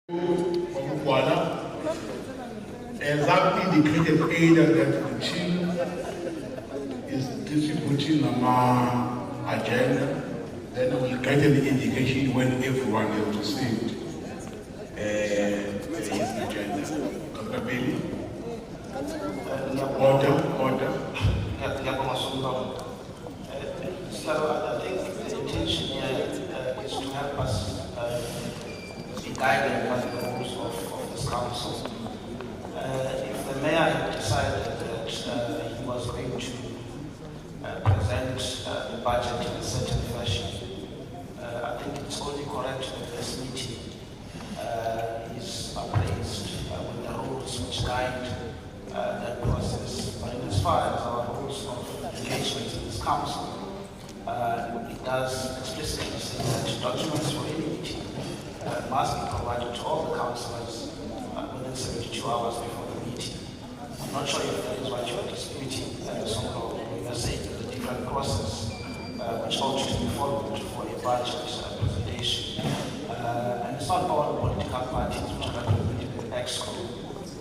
As I've indicated earlier that the team is distributing our agenda, then we'll get an indication when everyone has received his agenda. Bailey? Order. So I think the intention here is to help us be guided by the rules of this council. If the mayor had decided that he was going to present the budget in a certain fashion, I think it's only correct that this meeting is appraised with the rules which guide that process. But as far as our rules of engagement in this council, it does explicitly say that documents for any meeting must be provided to all the councillors within 72 hours before the meeting. I'm not sure if that is what you are disputing, somehow. You are saying there's a different process which ought to be followed for a budget presentation. And it's not all political parties which are represented in the EXCO,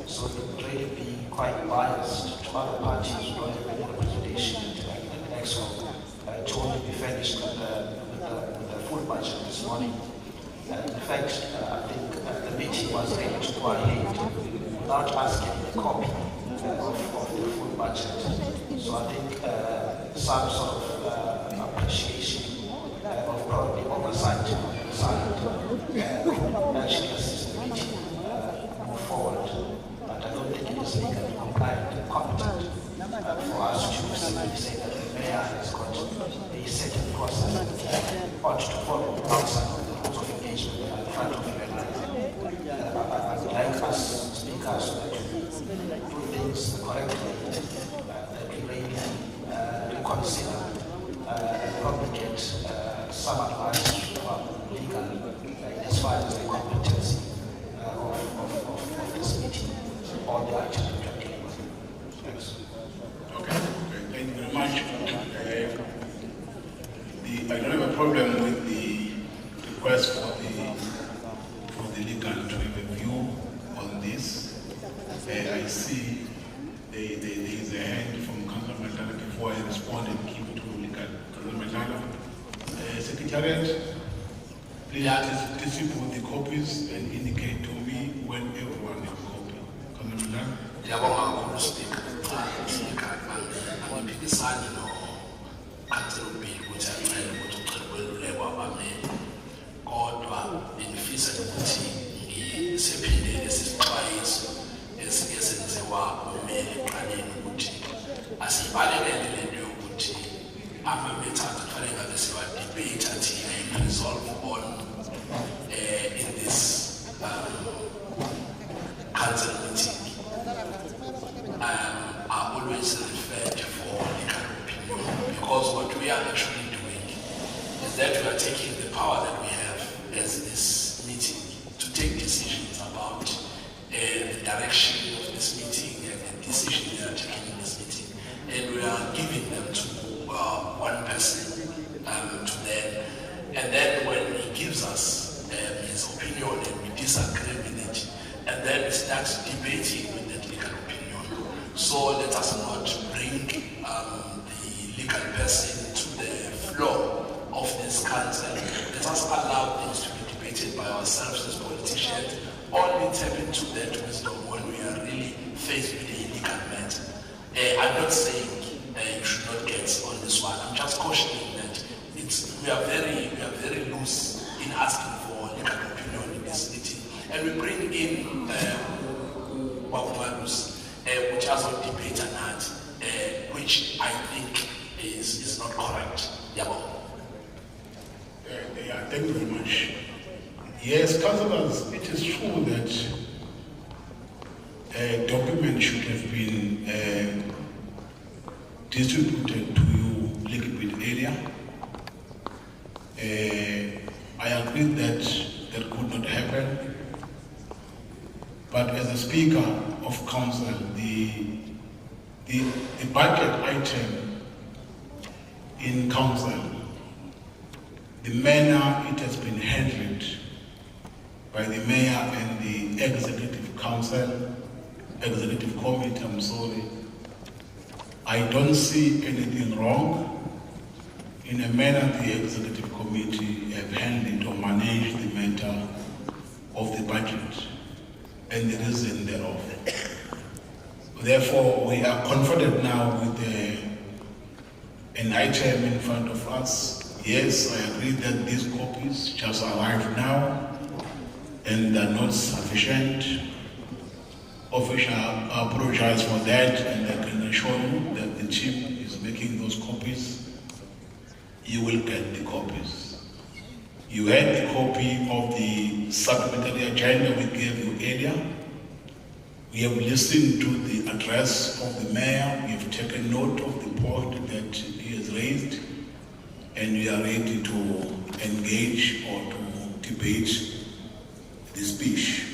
so it would really be quite biased to other parties who don't have any representation in the EXCO to only be finished with the full budget this morning. In fact, I think the meeting was ready to go ahead without us getting a copy of the full budget. So I think some sort of appreciation of probably oversight on the side actually assist the meeting move forward. But I don't think it is legally compliant and competent for us to simply say that the mayor has got a certain process that ought to follow outside of the rules of engagement in front of you and I. I'd like us speakers to do things correctly, that we really reconsider and probably get some advice from legal as far as the competency of this meeting or the item that we're dealing with. Thanks. Okay, thank you very much. I don't have a problem with the request for the legal to have a view on this. I see there is a hand from Councillor Matala before I respond and give it to legal. Councillor Matala. Secretariat, please distribute the copies and indicate to me when everyone has a copy. Councillor Matala. Kodwa benifisa ukuthi ngisephinde lesixwayiso esenziwa umele eqaleni ukuthi asibalekele lento yokuthi ama-matters kufanele ngabe siwa-debate until I resolve on in this council meeting are always referred for legal opinion, because what we are actually doing is that we are taking the power that we have as this meeting to take decisions about the direction of this meeting and the decisions we are taking in this meeting, and we are giving them to one person to them, and then when he gives us his opinion and we disagree with it, and then we start debating with that legal opinion. So let us not bring the legal person to the floor of this council. Let us allow things to be debated by ourselves as politicians. Only tap into that wisdom when we are really faced with a legal matter. I'm not saying you should not get on this one. I'm just cautioning that we are very loose in asking for legal opinion in this meeting, and we bring in Wakumalus, which has a debate on that, which I think is not correct. Thank you very much. Yes, councillors, it is true that a document should have been distributed to you a little bit earlier. I agree that could not happen, but as a speaker of council, the budget item in council, the manner it has been handled by the mayor and the executive committee, I'm sorry, I don't see anything wrong in a manner the executive committee have handled or managed the matter of the budget and the reason thereof. Therefore, we are confident now with an item in front of us. Yes, I agree that these copies just arrived now and are not sufficient. Official, I apologize for that, and I can assure you that the chief is making those copies. You will get the copies. You had the copy of the supplementary agenda we gave you earlier. We have listened to the address of the mayor. We have taken note of the point that he has raised, and we are ready to engage or to debate the speech.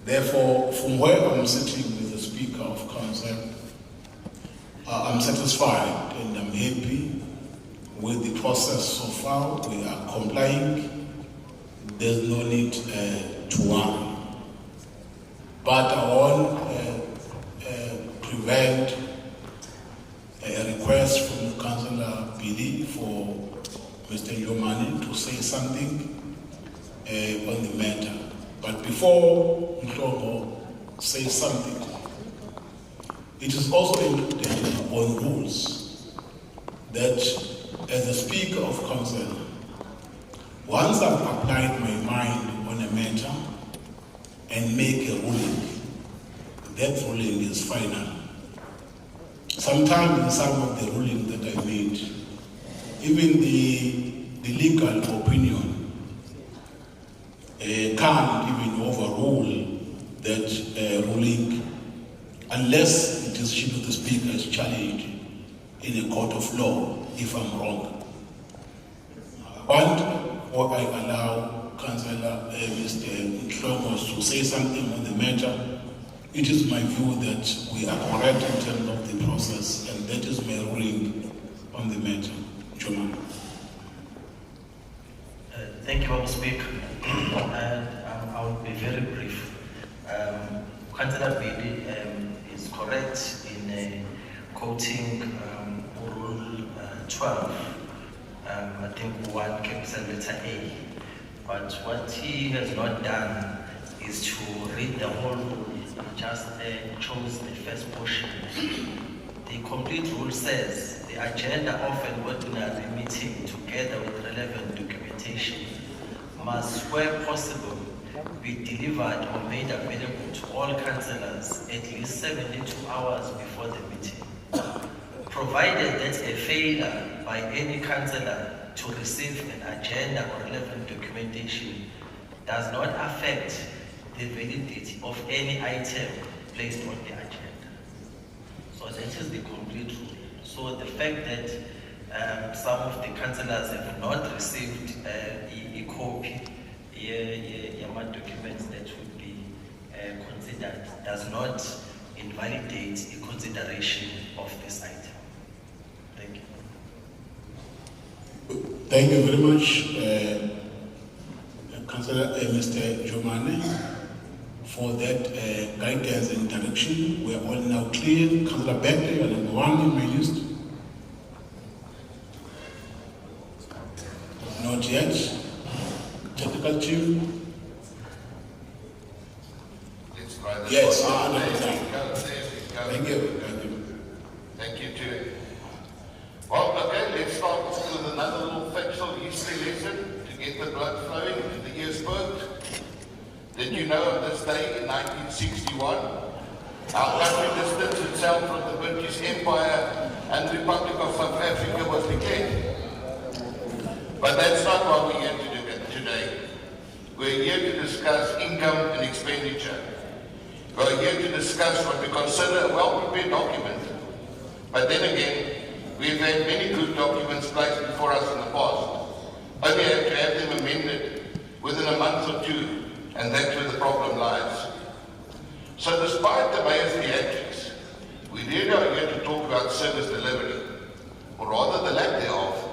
Therefore, from where I'm sitting with the Speaker of Council, I'm satisfied and I'm happy with the process so far. We are complying. There's no need to worry. But I want to prevent a request from Councillor Billy for Mr. Njomani to say something on the matter. But before Nhlobo says something, it is also important on rules that as a Speaker of Council, once I've applied my mind on a matter and make a ruling, that ruling is final. Sometimes in some of the rulings that I made, even the legal opinion can't even overrule that ruling unless the decision of the Speaker is challenged in a court of law, if I'm wrong. Or I allow Councillor Mr. Nhlongos to say something on the matter. It is my view that we are correct in terms of the process, and that is my ruling on the matter. Joman. Thank you, Mr. Speaker. And I will be very brief. Councillor Bidi is correct in quoting Rule 12, I think 1 capital letter A. But what he has not done is to read the whole rule. He just chose the first portion. The complete rule says the agenda of an ordinary meeting together with relevant documentation must, where possible, be delivered or made available to all councillors at least 72 hours before the meeting, provided that a failure by any councillor to receive an agenda or relevant documentation does not affect the validity of any item placed on the agenda. So that is the complete rule. So the fact that some of the councillors have not received a copy of documents that would be considered does not invalidate the consideration of this item. Thank you. Thank you very much, Councillor Mr. Jomane, for that guidance and direction. We are all now clear. Councillor Becker, you are number 1 in my list. Not yet. Technical team. Let's try this. Yes. There we No, go. thank you. Thank you. Thank you too. Well, okay, let's start with another little factual history lesson to get the blood flowing to the ears perked. Did you know on this day in 1961, our country distanced itself from the British Empire and the Republic of South Africa was declared? But that's not what we're here to do today. We're here to discuss income and expenditure. We're here to discuss what we consider a well-prepared document. But then again, we've had many good documents placed before us in the past. Only have to have them amended within a month or two, and that's where the problem lies. So despite the mayor's theatrics, we really are here to talk about service delivery, or rather the lack thereof.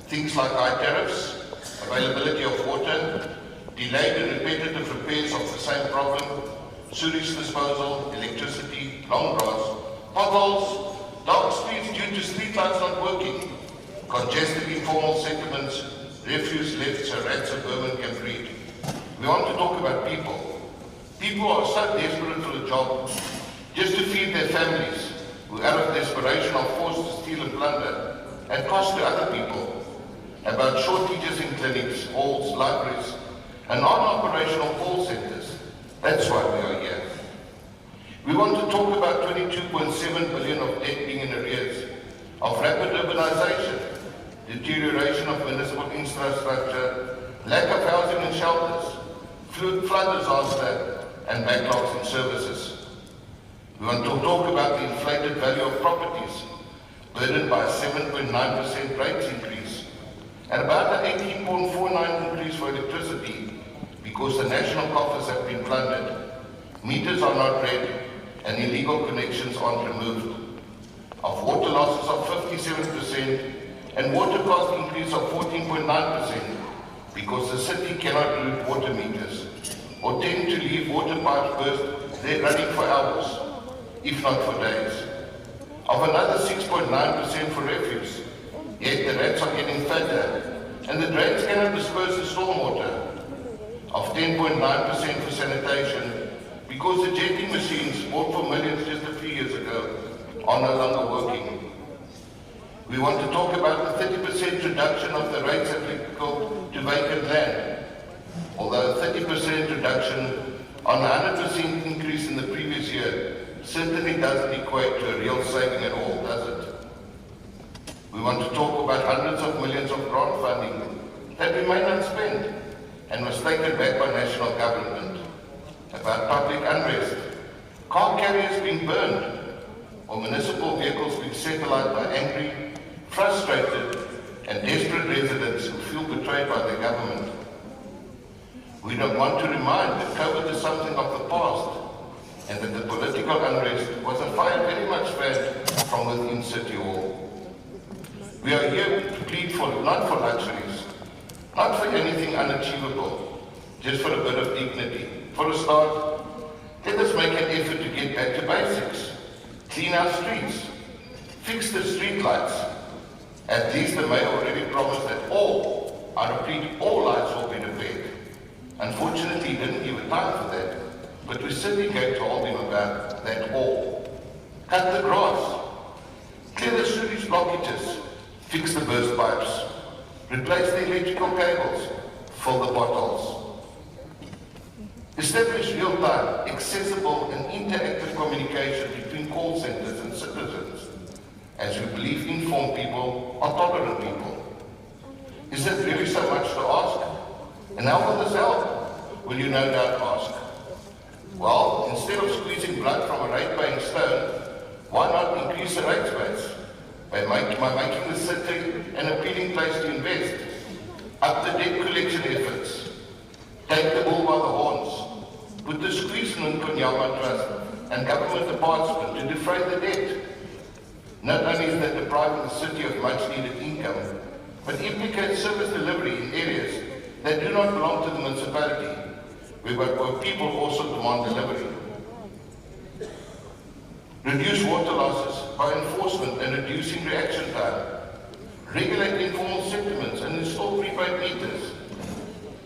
Things like high tariffs, availability of water, delayed and repetitive repairs of the same problem, sewage disposal, electricity, long grass, potholes, dark streets due to streetlights not working, congested informal settlements, refuse left so rats and vermin can breed. We want to talk about people. People are so desperate for a job just to feed their families, who out of desperation are forced to steal and plunder and cost to other people. About shortages in clinics, halls, libraries, and non-operational call centers. That's why we are here. We want to talk about 22.7 billion of debt being in arrears, of rapid urbanization, deterioration of municipal infrastructure, lack of housing and shelters, flood disaster, and backlogs in services. We want to talk about the inflated value of properties, burdened by a 7.9% rates increase, and about an 18.49% increase for electricity because the national coffers have been plundered, meters are not read, and illegal connections aren't removed. Of water losses of 57% and water cost increase of 14.9% because the city cannot route water meters or tend to leave water pipes burst there running for hours, if not for days. Of another 6.9% for refuse, yet the rats are getting fatter and the drains cannot disperse the stormwater. Of 10.9% for sanitation because the jetting machines bought for millions just a few years ago are no longer working. We want to talk about the 30% reduction of the rates applicable to vacant land. Although a 30% reduction on a 100% increase in the previous year certainly doesn't equate to a real saving at all, does it? We want to talk about hundreds of millions of grant funding that remain unspent and was taken back by national government, about public unrest, car carriers being burned, or municipal vehicles being set alight by angry, frustrated, and desperate residents who feel betrayed by their government. We don't want to remind that COVID is something of the past, and that the political unrest was a fire very much fed from within City Hall. We are here to plead for, not for luxuries, not for anything unachievable, just for a bit of dignity. For a start, let us make an effort to get back to basics. Clean our streets, fix the street lights. At least the mayor already promised that all, I repeat, all lights will be repaired. Unfortunately, he didn't give a time for that, but we certainly going to hold him about that all. Cut the grass, clear the sewage blockages, fix the burst pipes, replace the electrical cables, fill the potholes. Establish real-time, accessible and interactive communication between call centers and citizens, as we believe informed people are tolerant people. Is that really so much to ask? And how will this help? Will you no doubt ask? Well, instead of squeezing blood from a rate-paying stone, why not increase the rate space? By making the city an appealing place to invest, up the debt collection efforts, take the bull by the horns, put the squeeze in Konyama Trust and government department to defray the debt. Not only is that depriving the city of much needed income, but implicates service delivery in areas that do not belong to the municipality, where people also demand delivery. Reduce water losses by enforcement and reducing reaction time. Regulate informal settlements and install prepaid meters.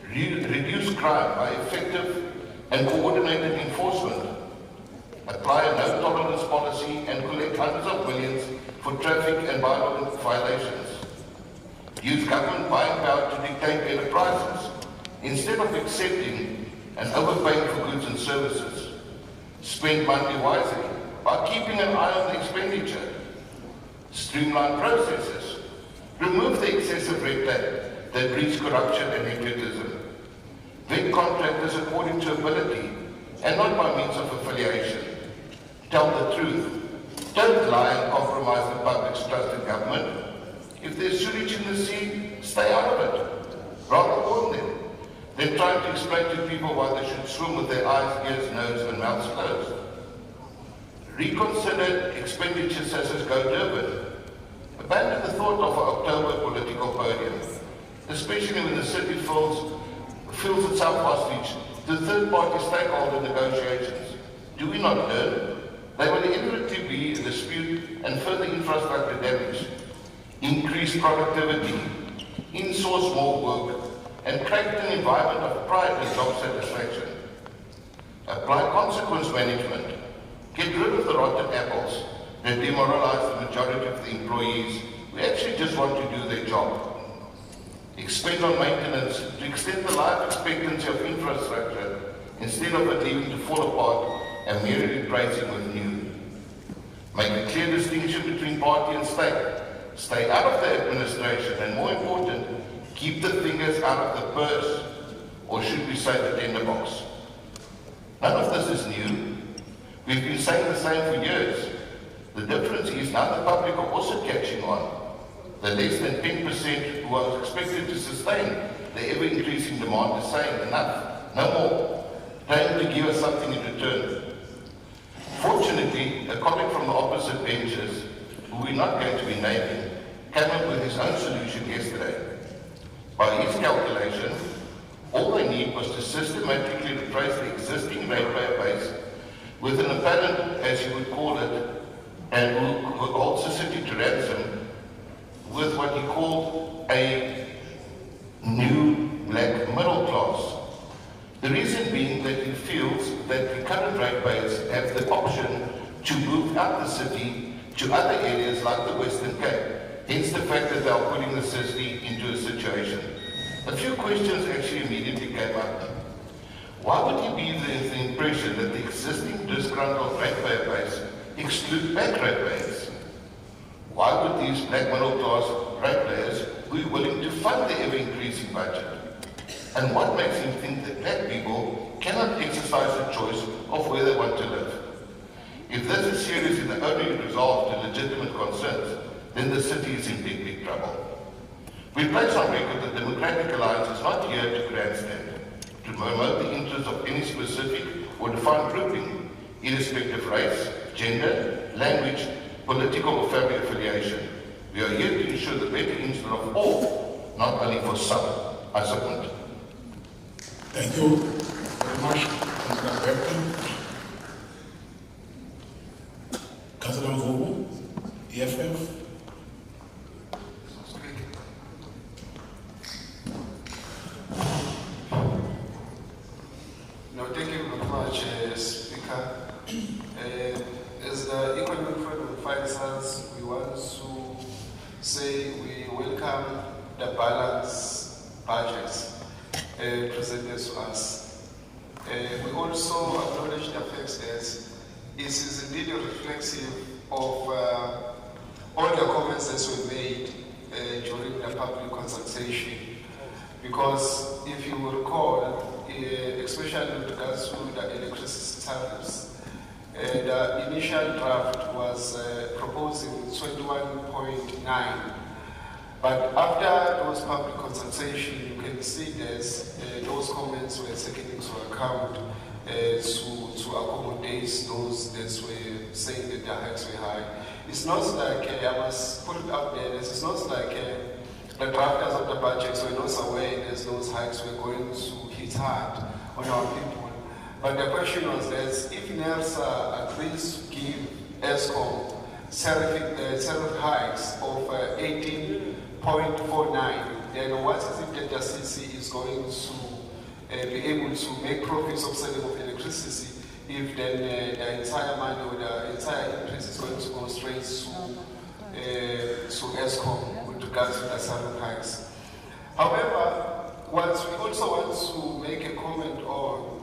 Reduce crime by effective and coordinated enforcement. Apply a no-tolerance policy and collect hundreds of millions for traffic and bylaw violations. Use government buying power to dictate better prices instead of accepting and overpaying for goods and services. Spend money wisely by keeping an eye on the expenditure. Streamline processes. Remove the excessive red tape that breeds corruption and nepotism. Vet contractors according to ability and not by means of affiliation. Tell the truth. Don't lie and compromise the public's trust in government. If there's sewage in the sea, stay out of it. Rather warn them than trying to explain to people why they should swim with their eyes, ears, nose and mouths closed. Reconsider expenditure such as Go Durban. Abandon the thought of an October political podium, especially when the city feels feels itself hostage to third-party stakeholder negotiations. Do we not learn? They will inevitably be a dispute and further infrastructure damage, increase productivity, insource more work, and create an environment of pride and job satisfaction. Apply consequence management. Get rid of the rotten apples that demoralize the majority of the employees who actually just want to do their job. Expend on maintenance to extend the life expectancy of infrastructure instead of it leaving to fall apart and merely replacing with new. Make a clear distinction between party and state. Stay out of the administration and, more important, keep the fingers out of the purse, or should we say the tender box. None of this is new. We've been saying the same for years. The difference is now the public are also catching on. The less than 10% who are expected to sustain the ever-increasing demand is saying enough, no more, trying to give us something in return. Fortunately, a colleague from the opposite benches, who we're not going to be naming, came up with his own solution yesterday. By his calculation, all they need was to systematically replace the existing ratepayer base with an apparent, as you would call it, and who holds the city to ransom, with what he called a new black middle class. The reason being that he feels that the current ratepayers have the option to move out the city to other areas like the Western Cape, hence the fact that they are putting the city into a situation. A few questions actually immediately came up. Why would he be under the impression that the existing disgruntled ratepayer base exclude black ratepayers? Why would these black middle class ratepayers be willing to fund the ever-increasing budget? And what makes him think that black people cannot exercise a choice of where they want to live? If this is seriously the only resolve to legitimate concerns, then the city is in big, big trouble. We place on record that the Democratic Alliance is not here to grandstand, to promote the interests of any specific or defined grouping, irrespective of race, gender, language, political or family affiliation. We are here to ensure the better interest of all, not only for some. I submit. Thank you very much, Councillor Beckman. Councillor Mvubu, EFF. No, thank you very much, Speaker. As the Economic Freedom Fighters, we want to say we welcome the balanced budget presented to us. We also acknowledge the fact that it is indeed reflexive of all the comments that were made during the public consultation. Because if you will recall, especially with regards to the electricity tariffs, the initial draft was proposing 21.9. But after those public consultations, you can see that those comments were taken into account to accommodate those that were saying that the hikes were high. It's not like, I must put it out there, it's not like the drafters of the budgets were not aware that those hikes were going to hit hard on our people. But the question was that if NERSA agrees to give ESCOM tariff hikes of 18.49, then what is it that the CC is going to be able to make profits of selling of electricity if then the entire money or the entire increase is going to go straight to ESCOM with regards to the tariff hikes? However, what we also want to make a comment on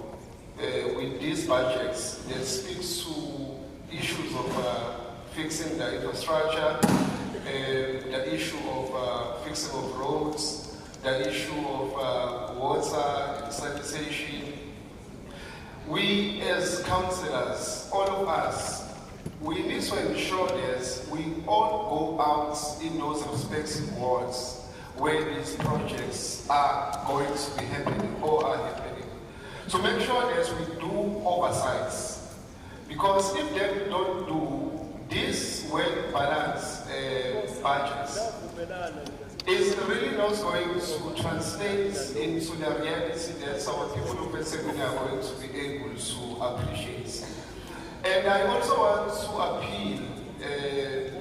with these budgets that speaks to issues of fixing the infrastructure, the issue of fixing of roads, the issue of water and sanitation. We as councillors, all of us, we need to ensure that we all go out in those respective wards where these projects are going to be happening or are happening, to make sure that we do oversights. Because if they don't do this well-balanced budgets, is really not going to translate into the reality that our people of Esekwini are going to be able to appreciate. And I also want to appeal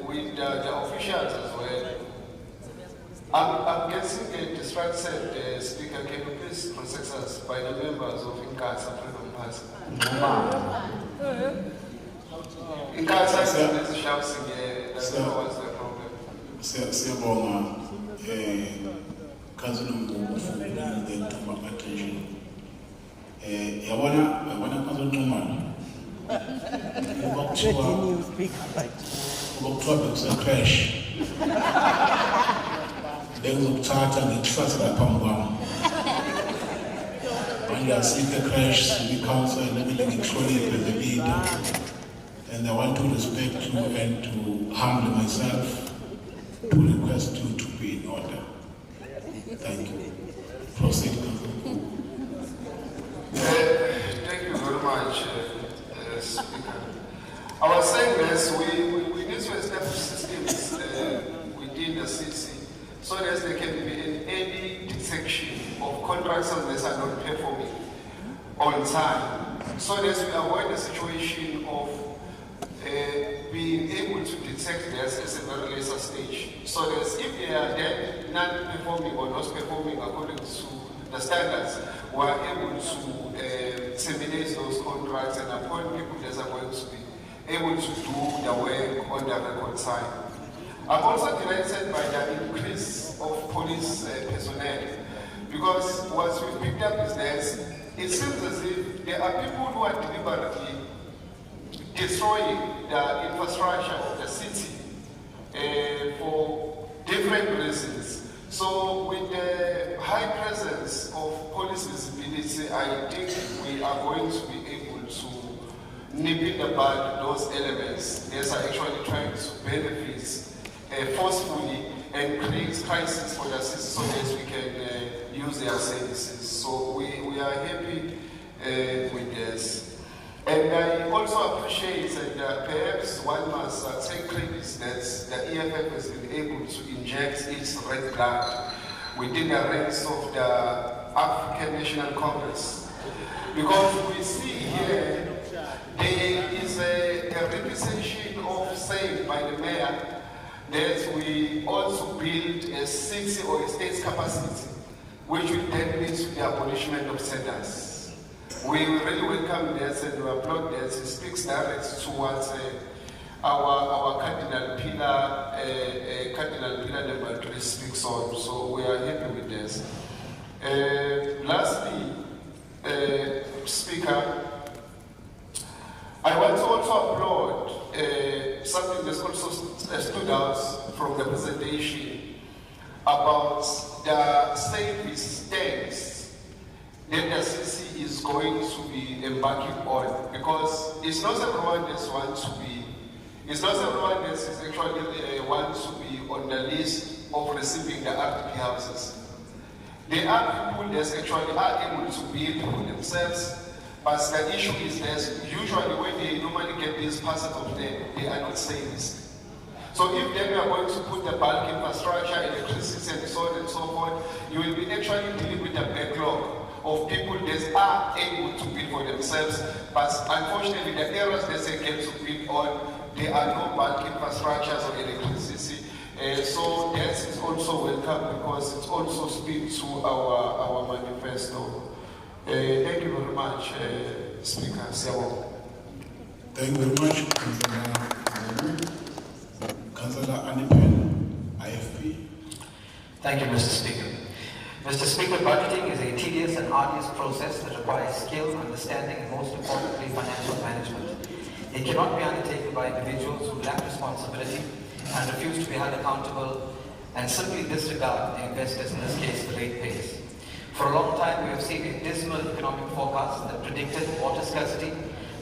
with the officials as well. I'm getting distracted, Speaker. Can you please process us by the members of INCASA Freedom Party? INCASA is shouting here. That's what's the problem. Siyabonga cousin the to attention. Yabona cousin Nxumalo. Ubokuthiwa bekuseCrash. Bekuzokuthatha ngithasa lapha kwami. Manje asike Crash City Council ngihloniphe the leader. And I want to respect you and to humble myself to request you to be in order. Thank you. Proceed, Council. Thank you very much, Speaker. I was saying this, we need to establish systems within the CC so that there can be an early detection of contractors that are not performing on time, so that we avoid the situation of being able to detect this at a very later stage. So that if they are then not performing or not performing according to the standards, we are able to terminate those contracts and appoint people that are going to be able to do the work on the record time. I'm also delighted by the increase of police personnel, because what we picked up is that it seems as if there are people who are deliberately destroying the infrastructure of the city for different reasons. So with the high presence of police visibility, I think we are going to be able to nip in the bud those elements that are actually trying to benefit forcefully and create crisis for the city so that we can use their services. So we are happy with this. And I also appreciate that perhaps one must take credit that the EFF has been able to inject its red blood within the ranks of the African National Congress. Because we see here there is a representation of saying by the mayor that we also build a city or a state's capacity, which will then lead to the abolishment of centers. We really welcome this and we applaud this. It speaks direct towards our cardinal pillar number 3 speaks on. So we are happy with this. Lastly, Speaker, I want to also applaud something that's also stood out from the presentation about the service stamps that the CC is going to be embarking on, because it's not everyone that wants to be, it's not everyone that is actually wants to be on the list of receiving the RDP houses. There are people that actually are able to build for themselves, but the issue is that usually when they normally get these parcels of them, they are not serviced. So if then we are going to put the bulk infrastructure, electricity and so on and so forth, you will be actually dealing with a backlog of people that are able to build for themselves, but unfortunately the areas that they get to build on, there are no bulk infrastructures or electricity. So that is also welcome, because it also speaks to our manifesto. Thank you very much, Speaker. Thank you very much, Councillor Anipen, IFP. Thank you, Mr. Speaker. Mr. Speaker, budgeting is a tedious and arduous process that requires skill, understanding, and most importantly, financial management. It cannot be undertaken by individuals who lack responsibility and refuse to be held accountable and simply disregard the investors, in this case, the ratepayers. For a long time, we have seen a dismal economic forecast that predicted water scarcity,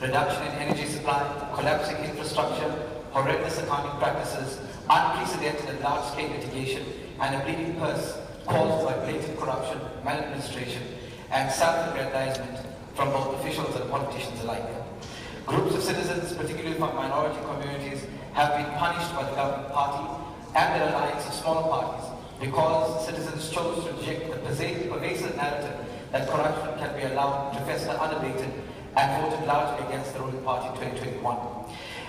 reduction in energy supply, collapsing infrastructure, horrendous accounting practices, unprecedented and large-scale litigation, and a bleeding purse caused by blatant corruption, maladministration, and self-aggrandizement from both officials and politicians alike. Groups of citizens, particularly from minority communities, have been punished by the governing party and their alliance of smaller parties because citizens chose to reject the pervasive narrative that corruption can be allowed to fester unabated and voted largely against the ruling party in 2021.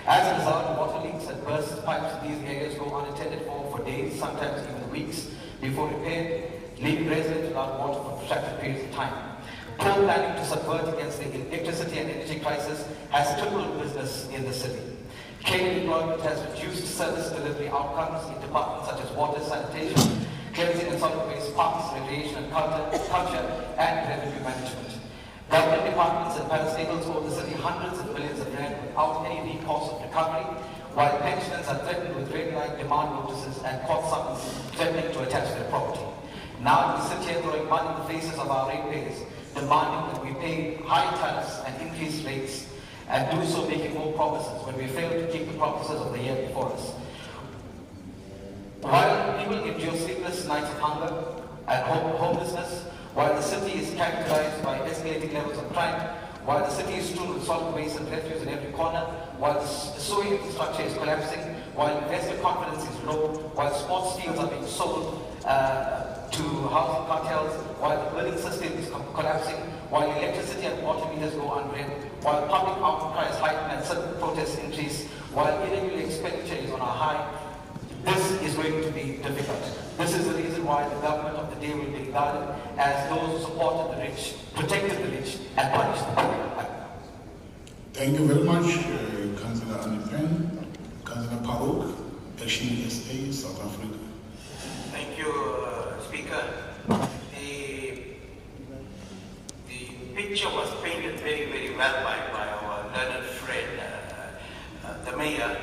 As a result, water leaks and burst pipes in these areas go unattended for days, sometimes even weeks, before repaired, leaving residents without water for protracted periods of time. Poor planning to subvert against the electricity and energy crisis has crippled business in the city. Cable deployment has reduced service delivery outcomes in departments such as water, sanitation, cleansing and solid waste, parks, recreation and culture, and revenue management. Government departments and parastatals owe the city hundreds of millions of rand without any recourse of recovery, while pensioners are threatened with red line demand notices and court summons threatening to attach their property. Now we sit here throwing mud in the faces of our ratepayers, demanding that we pay high tariffs and increased rates, and do so making more promises when we fail to keep the promises of the year before us. While people endure sleepless nights of hunger and homelessness, while the city is characterized by escalating levels of crime, while the city is strewn with solid waste and refuse in every corner, while the sewage infrastructure is collapsing, while investor confidence is low, while sports fields are being sold to housing cartels, while the building system is collapsing, while electricity and water meters go unread, while public outcries heighten and civil protests increase, while irregular expenditure is on a high, this is going to be difficult. This is the reason why the government of the day will be regarded as those who supported the rich, protected the rich, and punished the poor. Thank you very much, Councillor Anipen. Councillor Paruk, Action SA, South Africa. Thank you, Speaker. The picture was painted very, very well by our learned friend, the mayor.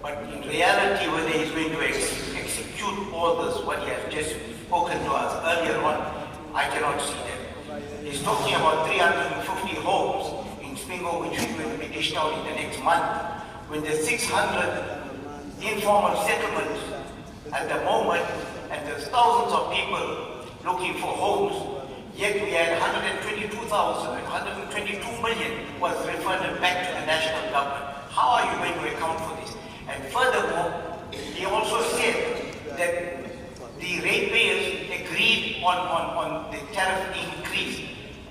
But in reality, whether he's going to execute all this, what he has just spoken to us earlier on, I cannot see that. He's talking about 350 homes in Spingo, which is going to be dished out in the next month, when there's 600 informal settlements at the moment, and there's thousands of people looking for homes, yet we had 122,000 and 122 million was referred back to the national government. How are you going to account for this? And furthermore, he also said that the ratepayers agreed on the tariff increase.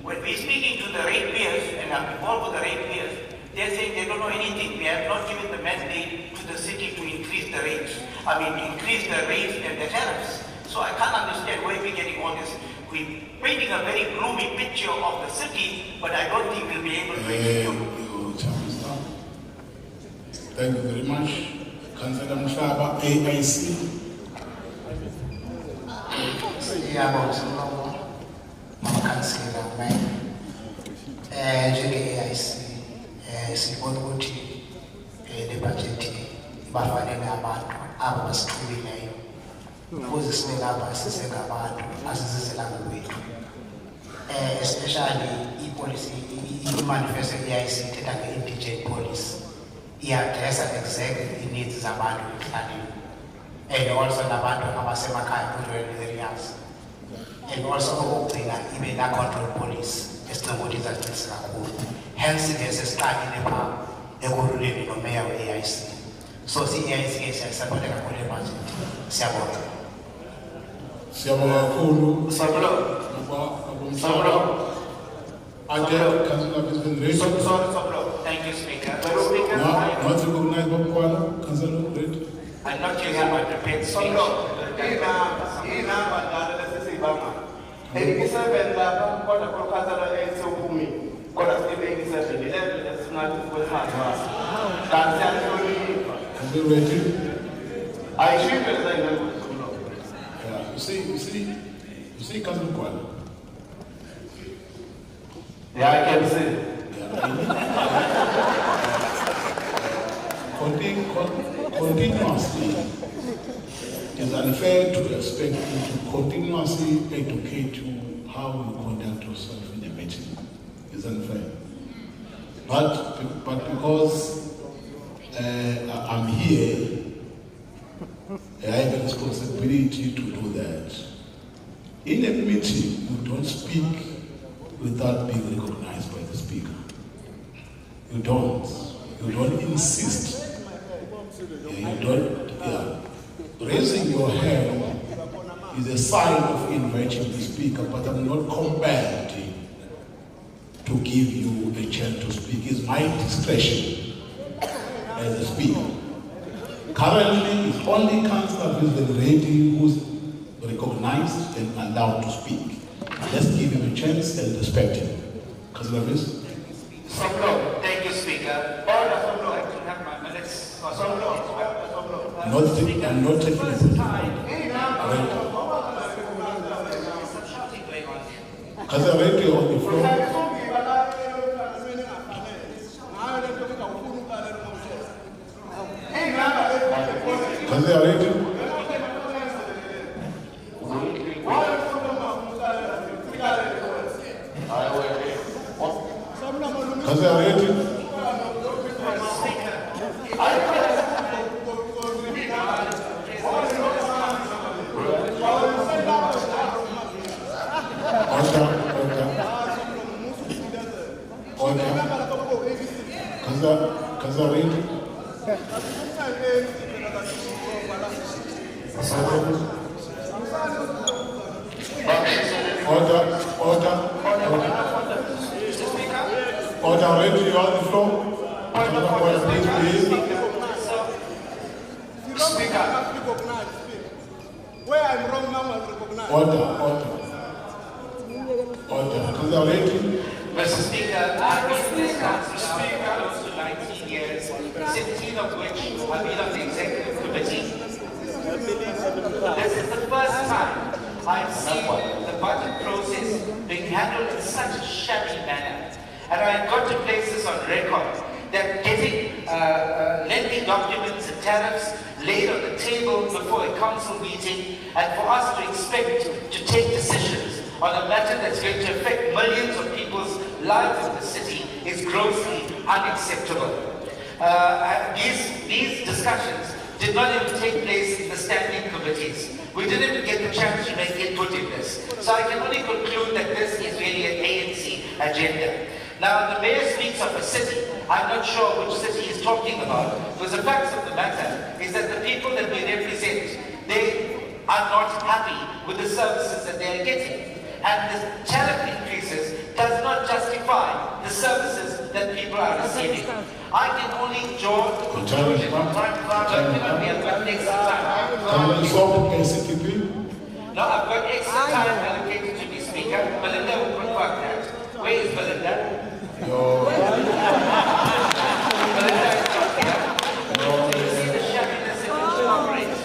When we're speaking to the ratepayers, and I'm involved with the ratepayers, they're saying they don't know anything. We have not given the mandate to the city to increase the rates. Increase the rates and the tariffs. So I can't understand where we're getting all this. We're painting a very gloomy picture of the city, but I don't think we'll be able to execute. Thank you very much. Councillor Mhlaba, AIC. AIC sibona ukuthi le budget bafanele abantu abasithubileyo ukuze sibe lapha sisengabantu asizizelanga kwethu, especially i-policy, i-manifesto ye-AIC ithetha nge-indigent policy, iyadressa exactly i-needs zabantu ekuhlaleni, and also nabantu abasemakhaya ku-rural areas, and also okugcina ibe na-control police esicinga ukuthi izacisa kakhulu. Hence ke sesiqalile pha ekululeni nomeya we-AIC. So si-AIC ke siyasapota kakhulu ebudget. Siyabonga. Siyabonga kakhulu. Sablo. Councillor Vincent Reid. Thank you, Speaker. Not recognized by Kwala. Councillor Reid. I'm not using my prepared speech. You see, Councillor Kwala. Yeah, I can see. Continuously, it is unfair to expect you to continuously educate you how you conduct yourself in a meeting. It's unfair. But because I'm here, I have a responsibility to do that. In a meeting, you don't speak without being recognized by the speaker. You don't insist. You don't, raising your hand is a sign of inviting the speaker, but I'm not compelled to give you a chance to speak. It's my discretion as a speaker. Currently, it's only Councillor President Reddy who's recognized and allowed to speak. Let's give him a chance and respect him. Councillor Miss? Thank you, Speaker. Order, I can have my minutes. I'm not taking it. Councillor Reddy on the floor. Councillor Reddy? Councillor Reddy? Order, ready, you on the floor. Speaker. Where I'm wrong now, I recognize. Order. Ready? Mr. Speaker, I've been in this council close to 19 years, 17 of which have been on the executive committee. This is the first time I've seen the budget process being handled in such a shabby manner. And I got to place this on record that getting lengthy documents and tariffs laid on the table before a council meeting, and for us to expect to take decisions on a matter that's going to affect millions of people's lives in the city is grossly unacceptable. These discussions did not even take place in the standing committees. We didn't even get the chance to make input in this. So I can only conclude that this is really an ANC agenda. Now, the mayor speaks of a city. I'm not sure which city he's talking about, because the facts of the matter is that the people that we represent, they are not happy with the services that they are getting. And the tariff increases does not justify the services that people are receiving. I can only draw the conclusion. I've got extra time. No, I've got extra time allocated to me, Speaker. Belinda will confirm that. Where is Belinda? Belinda is not here. Do you see the shabbiness in which she operates?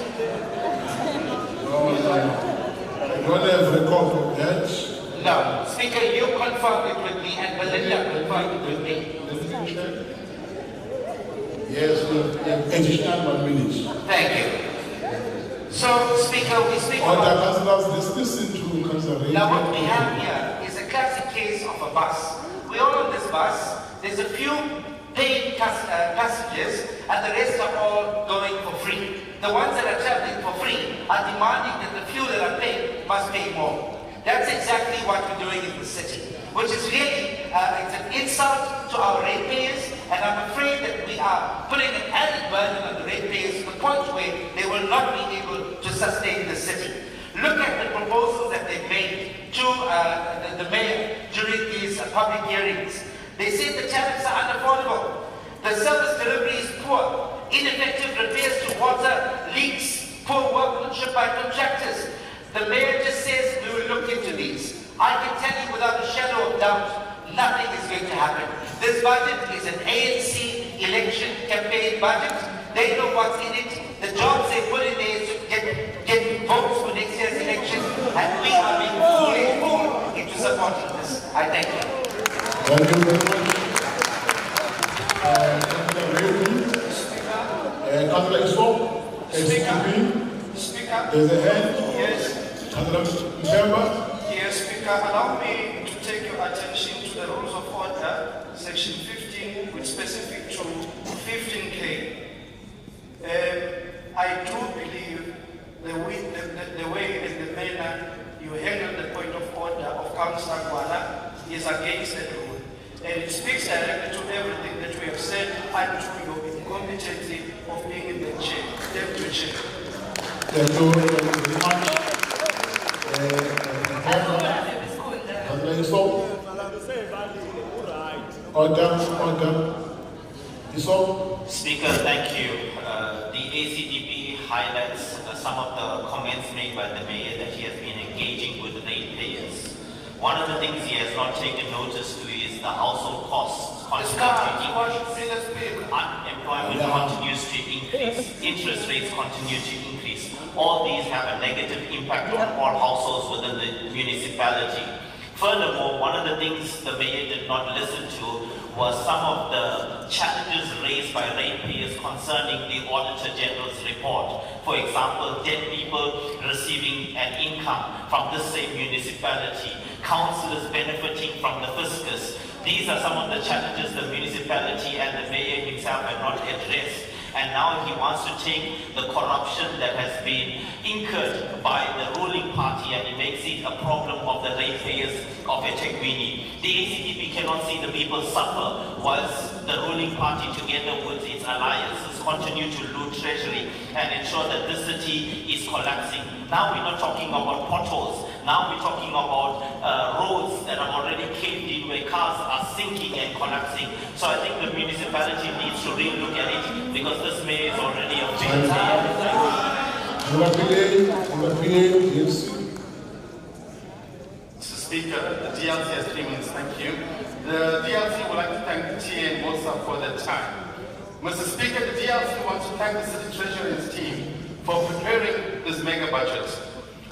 You don't have record of that? No. Speaker, you confirmed it with me and Belinda confirmed it with me. Yes, additional 1 minute. Thank you. So, Speaker, we speak about... Let's listen to Councillor. Now, what we have here is a classic case of a bus. We're all on this bus. There's a few paid passengers, and the rest are all going for free. The ones that are traveling for free are demanding that the few that are paid must pay more. That's exactly what we're doing in the city, which is really it's an insult to our ratepayers, and I'm afraid that we are putting an added burden on the ratepayers to the point where they will not be able to sustain the city. Look at the proposals that they've made to the mayor during these public hearings. They say the tariffs are unaffordable. The service delivery is poor. Ineffective repairs to water, leaks, poor workmanship by contractors. The mayor just says we will look into these. I can tell you without a shadow of doubt, nothing is going to happen. This budget is an ANC election campaign budget. They know what's in it. The jobs they put in there is to get votes for next year's election, and we are being fooled into supporting this. I thank you. Thank you very much. Councillor Isop, Speaker. There's a hand. Yes. Councillor Mshemba. Yes, Speaker. Allow me to take your attention to the rules of order, section 15, which specific to 15K. I do believe the way and the manner you handle the point of order of Councillor Gwala is against the rule. And it speaks directly to everything that we have said and to your incompetency of being in the chair. Deputy Chair. Thank you very much. Order. So, Speaker, thank you. The ACDP highlights some of the comments made by the mayor that he has been engaging with ratepayers. One of the things he has not taken notice to is the household costs continue to increase. Unemployment continues to increase. Interest rates continue to increase. All these have a negative impact on all households within the municipality. Furthermore, one of the things the mayor did not listen to was some of the challenges raised by ratepayers concerning the Auditor General's report. For example, dead people receiving an income from this same municipality, councillors benefiting from the fiscus. These are some of the challenges the municipality and the mayor himself have not addressed. And now he wants to take the corruption that has been incurred by the ruling party and he makes it a problem of the ratepayers of eThekwini. The ACDP cannot see the people suffer whilst the ruling party together with its alliances continue to loot treasury and ensure that the city is collapsing. Now we're not talking about potholes. Now we're talking about roads that are already caved in where cars are sinking and collapsing. So I think the municipality needs to really look at it because this mayor is already a Mr. Speaker, the DLC has 3 minutes, thank you. The DLC would like to thank the TA and MOSA for their time. Mr. Speaker, the DLC wants to thank the City Treasurer and his team for preparing this mega budget.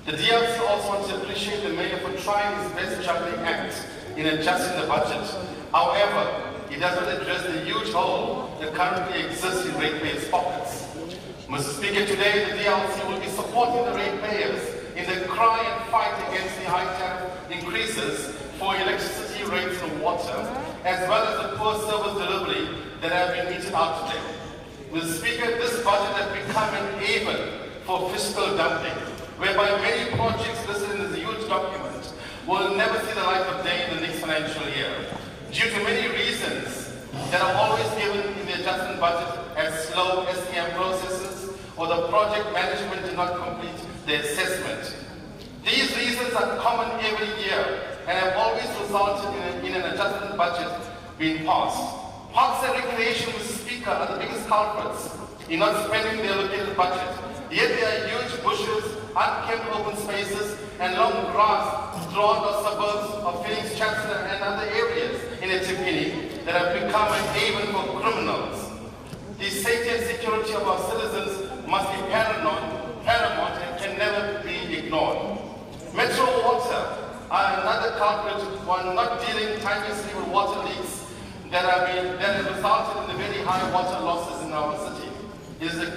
The DLC also wants to appreciate the Mayor for trying his best juggling act in adjusting the budget. However, he does not address the huge hole that currently exists in ratepayers' pockets. Mr. Speaker, today the DLC will be supporting the ratepayers in the cry and fight against the high tariff increases for electricity rates and water, as well as the poor service delivery that have been meted out today. Mr. Speaker, this budget has become an haven for fiscal dumping, whereby many projects listed in this huge document will never see the light of day in the next financial year, due to many reasons that are always given in the adjustment budget as slow SEM processes or the project management did not complete the assessment. These reasons are common every year and have always resulted in an adjustment budget being passed. Parks and Recreation, Mr. Speaker, are the biggest culprits in not spending the allocated budget. Yet there are huge bushes, unkempt open spaces, and long grass throughout the suburbs of Phoenix, Chancellor, and other areas in eThekwini that have become an haven for criminals. The safety and security of our citizens must be paramount and can never be ignored. Metro Water are another culprit for not dealing tirelessly with water leaks that have resulted in the very high water losses in our city. It is a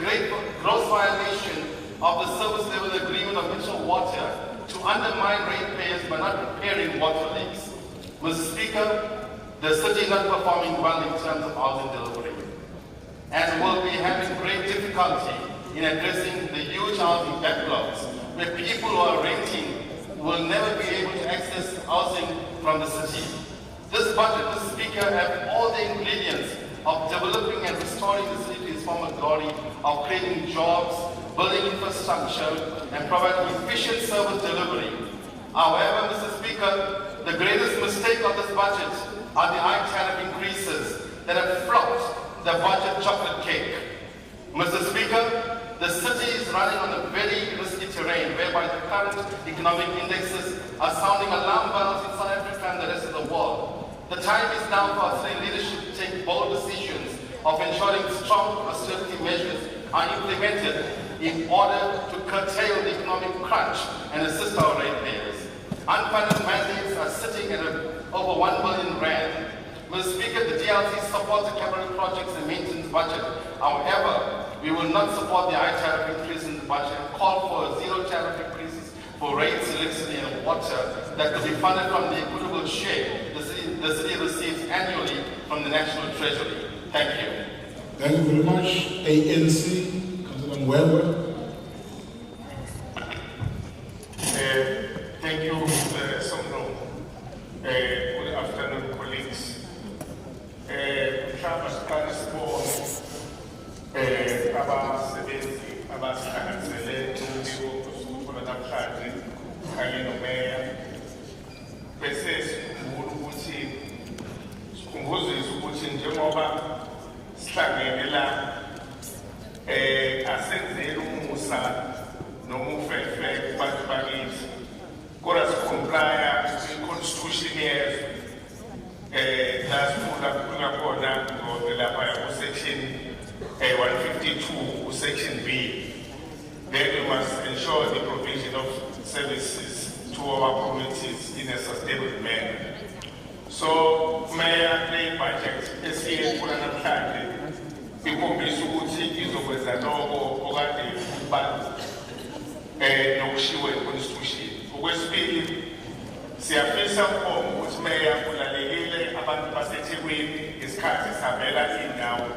gross violation of the service level agreement of Metro Water to undermine ratepayers by not repairing water leaks. Mr. Speaker, the city is not performing well in terms of housing delivery and will be having great difficulty in addressing the huge housing backlogs where people who are renting will never be able to access housing from the city. This budget, Mr. Speaker, has all the ingredients of developing and restoring the city to its former glory, of creating jobs, building infrastructure, and providing efficient service delivery. However, Mr. Speaker, the greatest mistake of this budget are the high tariff increases that have flopped the budget chocolate cake. Mr. Speaker, the city is running on a very risky terrain whereby the current economic indexes are sounding alarm bells in South Africa and the rest of the world. The time is now for our city leadership to take bold decisions of ensuring strong austerity measures are implemented in order to curtail the economic crunch and assist our ratepayers. Unfunded mandates are sitting at over 1 billion rand. Mr. Speaker, the DLC supports the capital projects and maintenance budget. However, we will not support the high tariff increase in the budget and call for zero tariff increases for rates, electricity, and water that could be funded from the equitable share the city receives annually from the National Treasury. Thank you. Thank you very much. ANC, Councillor Mwemwe. Thank you, Somro. Good afternoon, colleagues. Travis Parisborn, abasebenzi abasihlanganisele umbiko namhlanje kanye nomeya bese sikhumbula ukuthi ukubonisa noma ufefe kubantu bakithi kodwa sikomplya kwi-constitution yezwe la sifunda khona lapha ku-section 152 ku-section B. Then we must ensure the provision of services to our communities in a sustainable manner. So, Mayor, the budget esiye khona namhlanje ikhombisa ukuthi izokwenza lokho okade kubalwa nokushiwo e-constitution. Okwesibili, siyafisa ukuthi Mayor ulalelile abantu baseThekwini isikhathi sabela indawo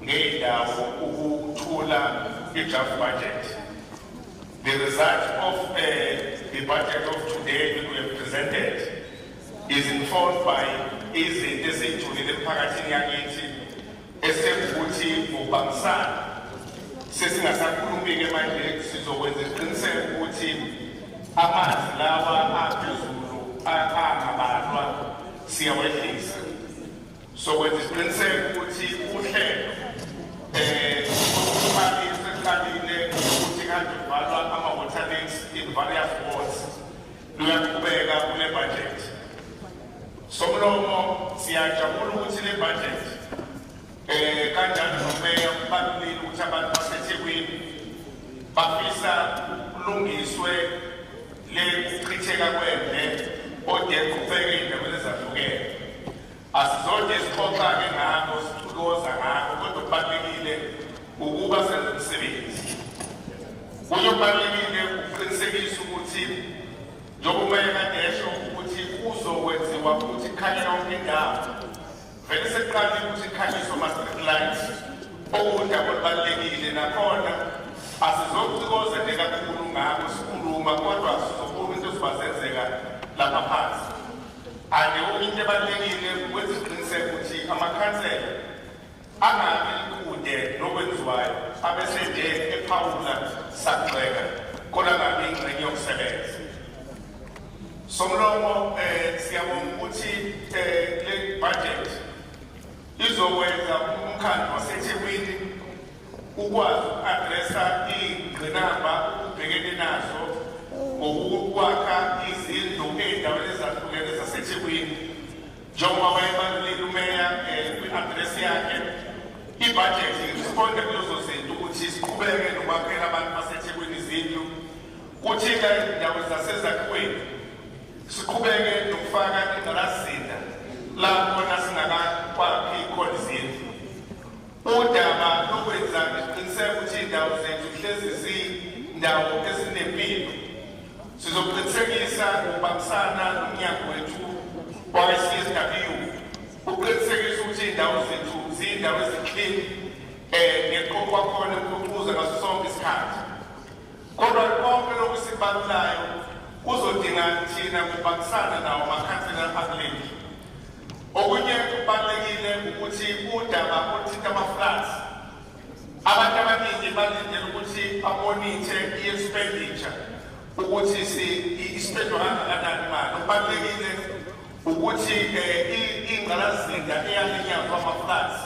ngeendawo ukuthula i-draft budget. The result of the budget of today that we have presented is informed by izinto ezithulile emphakathini yakithi esekuthi ngokubambisana sesingasakhulumi-ke manje sizokwenza isiqiniseko ukuthi amanzi lawa aphezulu angabalwa siyawehlisa. Sokwenza isiqiniseko ukuthi uhlelo imali sesiqalile ukuthi kade kuvalwa ama-water leaks in various wards luyaqhubeka kule budget. Somlomo siyajabula ukuthi le budget kanjani nomeya kubalulekile ukuthi abantu baseThekwini bafisa kulungiswe le kuchitheka kwembe ode kuqhubeke ey'ndaweni ezahlukene. Asizode sixoxa-ke ngakho sithukoza ngakho kodwa kubalulekile ukuba senze umsebenzi. Kuyobalulekile ukuqinisekisa ukuthi njengoba umeya kade esho ukuthi kuzokwenziwa ukuthi kukhanye yonke indawo. Vele sekuqalile ukuthi kukhanyiswe ama-street lights okudaba olubalulekile nakhona asizokucikoza nje kakhulu ngakho sikhuluma kodwa sizokhuluma into ezibazenzeka lapha phansi. And into ebalulekile ukwenza isiqiniseko ukuthi amakhansela angabi kude nokwenziwayo abese nje ephawula sagxeka kodwa angabi ingxenye yokusebenza. Somlomo siyabonga ukuthi le budget izokwenza umkhandlu waseThekwini ukwazi uku-adressa iy'ngqinamba ubhekene nazo ngokukwakha izindlu ey'ndaweni ezahlukene zaseThekwini. Njengoba wayebalulekile umeya kwi-address yakhe, i-budget iresponde kulezo zinto ukuthi siqhubeke nokwakhela abantu baseThekwini izindlu, kuthi iy'ndawo zasezakhiweni siqhubeke nokufaka ingqalasizinda lapho singakakwakhi khona izindlu. Udaba lokwenza isiqiniseko ukuthi iy'ndawo zethu hlezi ziyindawo ezinempilo. Sizoqinisekisa ukubambisana nomnyango wethu wa-CSW ukuqinisekisa ukuthi iy'ndawo zethu ziyindawo eziclean neqoqo kwakhona ukuquza ngaso sonke isikhathi. Kodwa konke lokhu sikubalulayo kuzodinga thina ukubambisana nawo amakhansela aphakileli. Okunye kubalulekile ukuthi udaba oluthinta ama-floods abantu abaningi balindele ukuthi bamonithe i-expenditure ukuthi ispendwa kangakanani imali. Okubalulekile ukuthi ingqalasizinda eyalinyazwa ama-floods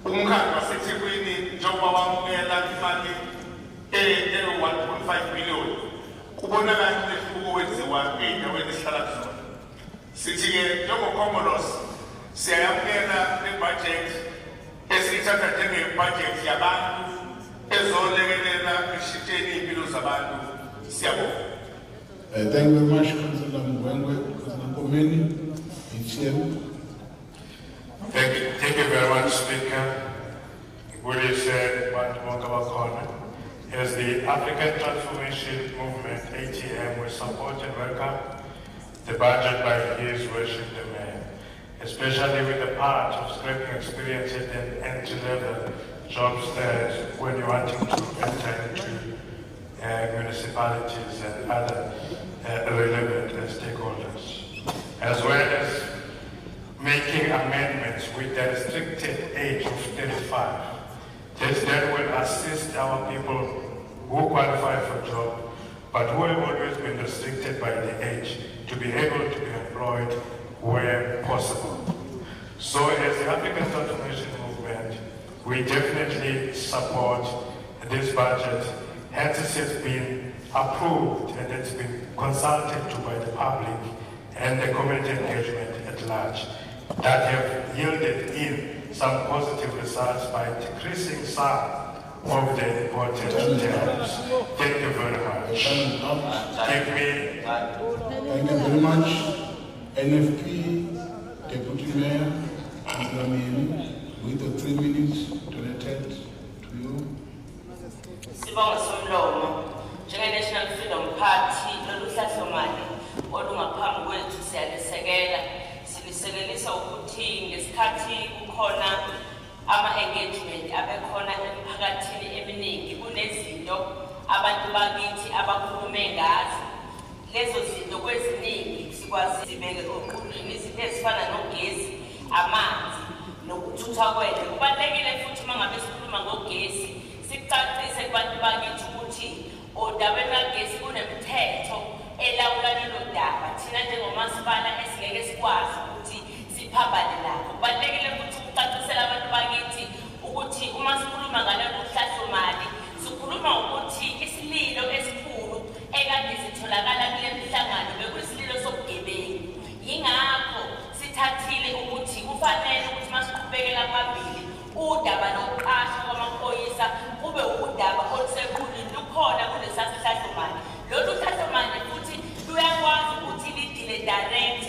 umkhandlu waseThekwini njengoba wamukela imali e-1.5 billion kubonakala umehluko owenziwa ey'ndaweni esihlala kuzona. Sithi-ke njengoComoros siyayamukela le budget esiyithatha njengebudget yabantu ezolekelela ekushintsheni iy'mpilo zabantu. Siyabonga. Thank you very much, Councillor Mugwengwe. Councillor Komeni, Thank you very much, Speaker. What is said, as the African Transformation Movement, ATM, we support and welcome the budget by His Worship the Mayor, especially with the part of scraping experience and entry-level jobs when you're wanting to enter into municipalities and other relevant stakeholders, as well as making amendments with the restricted age of 35. This then will assist our people who qualify for job, but who have always been restricted by the age, to be able to be employed where possible. So as the African Transformation Movement, we definitely support this budget, hence it has been approved and it's been consulted to by the public and the community engagement at large that have yielded in some positive results by decreasing some of the imported terms. Thank you very much. Give me. Thank you very much. NFP Deputy Mayor Mzamini, with the 3 minutes donated to you. Sibonga somlomo njenge-National Freedom Party lolu hlahlomali olungaphambi kwethu siyalisekela. Silisekelisa ukuthi ngesikhathi kukhona ama-engagement abekhona emphakathini eminingi kunezinto abantu bakithi abakhulume ngazo. Lezo zinto kweziningi sikwazi zibeke oqulwini izinto ezifana nogesi, amanzi nokuthutha kwendle. Kubalulekile futhi uma ngabe sikhuluma ngogesi sicacise kubantu bakithi ukuthi odabeni kagesi kunemithetho elawula lelo daba. Thina njengomasipala esingeke sikwazi ukuthi siphambane lakho. Kubalulekile futhi ukucacisela abantu bakithi ukuthi uma sikhuluma ngalolu hlahlomali sikhuluma ukuthi isililo esikhulu ekade sitholakala kule mihlangano bekuyisililo sobugebengu. Yingakho sithathile ukuthi kufanele ukuthi masiqhubekela phambili udaba lokuqashwa kwamaphoyisa kube udaba olusekhulu lukhona kulesi hlahlomali. Lolu hlahlomali futhi luyakwazi ukuthi lidile direct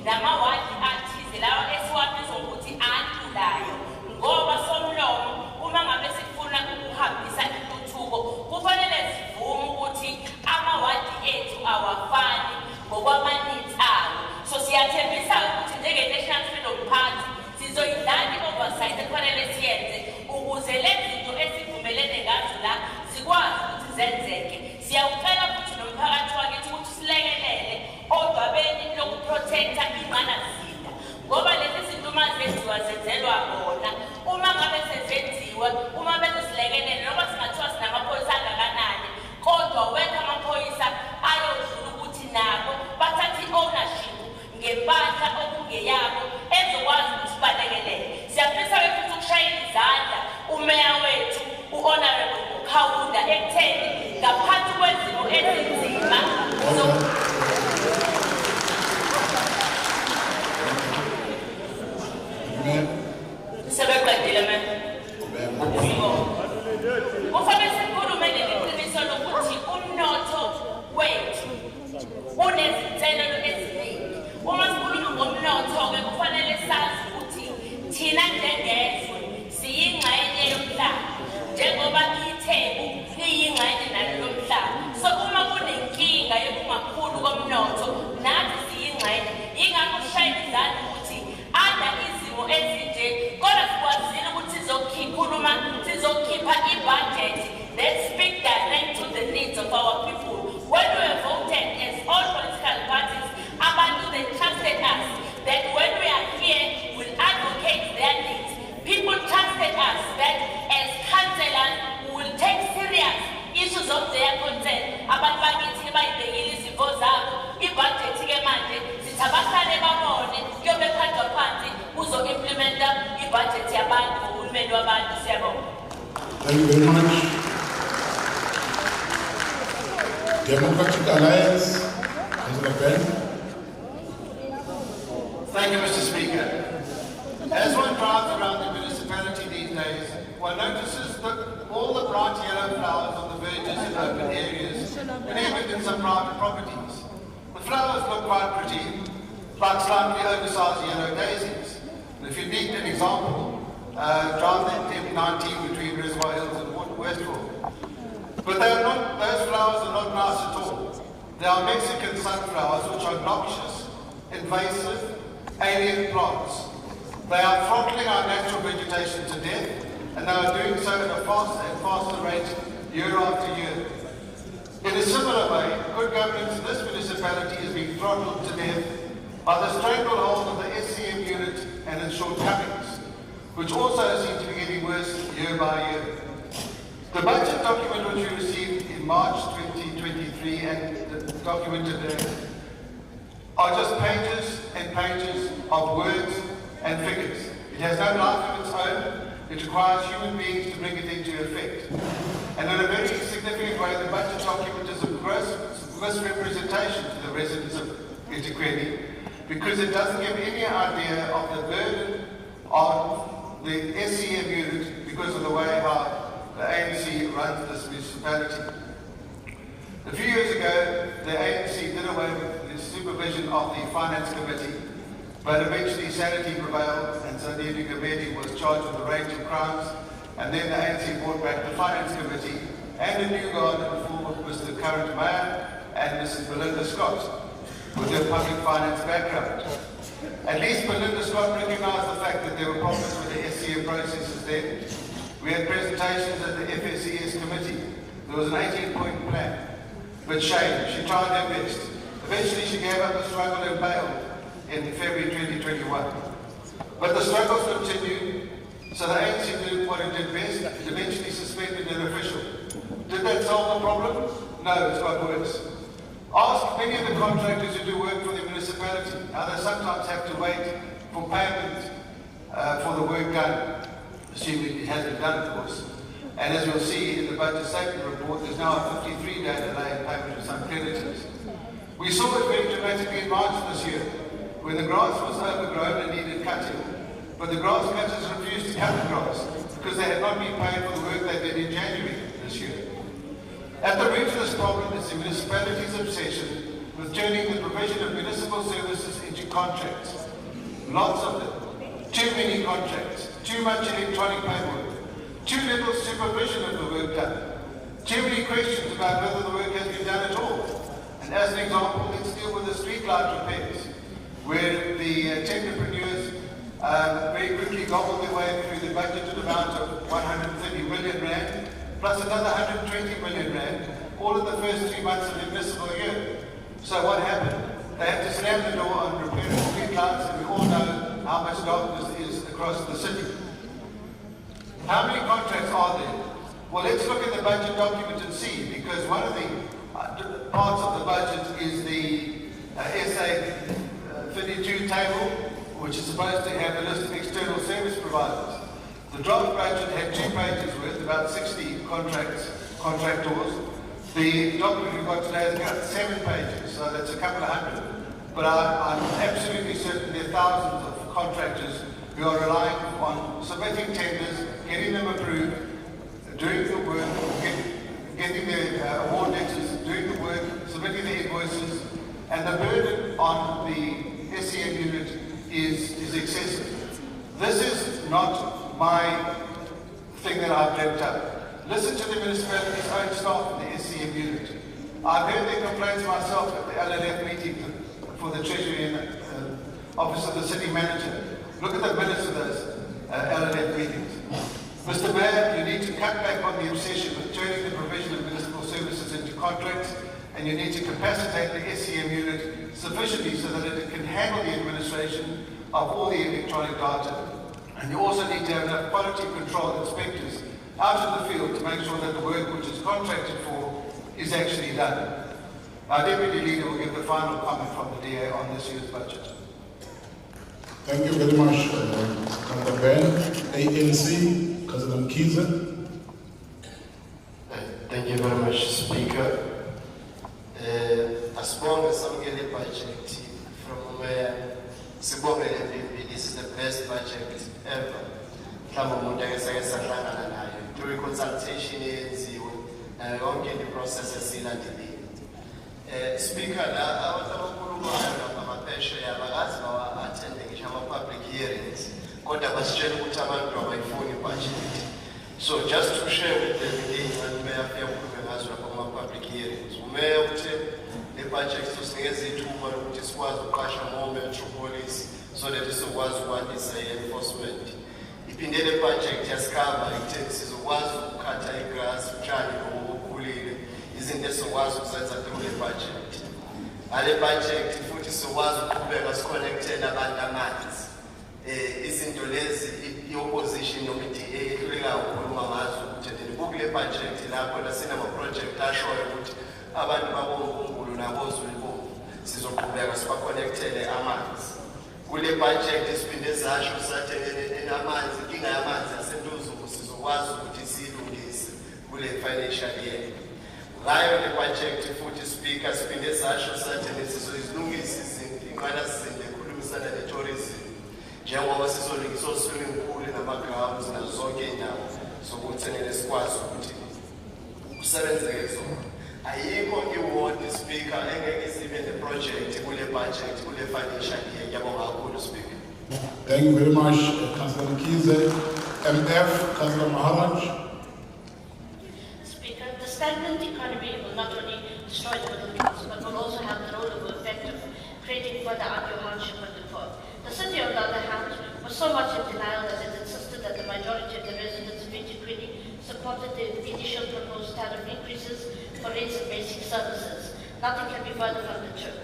namawadi athize lawa esiwabiza ukuthi antulayo ngoba somlomo uma ngabe sifuna ukuhambisa intuthuko kufanele sivume ukuthi amawadi ethu awafani ngokwama-needs abo. So siyathembisa ukuthi njenge-National Freedom Party sizoyidlala i-oversight ekufanele siyenze ukuze lezi zinto esivumelene ngazo la zikwazi ukuthi zenzeke. Siyawucela futhi nomphakathi wakithi ukuthi silekelele odwabeni lokuprotecta ingqalasizinda ngoba lezi zinto uma zenziwa zenzelwa bona. Uma ngabe sezenziwe, uma bezosilekelele noma singathiwa sinamaphoyisa angakanani kodwa wethu amaphoyisa ayodlula ukuthi nabo bathathe i-ownership ngempahla okungeyabo ezokwazi ukuthi balekelele. Siyafisa futhi ukushayela izandla umeya wethu u-Honorable Khawunda ekutheni ngaphansi kwezimo ezinzima sebeqedile man. Kufanele sikhulume neliqiniso lokuthi umnotho wethu unezinselelo eziningi. Uma sikhuluma ngomnotho-ke kufanele sazi ukuthi thina njengezwe siyingxenye yomhlaba njengoba iTheku liyingxenye nalelo mhlaba. So uma kunenkinga yokungakhulu komnotho nathi siyingxenye. Yingakho sishayela izandla ukuthi ada izimo ezinje kodwa sikwazile ukuthi sizokhipha i-budget that speak direct to the needs of our people. When we are voted as all political parties, abantu they trusted us that when we are here we'll advocate their needs. People trusted us that as councillors we will take serious issues of their concern. Abantu bakithi bayibhekile izifo zabo i-budget-ke manje sithabahlale babone kuyobe phansi phansi kuzo-implementa i-budget yabantu ngohulumeni wabantu. Siyabonga. Thank you very much. Democratic Alliance, Mr. Ben. Thank you, Mr. Speaker. As one drives around the municipality these days, one notices that all the bright yellow flowers on the verges and open areas and even in some private properties. The flowers look quite pretty, like slightly oversized yellow daisies. And if you need an example, drive the M19 between Reservoir Hills and Westfall. But those flowers are not nice at all. They are Mexican sunflowers which are noxious, invasive, alien plants. They are throttling our natural vegetation to death, and they are doing so at a faster and faster rate year after year. In a similar way, good governance in this municipality is being throttled to death by the stranglehold of the SCM unit and its shortcomings, which also seem to be getting worse year by year. The budget document which we received in March 2023 and the document today are just pages and pages of words and figures. It has no life of its own, It requires human beings to bring it into effect. And in a very significant way, the budget document is a gross misrepresentation to the residents of eThekwini, because it doesn't give any idea of the burden on the SCM unit because of the way how the ANC runs this municipality. A few years ago, the ANC did away with the supervision of the Finance Committee, but eventually sanity prevailed and Zandile Gumede was charged with a range of crimes, and then the ANC brought back the Finance Committee and a new guard in the form of Mr. Current Mayor and Mrs. Belinda Scott, with their public finance background. At least Belinda Scott recognised the fact that there were problems with the SCM processes then. We had presentations at the FSCS committee. There was an 18-point plan. But shame, she tried her best. Eventually she gave up the struggle and bailed in February 2021. But the struggles continued, so the ANC did what it did best. It eventually suspended an official. Did that solve the problem? No, it's got worse. Ask many of the contractors who do work for the municipality how they sometimes have to wait for payment for the work done, assuming it has been done, of course. And as you'll see in the budget statement report, there's now a 53-day delay in payment of some creditors. We saw it very dramatically in March this year, when the grass was overgrown and needed cutting, but the grass cutters refused to cut the grass because they had not been paid for the work they did in January this year. At the root of this problem is the municipality's obsession with turning the provision of municipal services into contracts. Lots of them. Too many contracts. Too much electronic paperwork. Too little supervision of the work done. Too many questions about whether the work has been done at all. And as an example, let's deal with the street light repairs, where the technopreneurs very quickly gobbled their way through the budgeted amount of 130 million rand, plus another 120 million rand, all in the first 3 months of the municipal year. So what happened? They had to slam the door on repairing street lights, and we all know how much darkness is across the city. How many contracts are there? Well, let's look at the budget document and see, because one of the parts of the budget is the SA 32 table, which is supposed to have a list of external service providers. The draft budget had 2 pages worth, about 60 contractors. The document we've got today has got 7 pages, so that's a couple of hundred. But I'm absolutely certain there are thousands of contractors who are relying on submitting tenders, getting them approved, doing the work, getting their award letters, doing the work, submitting the invoices, and the burden on the SCM unit is excessive. This is not my thing that I've dreamt up. Listen to the municipality's own staff in the SCM unit. I've heard their complaints myself at the LLF meeting for the Treasury and Office of the City Manager. Look at the minutes of those LLF meetings. Mr. Mayor, you need to cut back on the obsession with turning the provision of municipal services into contracts, and you need to capacitate the SCM unit sufficiently so that it can handle the administration of all the electronic data. And you also need to have enough quality control inspectors out in the field to make sure that the work which is contracted for is actually done. Our Deputy Leader will give the final comment from the DA on this year's budget. Thank you very much, Dr. Ben. ANC, President Kiza. Thank you very much, Speaker. As long as I'm getting budget from where this is the best budget ever. Through consultation, don't get the process in Speaker, I attending public hearings. So just to share with them, public hearings. The budget is more metropolis so that it's what is enforcement. Ipindele project yasikava sizokwazi ukukhatha igrass utshani obukhulile izinto esizokwazi ukuzenza through le budget. Ale budget futhi sizokwazi ukuqhubeka siconnectele abantu amanzi. Izinto lezi i-opposition noma i-DA ehluleka ukukhuluma ngazo ukuthi kule budget lapho lasinama project ashoyo ukuthi abantu babonkulunkulu nabozwelibomvu sizoqhubeka sibaconnectele amanzi. Kule budget isiphinde zasho sathi enamanzi inkinga yamanzi yasenduzo sizokwazi ukuthi siyilungise kule financial year. Ngayo le budget futhi speaker siphinde sasho sathi sizoyilungisa izinto inqalasizinda ekhulumisana ne-tourism njengoba sizolungisa o-swimming pool nama-grounds nazo zonke iy'ndawo zokuthi sikwazi ukuthi kusebenzeke zona. Ayikho i-ward speaker engeke sibe ne-project kule budget kule financial year. Ngiyabonga kakhulu speaker. Thank you very much, Councillor Mkhize. MF, Councillor Maharaj. Speaker, the stagnant economy will not only destroy the middle class, but will also have the role of effect of creating further undue hardship on the poor. The city, on the other hand, was so much in denial that it insisted that the majority of the residents of Ejikwini supported the initial proposed tariff increases for rates and basic services. Nothing can be further from the truth.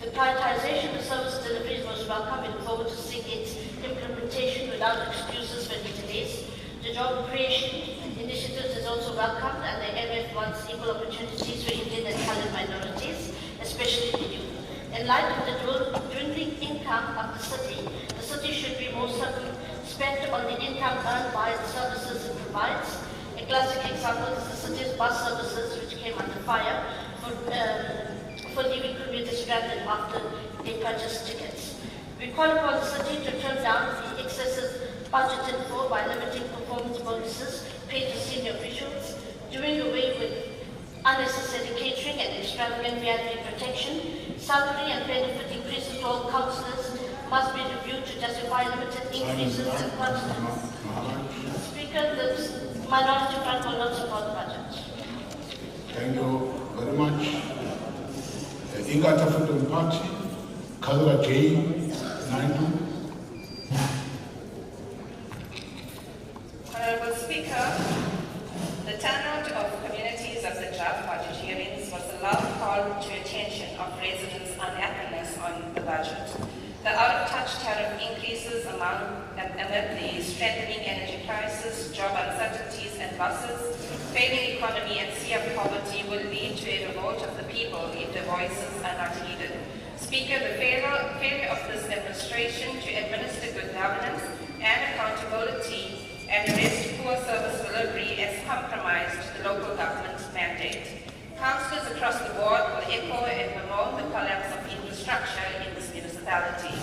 The prioritization of service delivery was welcome. We look forward to seeing its implementation without excuses for any delays. The job creation initiatives is also welcomed, and the MF wants equal opportunities for Indian and Khalid minorities, especially the youth. In light of the dwindling income of the city should be more spent on the income earned by the services it provides. A classic example is the city's bus services, which came under fire for leaving commuters stranded after they purchased tickets. We call upon the city to turn down the excessive budgeted for by limiting performance bonuses paid to senior officials, doing away with unnecessary catering and extravagant VIP protection. Salary and benefit increases to all councillors must be reviewed to justify limited increases in budgets. Speaker, the minority front will not support the budget. Thank you very much. Ingata Freedom Party, Councillor J. Naidu. Honorable Speaker, the turnout of communities of the draft budget hearings was a loud call to attention of residents' unhappiness on the budget. The out-of-touch tariff increases amid the strengthening energy crisis, job uncertainties and losses, failing economy and sea of poverty will lead to a revolt of the people if their voices are not heeded. Speaker, the failure of this administration to administer good governance and accountability and arrest poor service delivery has compromised the local government's mandate. Councillors across the board will echo and bemoan the collapse of infrastructure in this municipality.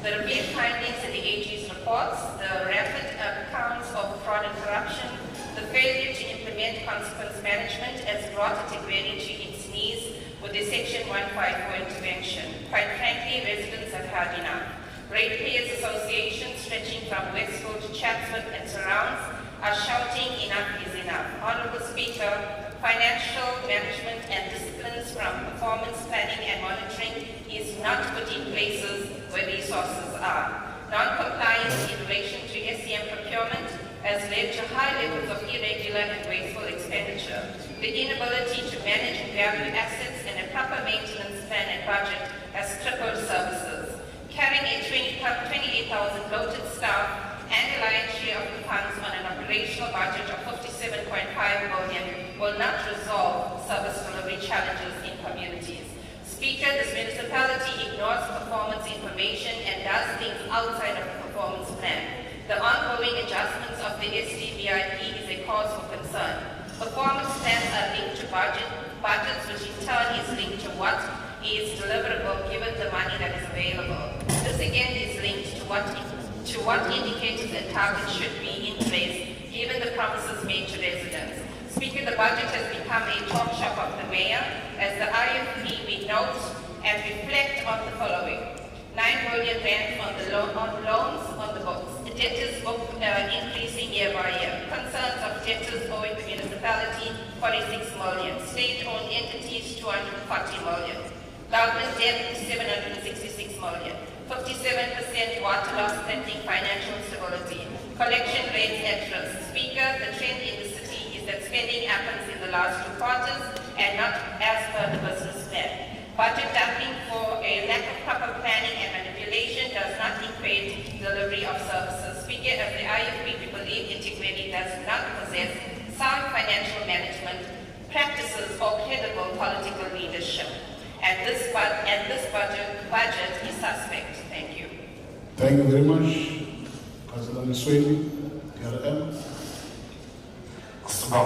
The repeated findings in the AG's reports, the rapid accounts of fraud and corruption, the failure to implement consequence management has brought Ejikwini to its knees with the Section 154 intervention. Quite frankly, residents have had enough. Ratepayers associations stretching from Westfield to Chatsworth and surrounds are shouting enough is enough. Honourable Speaker, financial management and disciplines from performance planning and monitoring is not put in places where resources are. Non-compliance in relation to SCM procurement has led to high levels of irregular and wasteful expenditure. The inability to manage and value assets and a proper maintenance plan and budget has crippled services. Carrying a 28,000 bloated staff and a lion's share of the funds on an operational budget of 57.5 billion will not resolve service delivery challenges in communities. Speaker, this municipality ignores performance information and does things outside of the performance plan. The ongoing adjustments of the SDVIP is a cause for concern. Performance plans are linked to budgets which in turn is linked to what is deliverable given the money that is available. This again is linked to what indicators and targets should be in place given the promises made to residents. Speaker, the budget has become a talk shop of the mayor as the IFP we note and reflect on the following. 9 billion rand on loans on the books. The debtors book increasing year by year. Concerns of debtors owing the municipality 46 million. State-owned entities 240 million. Government debt 766 million. 57% water loss threatening financial stability. Collection rates at risk. Speaker, the trend in the city is that spending happens in the last 2 quarters and not as per the business plan. Budget dumping for a lack of proper planning and manipulation does not equate delivery of services. Speaker, of the IFP, we believe Ejikwini does not possess sound financial management practices or credible political leadership. And this budget is suspect. Thank you. Thank you very much. Councillor Msweni, DRM. On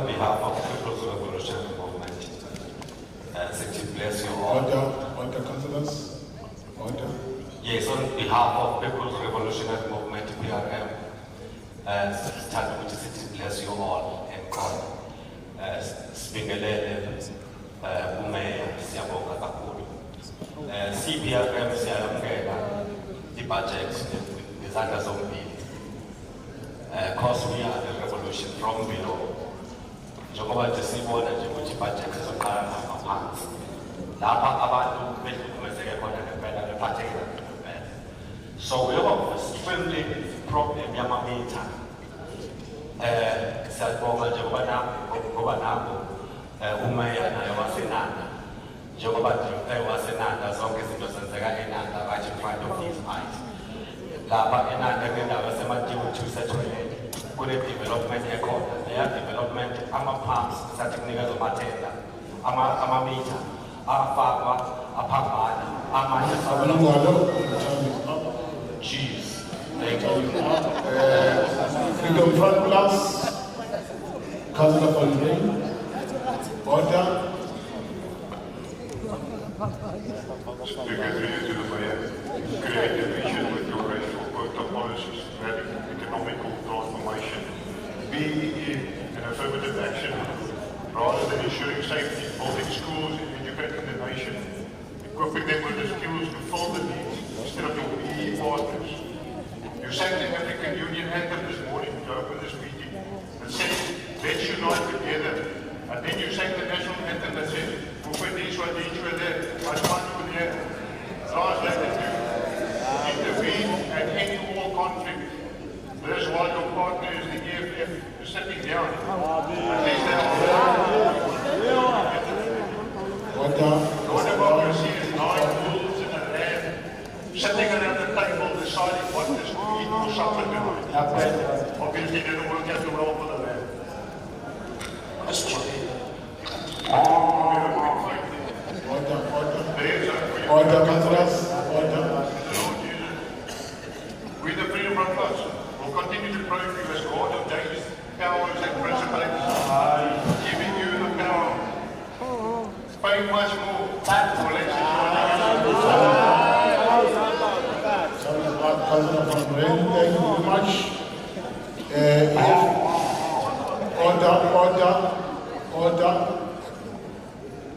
behalf of the People's Revolutionary Movement, bless you all. Order, councillors. Order. Yes, on behalf of People's Revolutionary Movement, PRM, bless you all and God. Spingelele, Umeya, Siabonga Kakulu. CPRM, Siamgela, the budget, the Zanga Zombie. Because we are the revolution from below. Njengoba nje sibona nje ukuthi budget izoqala ngaphansi. Lapha abantu behlukumezeke khona ngempela bephatheka ngempela. So we have extremely problem yamamitha. Siyabonga njengoba nabo umeya nayo wasenanda. Njengoba nje wasenanda zonke izinto zenzeka enanda right in front of his eyes. Lapha enanda ngendawo yasemadiwo 2 sethoyele kune-development ekhona leya development ama-pumps sathi kunikeza amathenda amamitha afakwa aphambana amanye jeez thank you Freedom Front Plus, Councillor Van Ryn. Order. Speaker, to the mayor, create a vision with your racial quota policies, driving economical transformation, be an affirmative action rather than ensuring safety, building schools and educating the nation, equipping them with the skills to fill the needs instead of your PE partners. You sang the African Union anthem this morning to open this meeting and said, let's unite together. And then you sang the national anthem that said, translated to intervene and end all conflict. That is why your partner is the EFF is sitting down. At least no democracy is 9 wolves in a land sitting around the table deciding what is to eat or supper tonight. Obviously it didn't work out well for the land. Order, councillors. Order. We the Freedom Front Plus will continue to pray for you as God of days, powers and principalities, giving you the power. Pay much more tax for Councillor Van Ryn, thank you very much.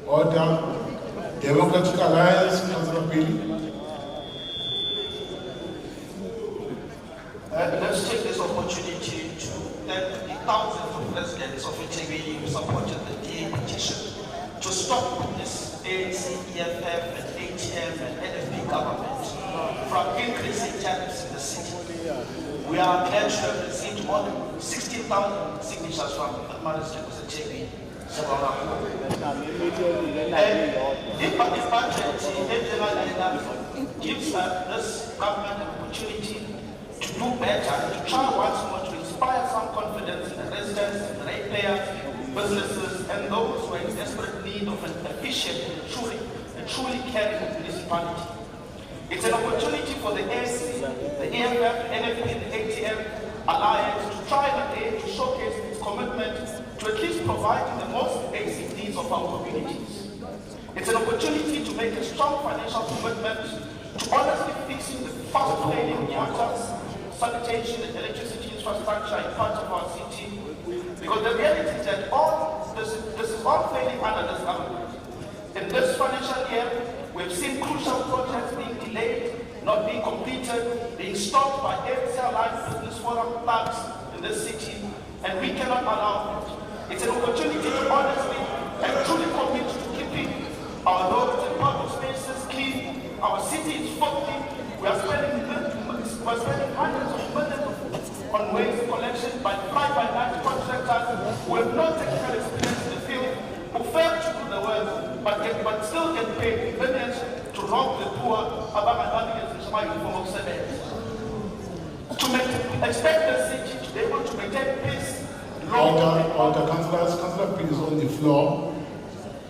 Order. Democratic Alliance, Councillor Billy. Let's take this opportunity to thank the thousands of residents of Ethekwini who supported the DA petition to stop this ANC, EFF, and ATM and NFP government from increasing tariffs in the city. We are glad to have received more than 16,000 signatures from the residents of Ethekwini. The budget gives this government an opportunity to do better, to try once more to inspire some confidence in the residents, the ratepayers, businesses, and those who are in desperate need of an efficient and truly caring municipality. It's an opportunity for the ANC, the EFF, NFP, and the ATM Alliance to try again to showcase its commitment to at least providing the most basic needs of our communities. It's an opportunity to make a strong financial commitment to honestly fixing the fast-failing water, sanitation, and electricity infrastructure in parts of our city. Because the reality is that this is all failing under this government. In this financial year, we've seen crucial projects being delayed, not being completed, being stopped by AFCL Life Business Forum plans in this city, and we cannot allow it. It's an opportunity to honestly and truly commit to keeping our roads and public spaces clean. Our city is filthy. We are spending hundreds of millions on waste collection by fly-by-night contractors who have no technical experience in the field, who fail to do the work, but still get paid millions to rob the poor about uniform service. To expect the city to be able to maintain peace. Order, councillors. Councillor Peel is on the floor.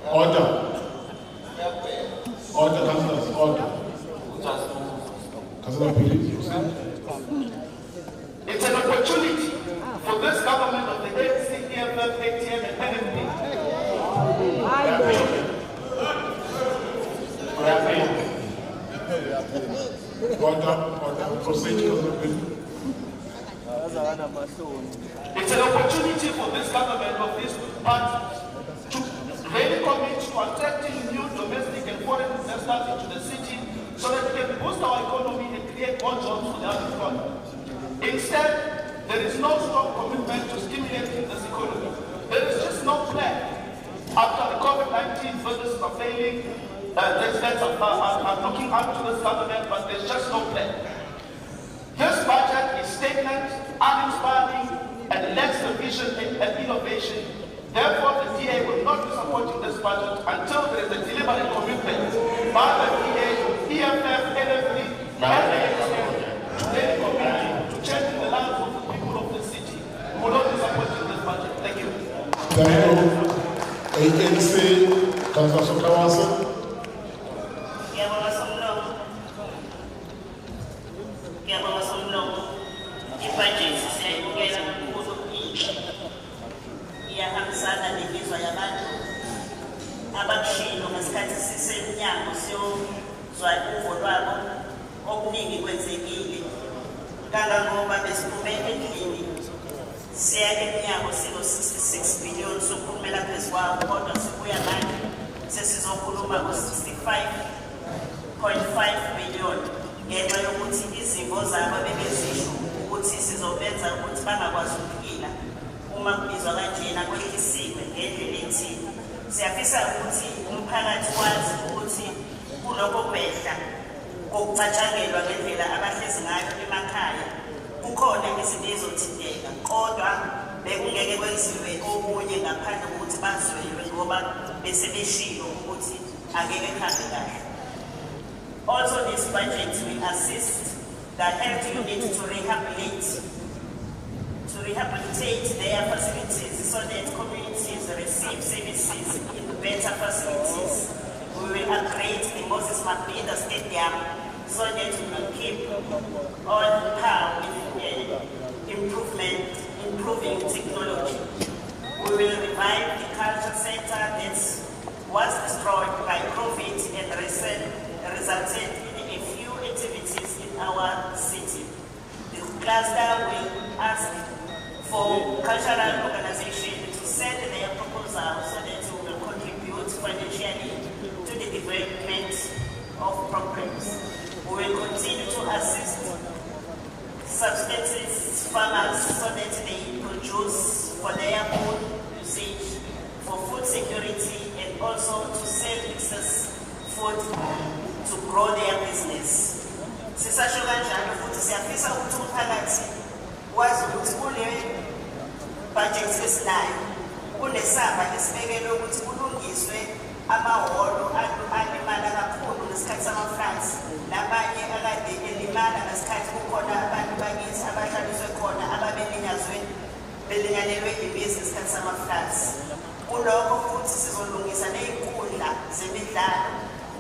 Order, councillors, order. Councillor Peel, it's an opportunity this government of the ANC, EFF, ATM, and NFP. It's an opportunity for this government of these parties to really commit to attracting new domestic and foreign investors into the city so that we can boost our economy and create more jobs for the unemployed. Instead, there is no strong commitment to stimulating this economy. There is just no plan. After the COVID-19 businesses are failing, residents are looking up to this government, but there's just no plan. This budget is stagnant, uninspiring, and lacks the vision and innovation. Therefore, the DA will not be supporting this budget until there is a deliberate commitment by the DA, EFF, NFP, and the ATM to really commit to changing the lives of the people of the city. We will not be supporting this budget. Thank you. Thank you. ANC, Councillor Sokawasa. Ibhajethi siyayibukela kakhulu inhle, iyahambisana nemizwa yabantu abakushilo ngesikhathi sisemnyango siyozwa uvo lwabo okuningi kwenzekile kangangoba besiphume endlini siya emnyango silo-66 billion sokuphumela phezu kwawo kodwa sibuya manje sesizokhuluma ngo-65.5 billion ngenxa yokuthi izimvo zabo bebezisho ukuthi sizobenza ukuthi bangakwazi ukuphila uma kubizwa kanjena kwehliswe ngendlela ethile. Siyafisa ukuthi umphakathi wazi ukuthi kulokho kwehla kokucatshangelwa ngendlela abahlezi ngayo emakhaya kukhona izinto ezizothinteka, kodwa bekungeke kwenziwe okunye ngaphandle kokuthi bazwelwe ngoba besebeshilo ukuthi angeke kuhambe kahle. Also, this budget will assist the health unit to rehabilitate their facilities so that communities receive services in better facilities. We will upgrade the Moses Mabhida Stadium so that we will keep on par with improving technology. We will revive the culture sector that was destroyed by COVID and resulted in a few activities in our city. The cluster will ask for cultural organizations to send their proposals so that we will contribute financially to the development of programs. We will continue to assist subsistence farmers so that they produce for their own usage, for food security, and also to sell excess food to grow their business. Sisasho kanjalo futhi siyafisa ukuthi umphakathi wazi ukuthi kule budget esinayo kunesamba esibekelwe ukuthi kulungiswe amahholo alimala kakhulu ngesikhathi sama-floods nabanye akade elimala ngesikhathi kukhona abantu bakithi abahlaliswe khona belinganelwe imizi ngesikhathi sama-floods. Kulokho futhi sizolungisa ney'nkundla zemidlalo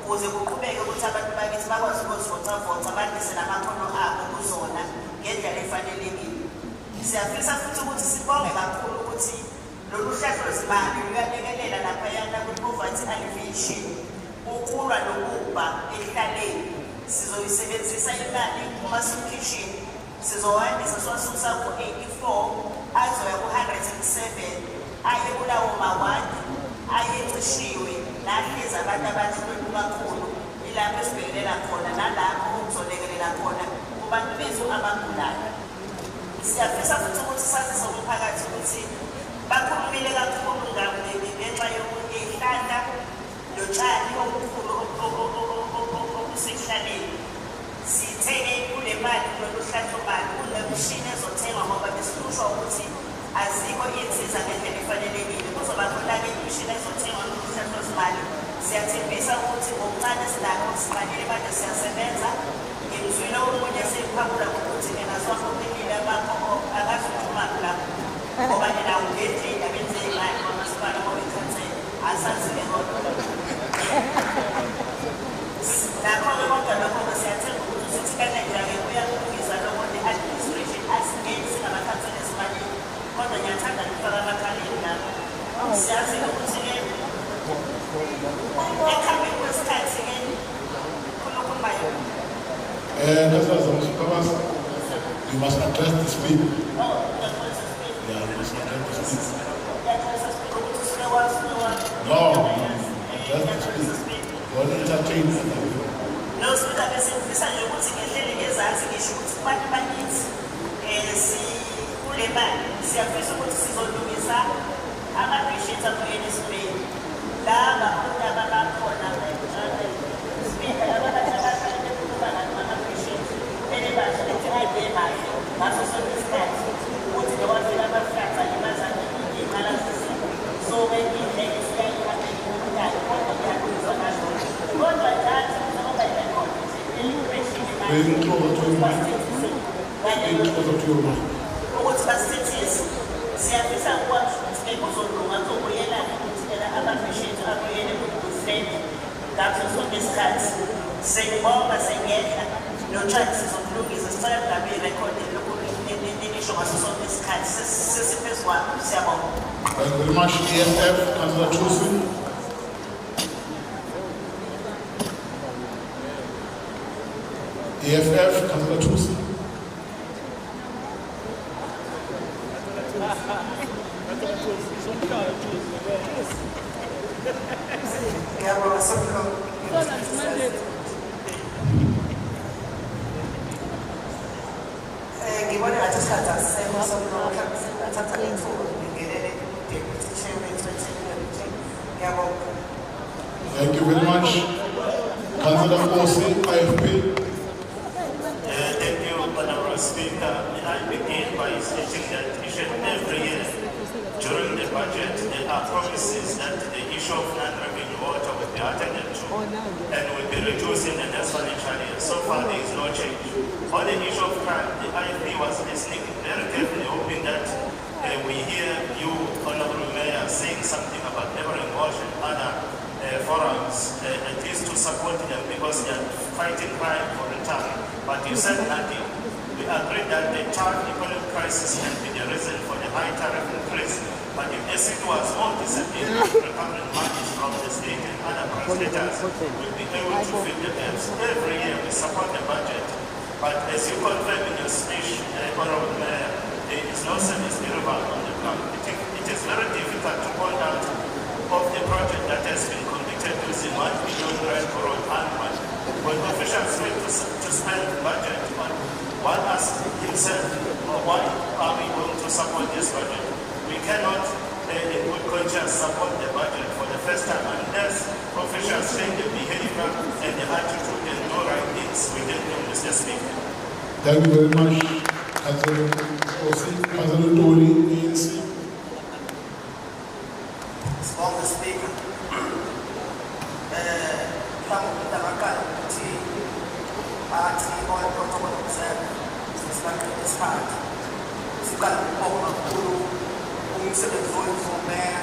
ukuze kuqhubeke ukuthi abantu bakithi bakwazi ukuzivocavoca bandise namakhono abo kuzona ngendlela efanelekile. Siyafisa futhi ukuthi sibonge kakhulu ukuthi lolu hlahlo-zimali luyalekelela laphayana kwi-poverty alleviation, ukulwa nokuba ekuhlaleni. Sizoyisebenzisa imali kuma-subscription, sizohambisa siwasusa ku-84 azoya ku-107 aye kulawo mawadi ayecishiwe nahlezi abantu abahlwempu kakhulu ilapho esibhekelela khona nalapho okuzolekelela khona kubantu bethu abagulayo. Siyafisa futhi ukuthi sazise umphakathi ukuthi bakhulumile kakhulu ngenxa yokuthi ihlahla notshani obukhulu obusekuhlaleni sithenge kule mali kulolu hlahlomali kunemishini ezothengwa ngoba besihlushwa ukuthi azikho iy'nsiza ngendlela efanelekile. Kuzoba khona-ke imishini ezothengwa kulolu hlahlozimali. Siyathembisa ukuthi ngokuncane sinakho siqalile manje siyasebenza. Ngimzwile omunye seyiphakula ukuthi yena siwakhokhekile akazuthuma lapho ngoba yena ungendlela benze imali kwamasipala ngoba ikhansela asazi-ke kodwa nakho-ke kodwa lokho-ke siyathemba ukuthi sithi kanenjake kuyakulungisa lokho ne-administration asingeni singamakhansela esimalini You must address the speaker. Yeah, you must address the speaker. No, address the speaker. Don't entertain them. No, speaker, this is a good thing. Is asking you to find my needs. Si afisa ukuthi sizolungisa ama-patients ama-NSP laba abakhona speaker abakhona ama-patients elebasha lethi ayibemayo ngaso sonke isikhathi ukuthi nowafika ama-flats alimazana iy'malasisi so indlela esiyayihambela imikhayo kodwa kuyakuzwa nasho kodwa njalo ngoba ibekhona ukuthi basithethise siyafisa ukwazi ukuthi ekuzolunga kuzobuyelana ukuthi ama-patients abuyele kuframe ngaso sonke isikhathi sekubonga sengehla no-track sizokulungisa sicela kungabi irekhodi elisho ngaso sonke isikhathi sesiphezu kwabo siyabonga. Thank you very much. EFF, Councillor Thusi. EFF, Councillor Thusi. Ngibona ngathi isikhathi asisekho somlomo athatha ithuba ngingenele deputy chairman ngiyabonga. Thank you very much. Councillor Fosi, IFP. Thank you, Honorable Speaker. I begin by stating that each and every year during the budget there are promises that the issue of non-revenue water will be attended to and will be reduced in the next financial year. So far there is no change. On the issue of crime, the IFP was listening very carefully, hoping that we hear you, Honorable Mayor, saying something about neighboring wash and other forums, at least to support them because they are fighting crime for the town. But you said nothing. We agreed that the town economic crisis can be the reason for the high tariff increase. But if the city was more disciplined, recovering money from the state and other prestataries will be able to fill the gaps. Every year we support the budget. But as you confirmed in your speech, Honorable Mayor, there is no service delivered on the ground. It is very difficult to point out of the project that has been committed using 1 billion rand for road annually. When officials fail to spend the budget on one asks himself, why are we going to support this budget? We cannot, in good conscience, support the budget for the first time unless officials change the behavior and the attitude and do right things within them, Mr. Speaker. Thank you very much, Councillor Fosi. Councillor Toli, ANC. Mr. Speaker, all protocol observed since this part. Siqala ukubonga kakhulu umsebenzi owenziwa umeya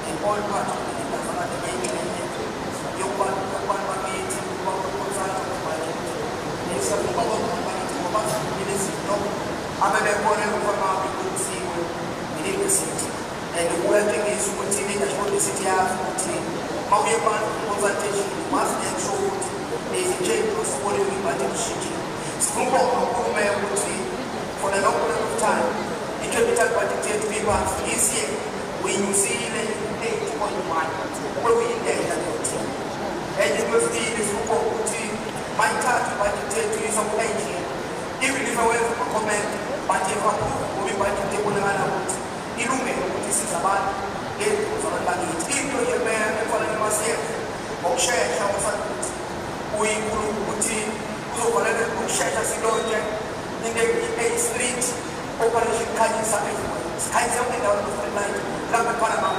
and all part of the government yokwazi bakithi bakonsana kubudget. Siyabonga bakithi ngoba sibile izinto abebebone ukuba bekwenziwe within the city. And kuyaqinisekisa ukuthi i-dashboard city yazi ukuthi mawuye abantu consultation must make sure ukuthi there's a change of what we budget shifting. For the long period of time, the capital budget people this year, when you see the 8.1, where we intend that and you will see this report, my tax budget to use of pension. Even if I were to comment, but if I will be budgeted on another, this is about 8 for the budget. If you're a man, for the myself, or share we could share in the street operation Kaji everywhere. Sky something down the night. Lama Panama,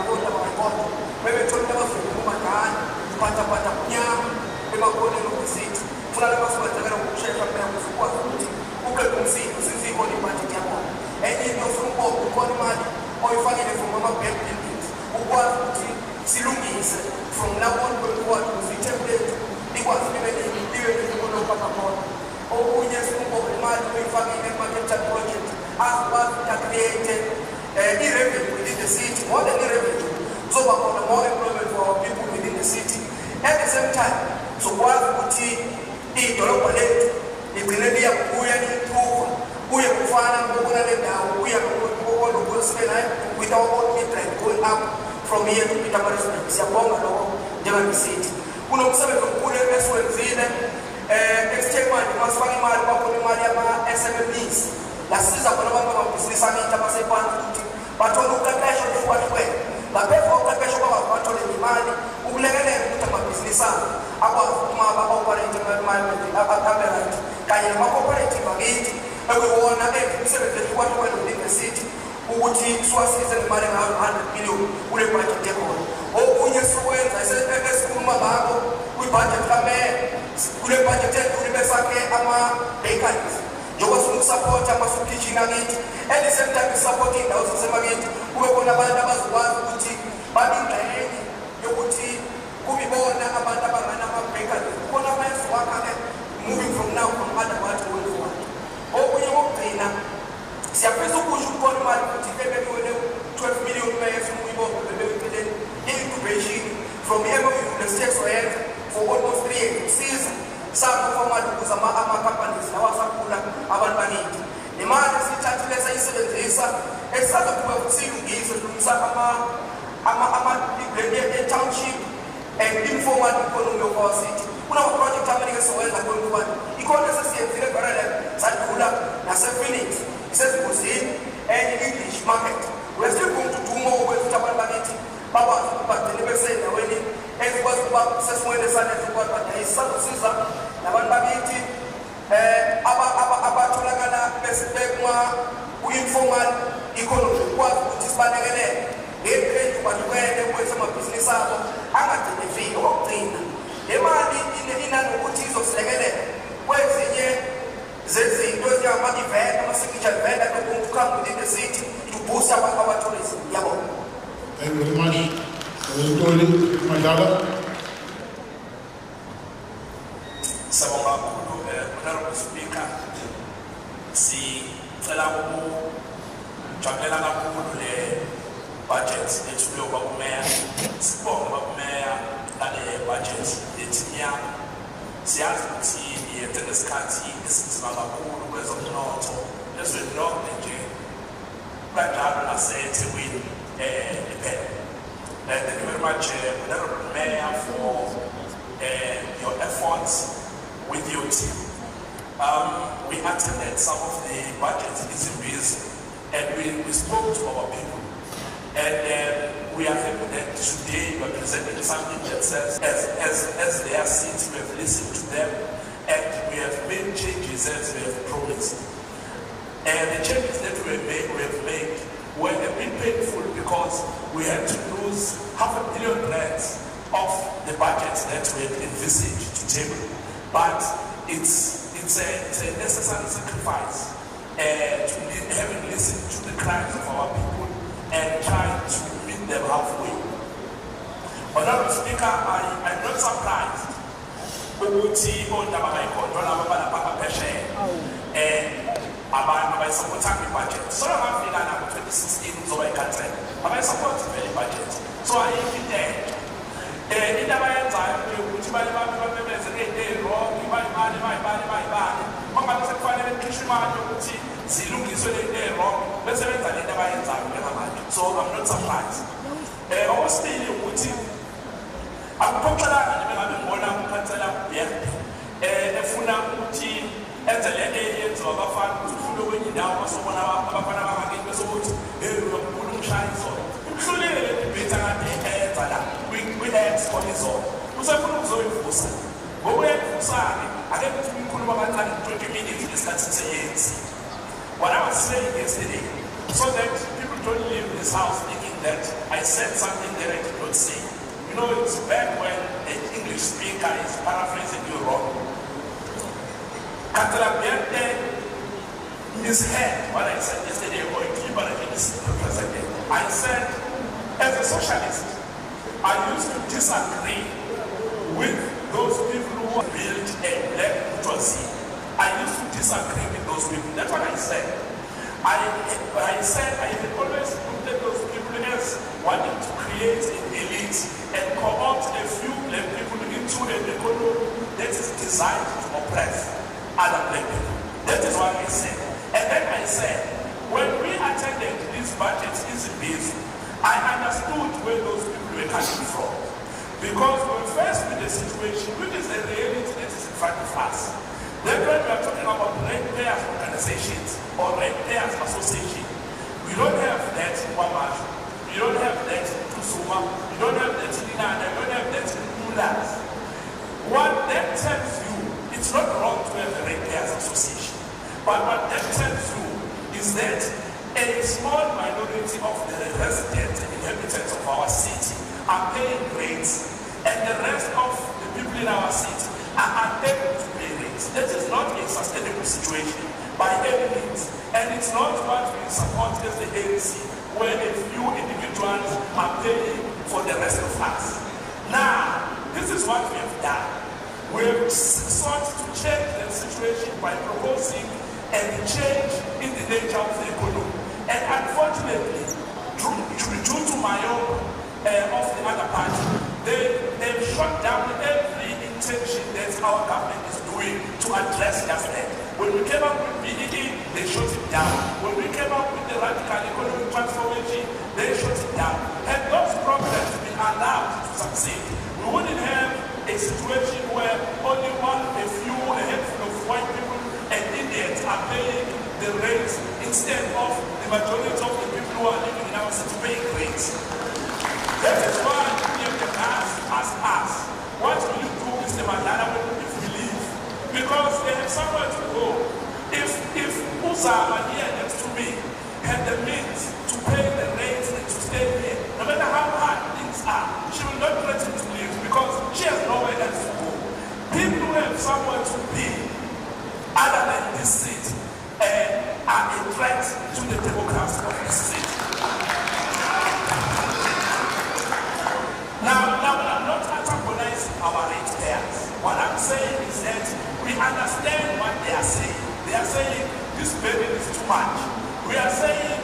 maybe told us to Kumakan, Pata Nyam, the Magoni of the seat. Flowers were the share from them with what who can see since he only wanted to have. And in your from home, who got money, or you find it from our buildings, who was Silungis from now on, what was the template. It was even in the Papa. Oh, yes, we family market project as was created revenue within the city, more than revenue. So we want more employment for our people within the city. At the same time, so what would from here to Peter Marisburg. Siyabonga lokho njengesithi. Kunomsebenzi omkhulu esiwenzile. Exchange manje masifaka imali bakhona imali yama-SMMEs. Lasiza khona abantu bamabhizinisi akithi abasephansi ukuthi bathole uqeqesho oluhlukahlukene. Ngaphezu koqeqesho bathole imali ukulekelela ukuthi amabhizinisi abo akwazi ukuba ba-operate ama-right kanye nama-cooperative akithi ekuwona imisebenzi ehlukahlukene university ukuthi siwasize ngemali engayo-100 million kule budget ekhona. Okunye sikwenza esikhuluma ngakho kwibudget kameya kule budget edlule besakhe ama-bakeries njengoba simukusapotha ama-superkitchen akithi at the same time isapothe iy'ndawo zasemakithi kube khona abantu abazokwazi ukuthi babingxenye yokuthi kube ibona abantu abanganama-bakeries khona abayeziwakha-ke moving from now from other parts going forward. Okunye kokugcina siyafisa ukusho ukubona imali ukuthi bebekiwe 12 million mayefuna ukuyibonga bebewicileni i-incubation from MOU lesitexoyenza for almost 3 years kusiza sakho famali ukuze ama-companies lawa asakhula abantu bakithi. Nemali esiyithathile sayisebenzisa esisazokuba siyilungise silungisa ama-township and informal economy of our city. Kunama-project amaningi esizowenza khona ukuba ikhona esesiyenzile parallel sadlula nase-Phoenix isezingozini enye i-English market. We're still going to do more ukuthi abantu bakithi bakwazi ukubagcina besendaweni ezikwazi ukuba sesimweni esanele ukwazi badayisa. Sizosiza nabantu bakithi abatholakala ku-informal economy ukwazi ukuthi sibalekelele ngephendu bahlukene ukwenza amabhizinisi abo angagcine efile. Okugcina le mali inanokuthi izosilekelela kwezinye zezinto ezinjengama-event ama-signature event are going to come within the city to boost our tourism. Yabona. Thank you very much. Ntoli Madala. Sabonga kakhulu Honorable Speaker. Sicela ukujabulela kakhulu le budget ethunywe ubakumeya. Sibonge ubakumeya ngale budget yethinyana. Siyazi ukuthi yenze ngesikhathi esinzima kakhulu kwezomnotho ezweni lonke nje kanjalo naseThekwini liphela. Thank you very much, Honorable Mayor, for your efforts with your team. We attended some of the budget interviews and we spoke to our people. And we are happy that today we are presenting something that says, as they are seats, we have listened to them and we have made changes as we have promised. And the changes that we have made were a bit painful because we had to lose R500 million of the budget that we had envisaged to table. But it's a necessary sacrifice having listened to the cries of our people and trying to meet them halfway. Honorable Speaker, I'm not surprised ukuthi ondaba bayikhontrola ababalapha phesheya abantu abayisupportanga ibudget. So ngafika la ngo-2016 uzoba ikhansela abayisupporti vele ibudget. So ayikho intento. Into abayenzayo ukuthi babemeze ngey'nto ey'wrong, bayibali. Ngoba sekufanele kukhishwe imali yokuthi zilungiswe ley'nto ey'wrong bese benza lento abayenzayo njengamanje. So I'm not surprised. Okwesibili ukuthi akuphoxelanga nje bengabe ngibona ukhansela BFP efuna ukuthi enze le nto eyenziwa abafana ukuthi ufune kwenye indawo basobona abafana bangakithi besokuthi uyakhuluma umshaya izolo. Umhlulile le debate akade eyenza la kwi-exco izolo. Usefuna ukuzoyivusa. Ngokuyivusa-ke ake kuthi umkhuluma kancane 20 minutes ngesikhathi seyenzi. What I was saying yesterday, so that people don't leave this house thinking that I said something that I did not say. You know, it's bad when an English speaker is paraphrasing you wrong. Katalabiante misheard what I said yesterday, or deliberately misrepresented. I said, as a socialist, I used to disagree with those people who built a black bourgeoisie. I used to disagree with those people. That's what I said. I said I had always looked at those people as wanting to create an elite and co-opt a few black people into an economy that is designed to oppress other black people. That is what I said. And then I said, when we attended these budget interviews, I understood where those people were coming from. Because we're faced with a situation which is a reality that is in front of us. Then when we are talking about ratepayers organizations or ratepayers association, we don't have that in Wamashu, we don't have that in Tusuma, we don't have that in Inanda, we don't have that in Mulas. What that tells you, it's not wrong to have a ratepayers association, but what that tells you is that a small minority of the residents and inhabitants of our city are paying rates, and the rest of the people in our city are unable to pay rates. That is not a sustainable situation by any means, and it's not what we support as the ANC, where a few individuals are paying for the rest of us. Now, this is what we have done. We have sought to change the situation by proposing a change in the nature of the economy. And unfortunately, due to my own of the other party, they've shut down every intention that our government is doing to address just that. When we came up with BEE, they shut it down. When we came up with the radical economic transformation, they shut it down. Had those programs been allowed to succeed, we wouldn't have a situation where only a handful of white people and Indians are paying the rates instead of the majority of the people who are living in our city paying rates. That is why if the ask us, what will you do, Mr. Mandela, if we leave? Because they have somewhere to go. If Uzama here next to me had the means to pay the rates and to stay here, no matter how hard things are, she will not threaten to leave because she has nowhere else to go. People who have somewhere to be other than this city are a threat to the democracy of this city. Now, I'm not antagonizing our ratepayers. What I'm saying is that we understand what they are saying. They are saying this burden is too much. We are saying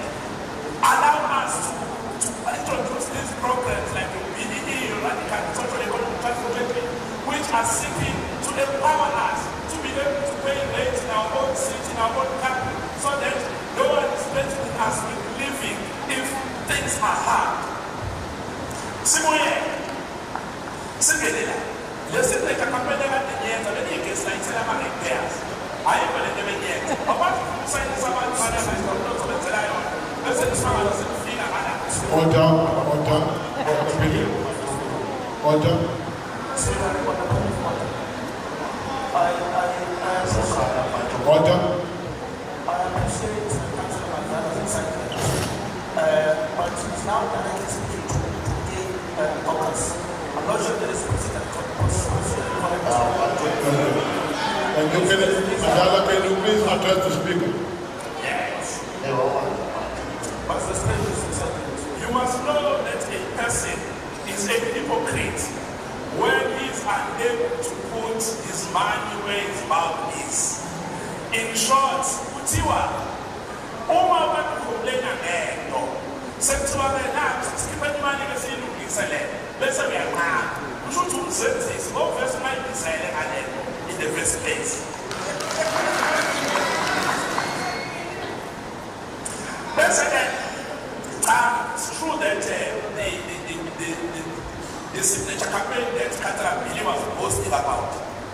allow us to introduce these programs like the BEE, Radical Social Economic Transformation, which are seeking to empower us to be able to pay rates in our own city, in our own country, so that no one is threatening us with living if things are hard. Simoye, Singelela, listen to the campaign about the years of any case like Salama repairs. I am going to never yet. Apart from saying someone who has not to the lion, listen to someone who doesn't feel a Order. I appreciate Councillor Mandela's excitement, but it's now directly speaking to the caucus. I'm not sure there is a political caucus. Mandela, can you please address the speaker? Yes. But you must know that a person is a hypocrite when he is unable to put his money where his mouth is. In short, kutiwa uma abantu kumlena ngento sekuthiwa wena sikhipha imali besiyilungisele bese uyanqaba kusho ukuthi umsebenzisi ngokuvesa ungayibizele ngalento in the first place. It's true that the signature campaign that Katarabili was boasting about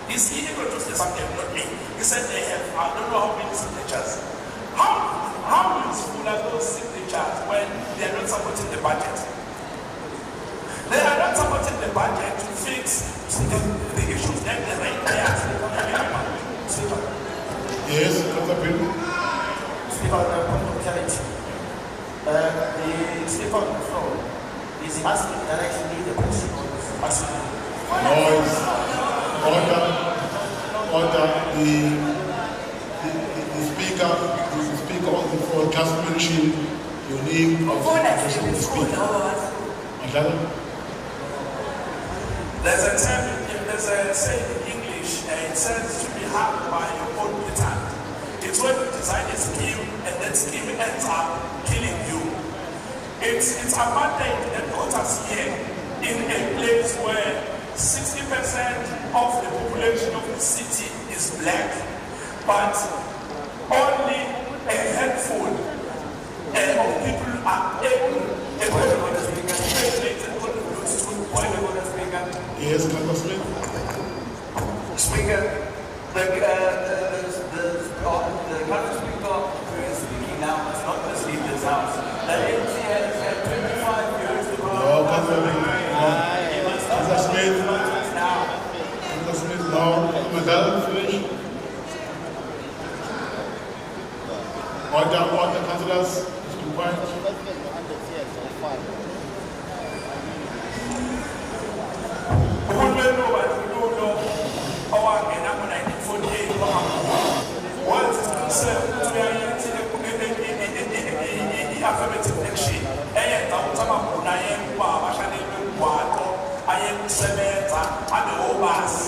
is he introduced something, not me. He said they have, I don't know how many signatures. How useful are those signatures when they are not supporting the budget? They are not supporting the budget to fix the issues that the ratepayers are having about. Yes, Katarabili. Speak on the point of clarity. The speaker on the floor is asking directly the question of asking. Noise. Order. The speaker on the floor just mentioned your name of the speaker. There's a saying in English, it says to be harmed by your own petard. It's when you design a scheme and that scheme ends up killing you. It's apartheid that got us here in a place where 60% of the population of the city is black, but only a handful of people Yes, Member Smith. Speaker, the current speaker who is speaking now must not mislead this house. The ANC has had 25 years to grow. No, Councillor Smith. Councillor Smith, now. Madam, finish. Order, councillors. Mr. White. Uhulumeni wobandlululo owangena ngo-1948 wenza isiqiniseko ukuthi uyayenza i-affirmative action eyenza ukuthi amabhunu ayekuba abashaneli bemgwaqo ayekusebenza anehobasi.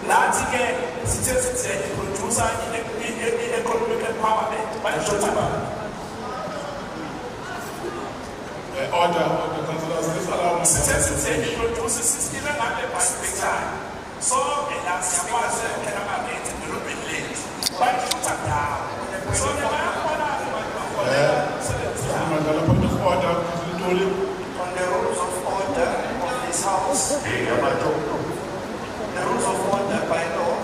Nathi-ke sithe siyayiprodusa i-economic empowerment bayishothi Order, councillors, please allow me. Introduce system and time. So, and that's why I said, can I get a little bit late? But you shut down. So, the man, point of order, on the rules of order of this house, the rules of order by law,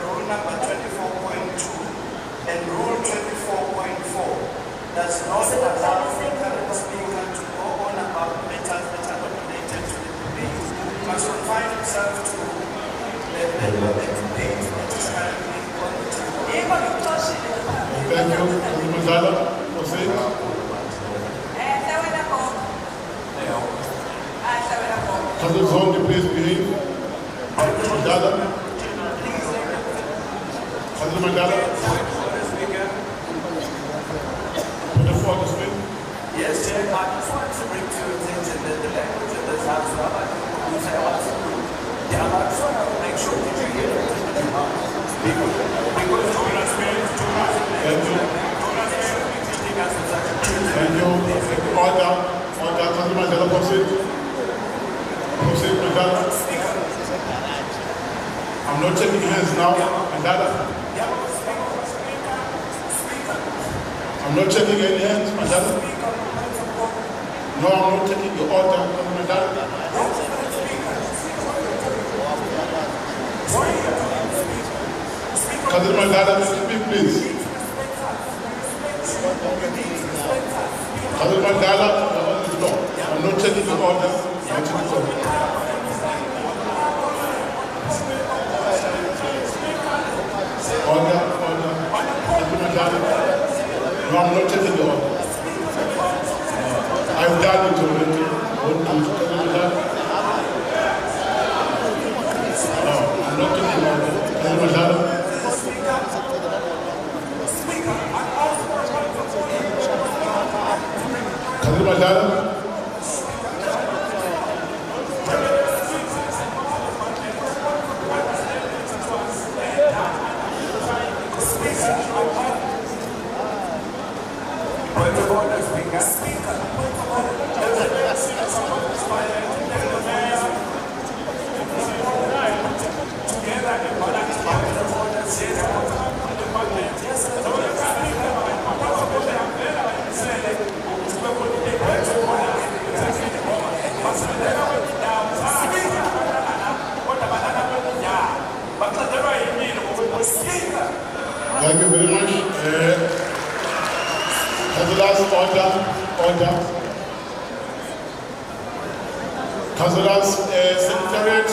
rule number 24.2 and rule 24.4 does not allow the current speaker to go on about matters that are not related to the debate. He must confine himself to the debate that is currently on the table. Thank you. Mazala, proceed. Councillor Zondi, please behave. Mandala. Councillor Mandala. Yes, Chair, I just wanted to bring to your attention that the language of this house, I just want to make sure that you hear it. Thank you. Order, Councillor Mandela, proceed. Proceed, Mandela. I'm not taking hands now, Mandela. I'm not taking any hands, Mandela. No, I'm not taking the order, Mandela. Councillor Mandela, speak, please. Councillor Mandela, you're on the floor. I'm not taking the order. I'm taking the order. Order. Councillor Mandela. No, I'm not taking the order. I've done it already. No, I'm not taking the order. Councillor Mandela. Councillor Mandela. Point of order, Speaker. Thank you very much. Councillors, order. Councillors, Secretariat,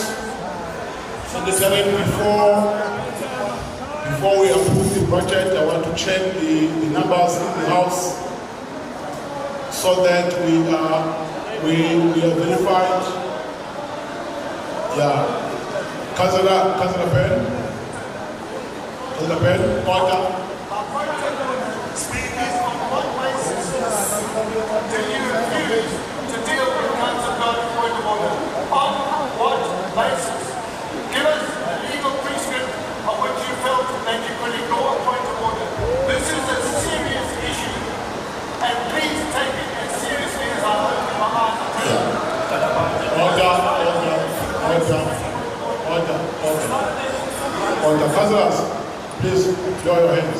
before we approve the budget, I want to check the numbers in the House so that we are verified. Yeah. Councillor Penn, order. To deal with Council Garden point of order. On what basis? Give us a legal prescript of which you felt that you could ignore a point of order. This is a serious issue, and please take it as seriously as I heard in my heart. Order. Councillors, please lower your hands.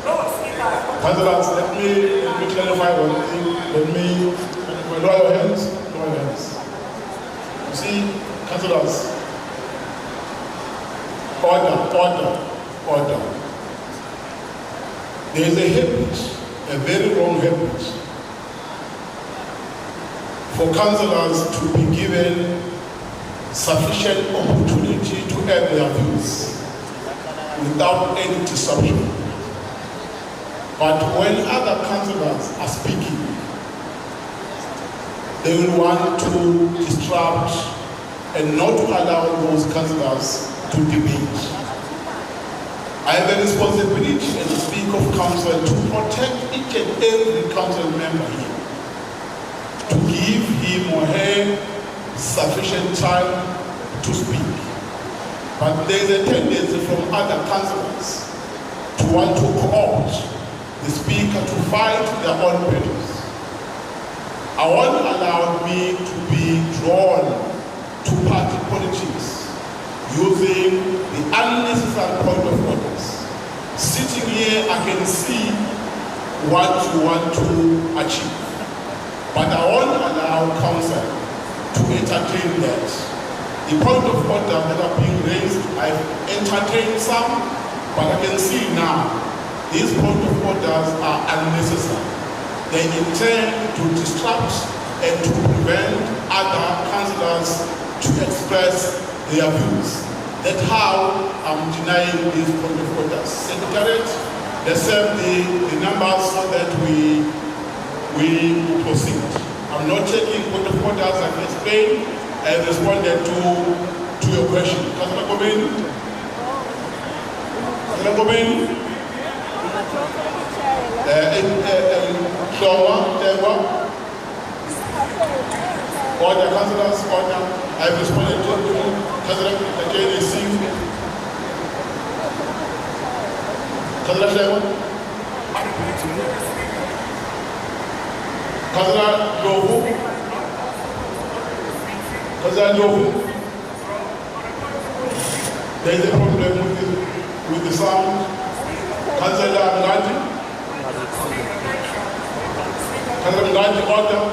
No, Speaker, Councillors, let me clarify one thing. Let me lower your hands. Lower your hands. You see, councillors, order. There is a habit, a very wrong habit, for councillors to be given sufficient opportunity to air their views without any disruption. But when other councillors are speaking, they will want to disrupt and not allow those councillors to debate. I have a responsibility as the Speaker of Council to protect each and every council member here, to give him or her sufficient time to speak. But there is a tendency from other councillors to want to co-opt the Speaker to fight their own battles. I won't allow me to be drawn to party politics using the unnecessary point of orders. Sitting here, I can see what you want to achieve. But I won't allow council to entertain that. The point of order that are being raised, I've entertained some, but I can see now these point of orders are unnecessary. They intend to disrupt and to prevent other councillors to express their views. That's how I'm denying these point of orders. Secretariat, let's have the numbers so that we proceed. I'm not taking point of orders, I've explained, I've responded to your question. Councillor Gobin? Councillor Gobin? Order, councillors, order. I've responded to Councillor JDC. Councillor Shlewa? Councillor Jovu? Councillor Jovu? There is a problem with the sound. Councillor Mgandi? Councillor Mgandi, order.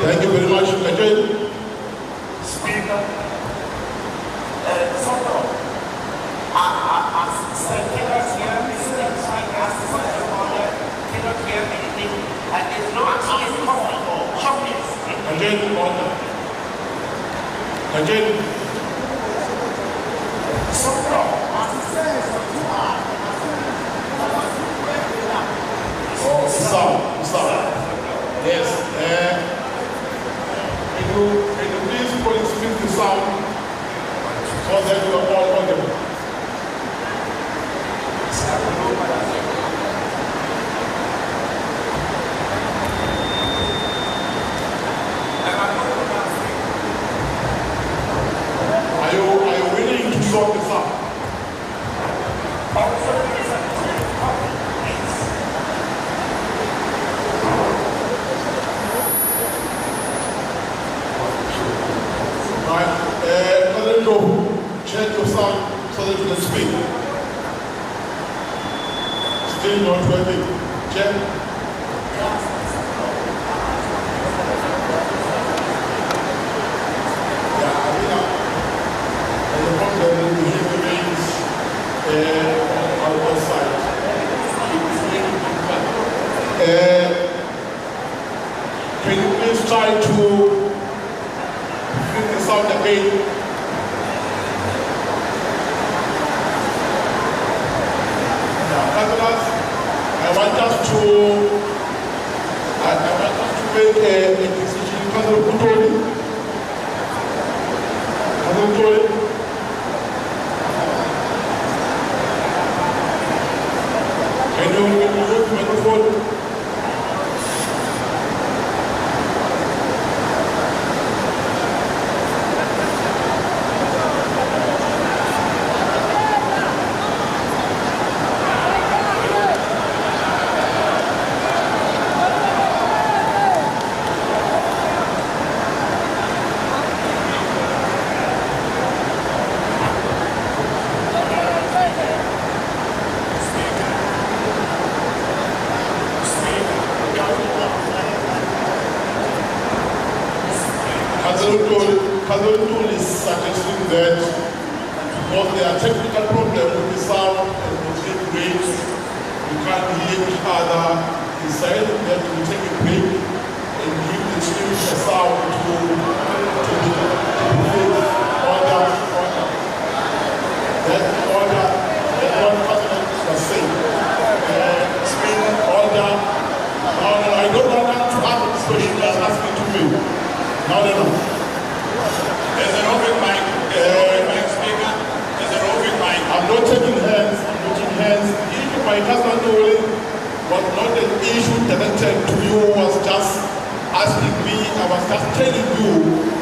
Thank you very much. Speaker, Yes. Can you please speak the sound so that you are all audible? Are you willing to sort this out? Check your sound so that you can speak. Still not working. Check. Yeah, and the problem we have remains on one side. Can you please try to bring the sound again? I want us to make a decision. Councillor Kutoli. Can you move the microphone? Cousin Tool is suggesting that because there are technical problems with the sound and Muslim rates, we can't hear each other. He said that we take a break and give the team a sound to order. That order, that one President was saying. Speaker, order. No, I don't want that to happen, especially as asking to me. No. There's an open mic. Speaker. There's an open mic. I'm not taking hands. The issue my husband was not an issue directed to you, was just asking me. I was just telling you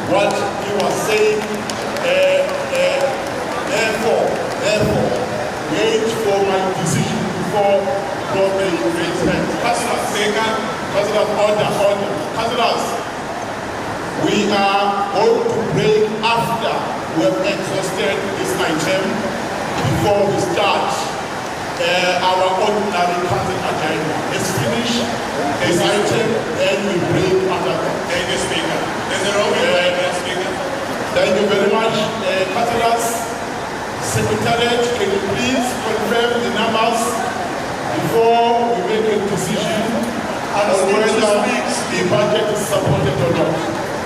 what he was saying. Therefore, wait for my decision before dropping his hands. Councillors, order. Councillors, we are going to break after we have exhausted this item before we start our ordinary council agenda. Let's finish this item, then we break after that. Thank you, Speaker. Speaker. Thank you very much, councillors. Secretariat, can you please confirm the numbers before we make a decision on whether the budget is supported or not?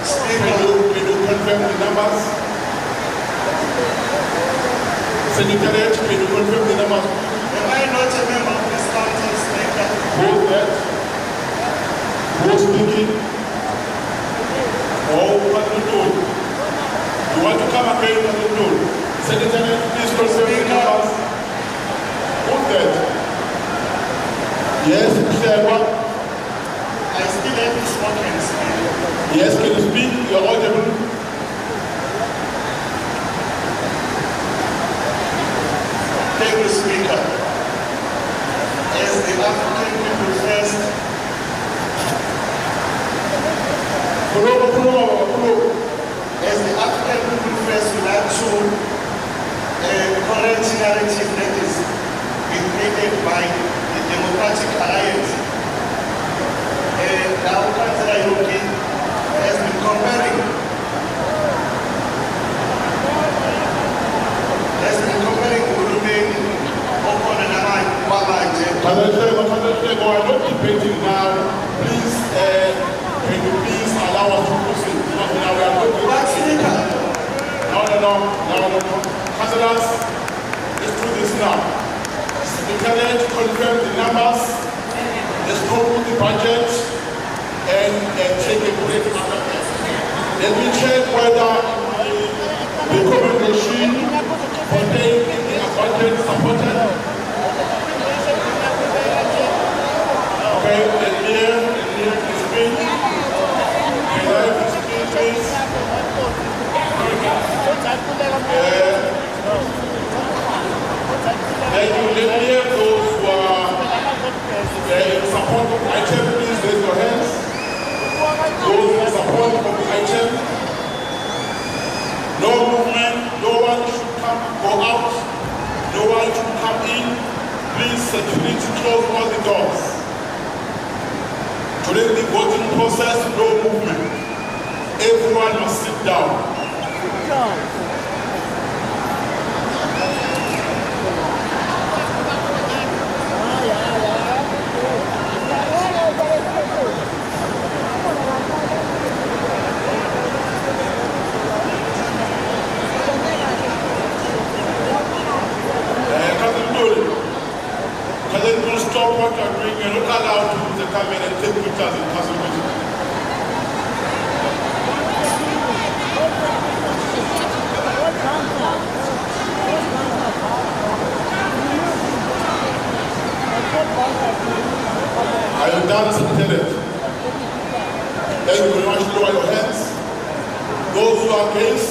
Can you confirm the numbers? Secretariat, can you confirm the numbers? Am I not a member of this council, Speaker? Who's that? Who's speaking? Oh, President, you want to come again, President? Secretary, please confirm the numbers. Who's that? Yes, Chair, what? I still have to smoke and speak. Yes, can you speak? You're audible. Thank you, Speaker. As the African People First, as the African People First would like to correct narrative that is being created by the Democratic Alliance. Now, Councillor Yoki has been comparing Urumeni, Okon and Wabanje. I'm not debating now. Please, can you please allow us to proceed? Now we are not debating. No. Councillors, let's do this now. Secretariat, confirm the numbers. Let's go through the budget and take a break after that. Let me check whether the recommendation contained in the budget is supported. Okay, let me hear the speech. Can I have the speech, please? Thank you. Let me hear those who are in support of the item, please raise your hands. Those in support of the item. No movement, no one should go out, no one should come in. Please, security, close all the doors. During the voting process, no movement. Everyone must sit down. Cousin, stop what you're doing. You're not allowed to use the camera and take pictures in cousin meeting. Are you done, Secretariat? Thank you very much. Lower your hands. Those who are against,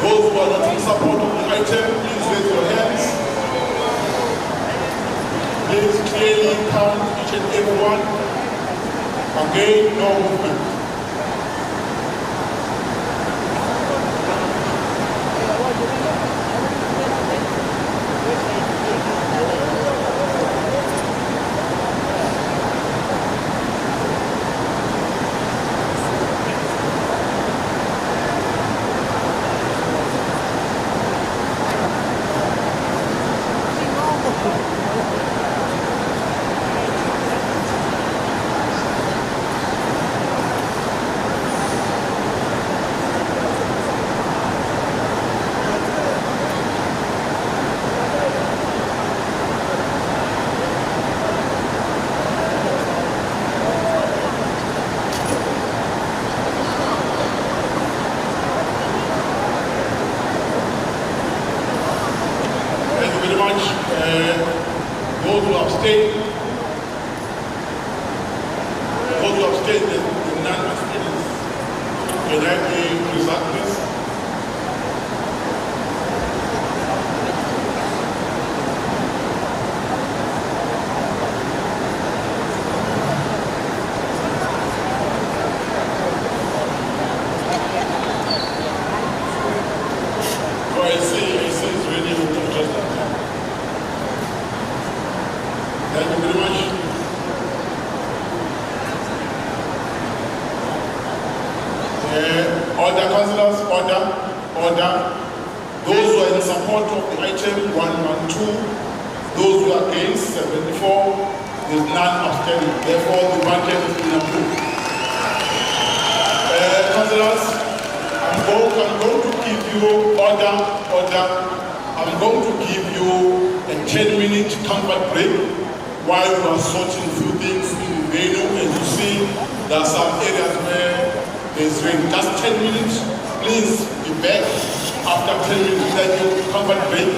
those who are not in support of the item, please raise your hands. Please clearly count each and every one. Again, no movement. abstain? Those who abstain, the non-abstainers. Can I be result, please? Oh, I see it's ready to just thank you very much. Order, councillors, order. Those who are in support of the item 112, those who are against 74, there's none abstaining. Therefore, the budget has been approved. Councillors, I'm going to give you order. I'm going to give you a 10-minute comfort break while you are sorting through things in the venue. As you see, there are some areas where there's rain. Just 10 minutes. Please be back after 10 minutes. Thank you. Comfort break.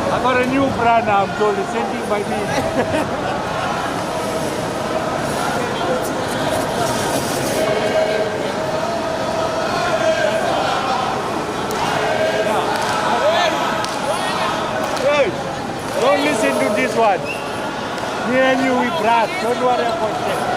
I got a new brand now, I'm told, it's sent by me. Hey, don't listen to this one. Me and you, we brat. Don't worry about that.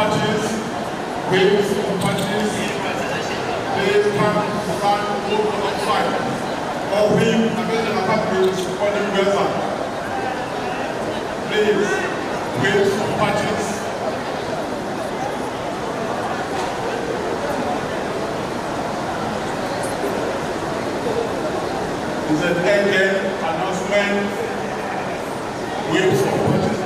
parties, waves of parties, please come over outside. Or we again are happy to support the weather. Please, waves of parties. Is an again announcement, waves of parties.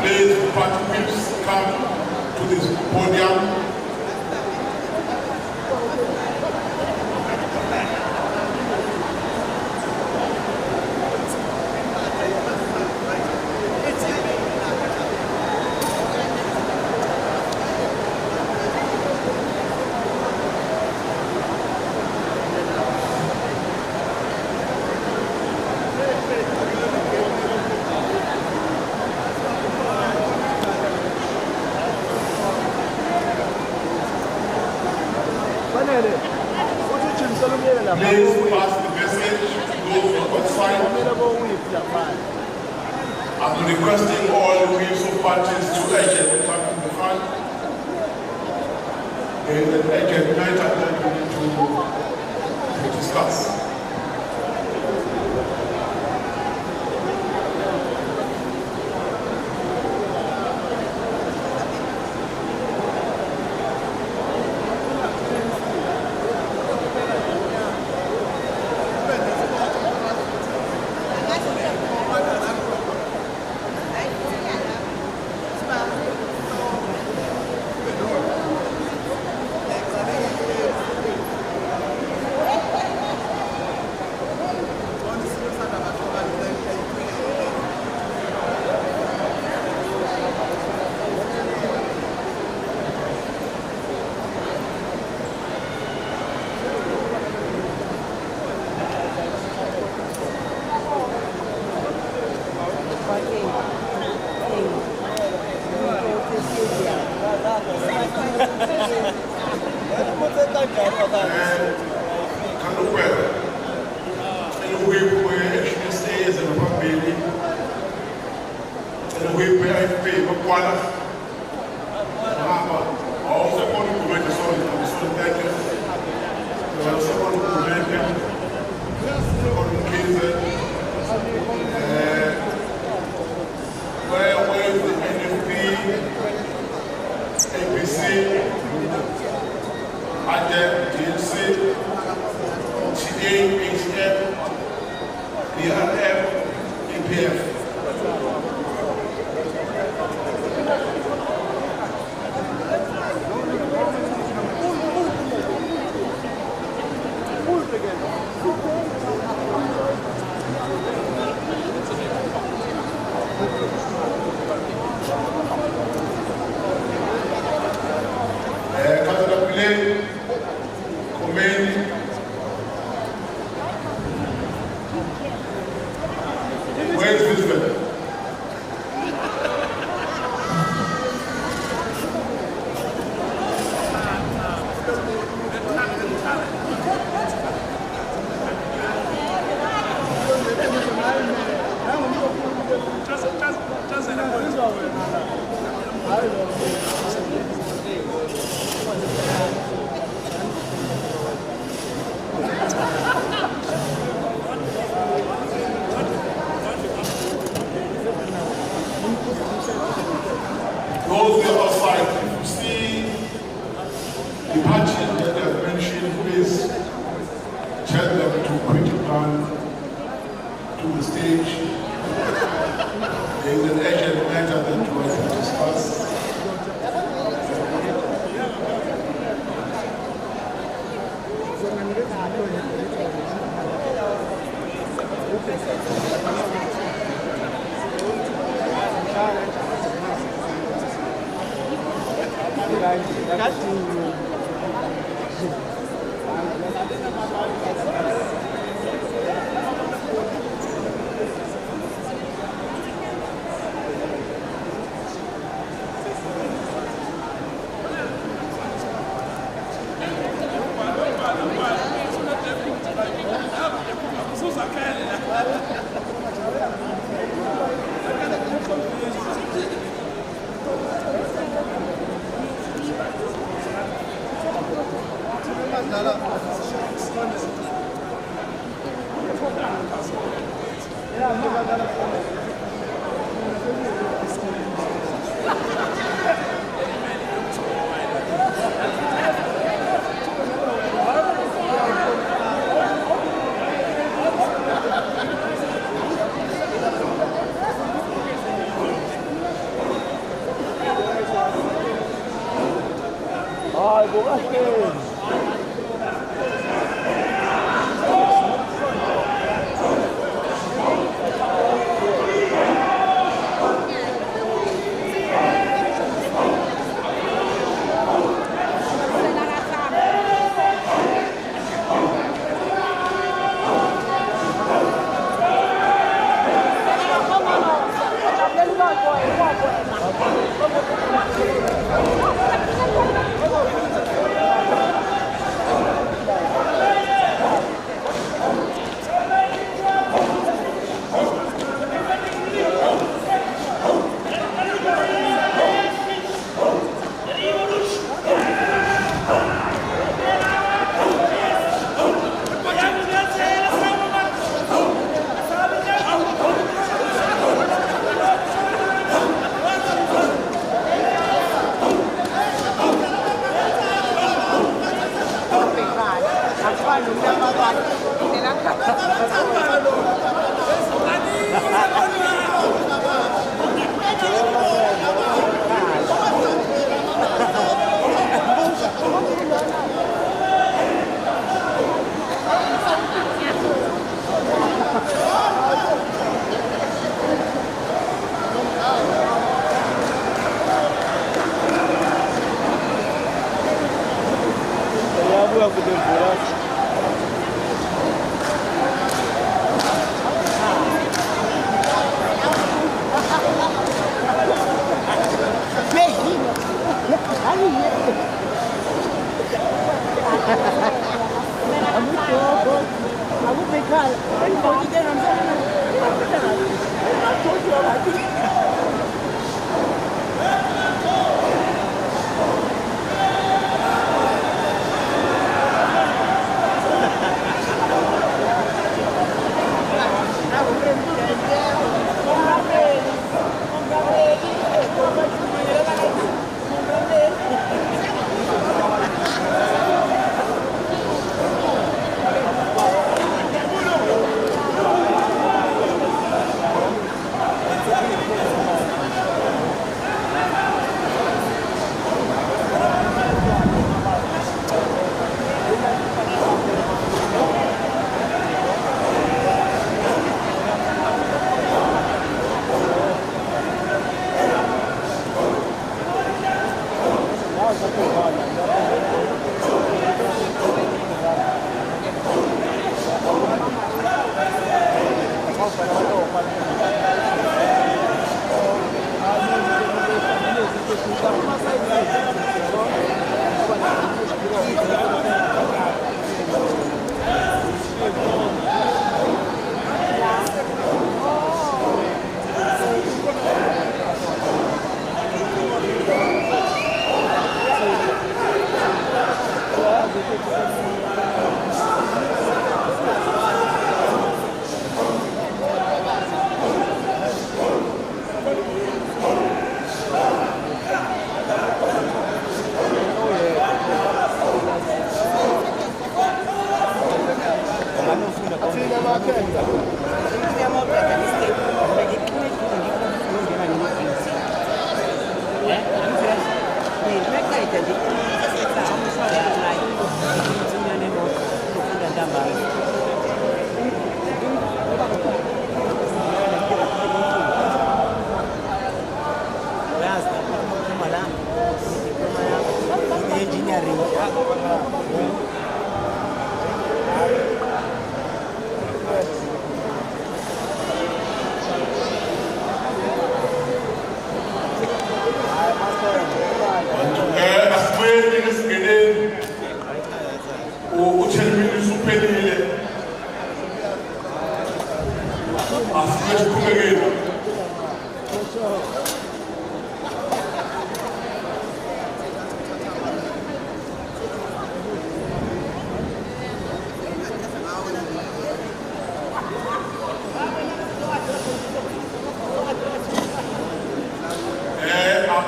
Please, party whips, come to this podium. Please pass the message to those outside. I'm requesting all the waves of parties to agent come to the front. There is an agent night that we need to discuss. Those outside, if you see the party that they have mentioned, please tell them to quickly run to the stage. There is an agent matter that we want to discuss.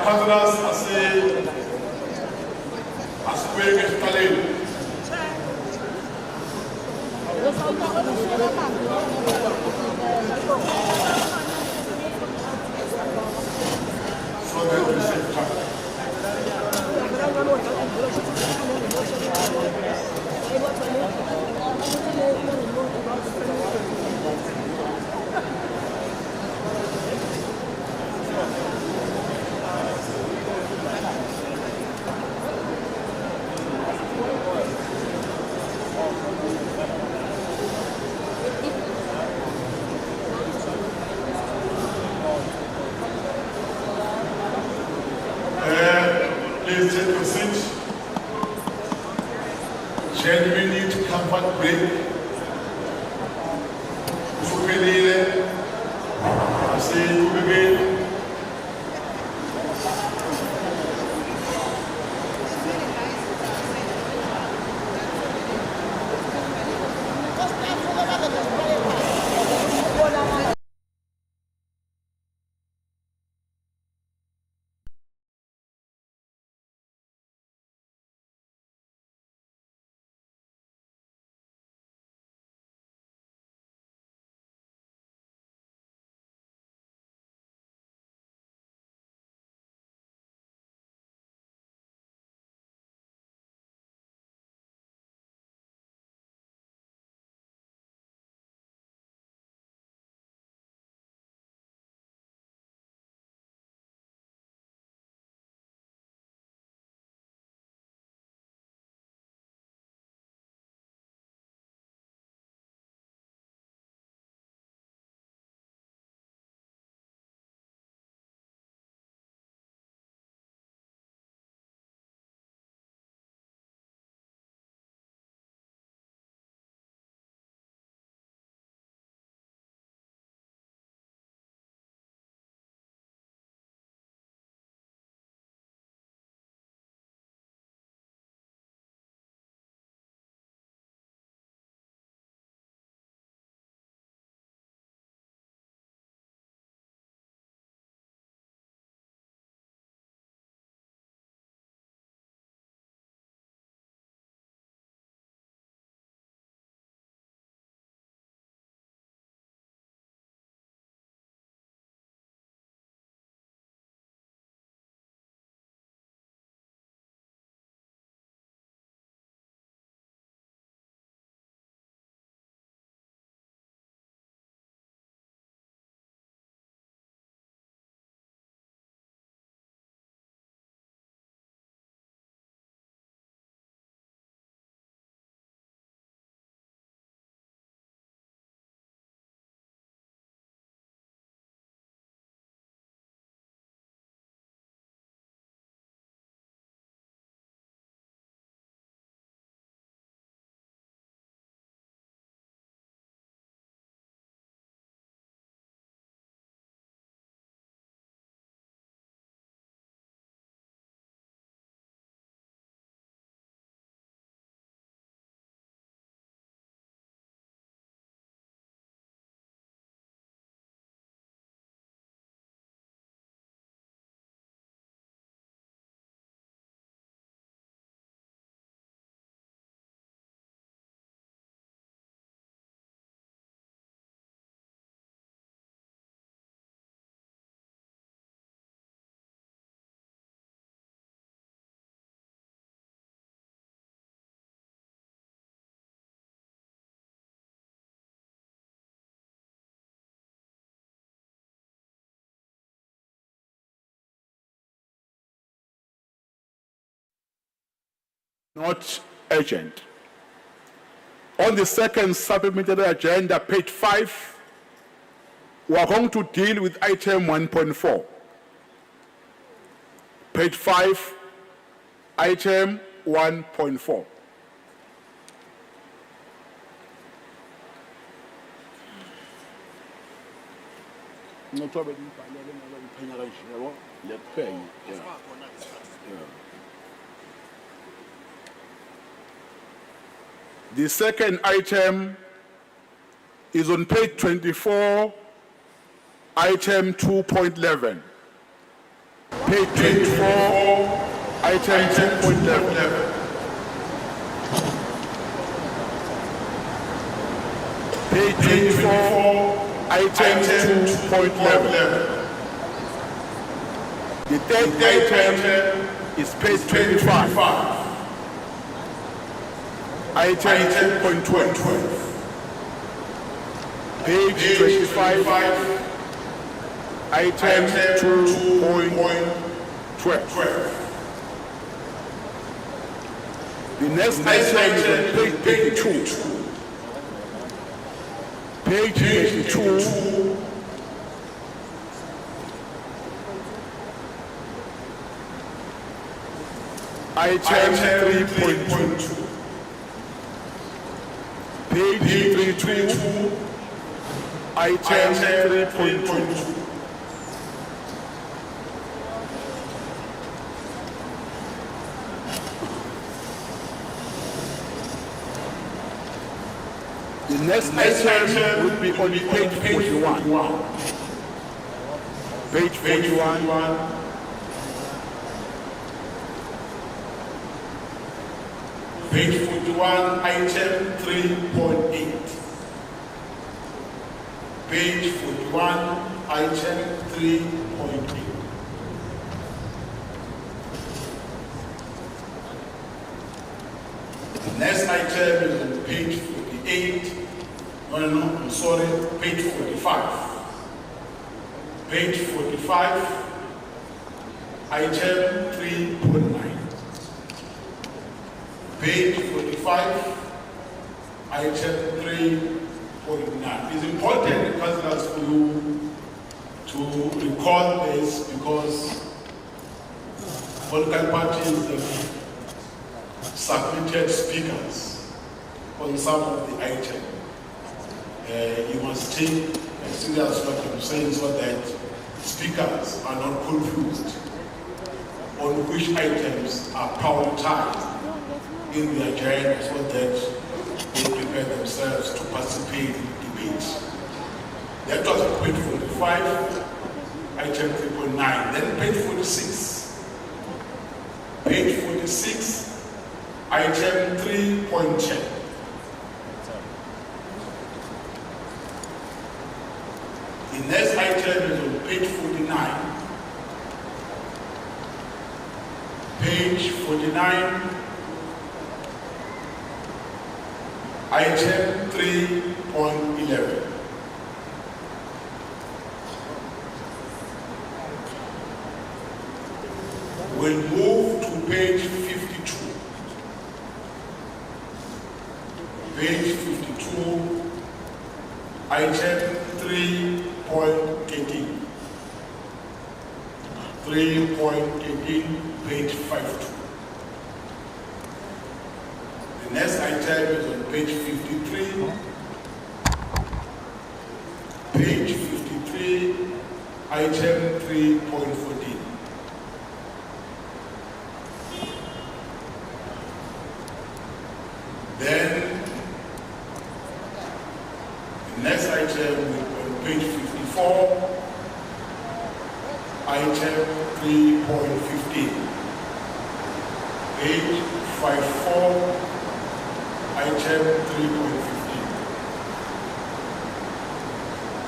councillors asikweke esiqaleni. So that we save time. Please take your seat. 10-minute comfort break. Usuphelile. Asiqhubekeni. Not urgent. On the second supplementary agenda, page 5, we are going to deal with item 1.4. Page 5, item 1.4. The second item is on page 24, item 2.11. Page 24, item 2.11. Page 24, item 2.11. The third item is page 25. Item 2.12. Page 25, item 2.12. The next item is on page 82. Page 82. Item 3.2. Page 32. Item 3.2. The next item would be on page 41. Page 41. Page 41, item 3.8. Page 41, item 3.8. The next item is on page 48. No, I'm sorry, page 45. Page 45, item 3.9. Page 45, item 3.9. It's important, councillors, for you to recall this because political parties have submitted speakers on some of the items. You must take serious what I'm saying so that speakers are not confused on which items are prioritized in the agenda so that they prepare themselves to participate in debates. That was page 45, item 3.9. Then page 46. Page 46, item 3.10. The next item is on page 49. Page 49, item 3.11. We'll move to page 52. Page 52, item 3.18. 3.18, page 52. The next item is on page 53. Page 53, item 3.14. Then the next item on page 54, item 3.15. Page 54, item 3.15.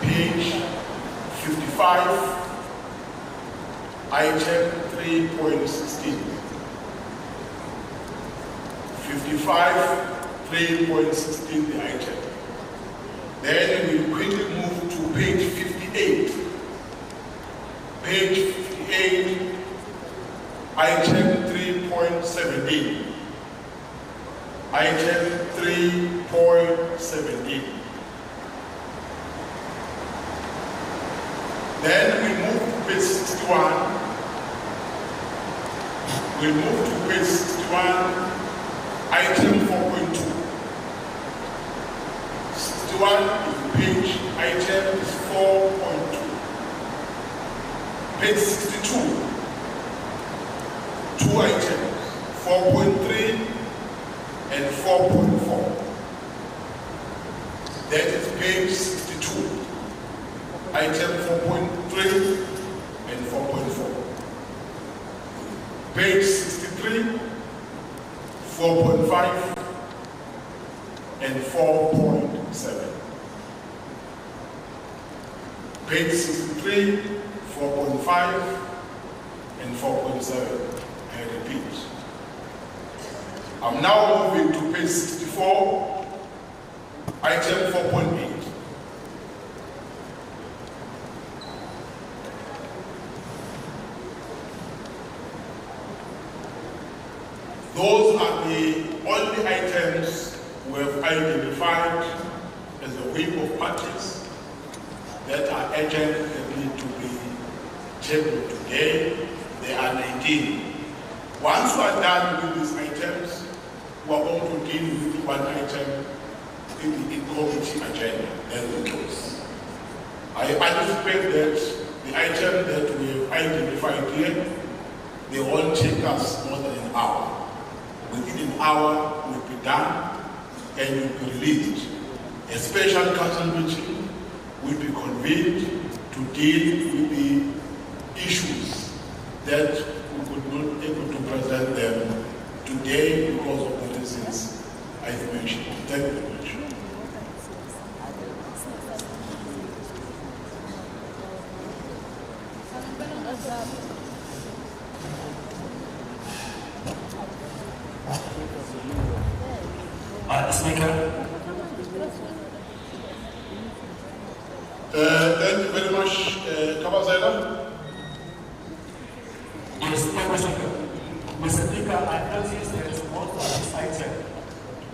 Page 55, item 3.16. 55, 3.16 the item. Then we quickly move to page 58. Page 58, item 3.17. Item 3.17. Then we move to page 61. We move to page 61, item 4.2. 61 is the page, item is 4.2. Page 62, two items, 4.3 and 4.4. That is page 62. Item 4.3 and 4.4. Page 63, 4.5, and 4.7. Page 63, 4.5, and 4.7. I repeat. I'm now moving to page 64, item 4.8. Those are the only items we have identified as a wave of parties that are urgent that need to be tabled today. There are 19. Once we are done with these items, we are going to deal with one item in the in-committee agenda, then we close. I anticipate that the item that we have identified here, they won't take us more than an hour. Within an hour, we'll be done and will be released. A special council meeting will be convened to deal with the issues that we could not able to present them today because of the reasons I've mentioned. Thank you very much. Speaker. Thank you very much, Kabazela. Yes, Mr. Speaker, I noticed that most of these items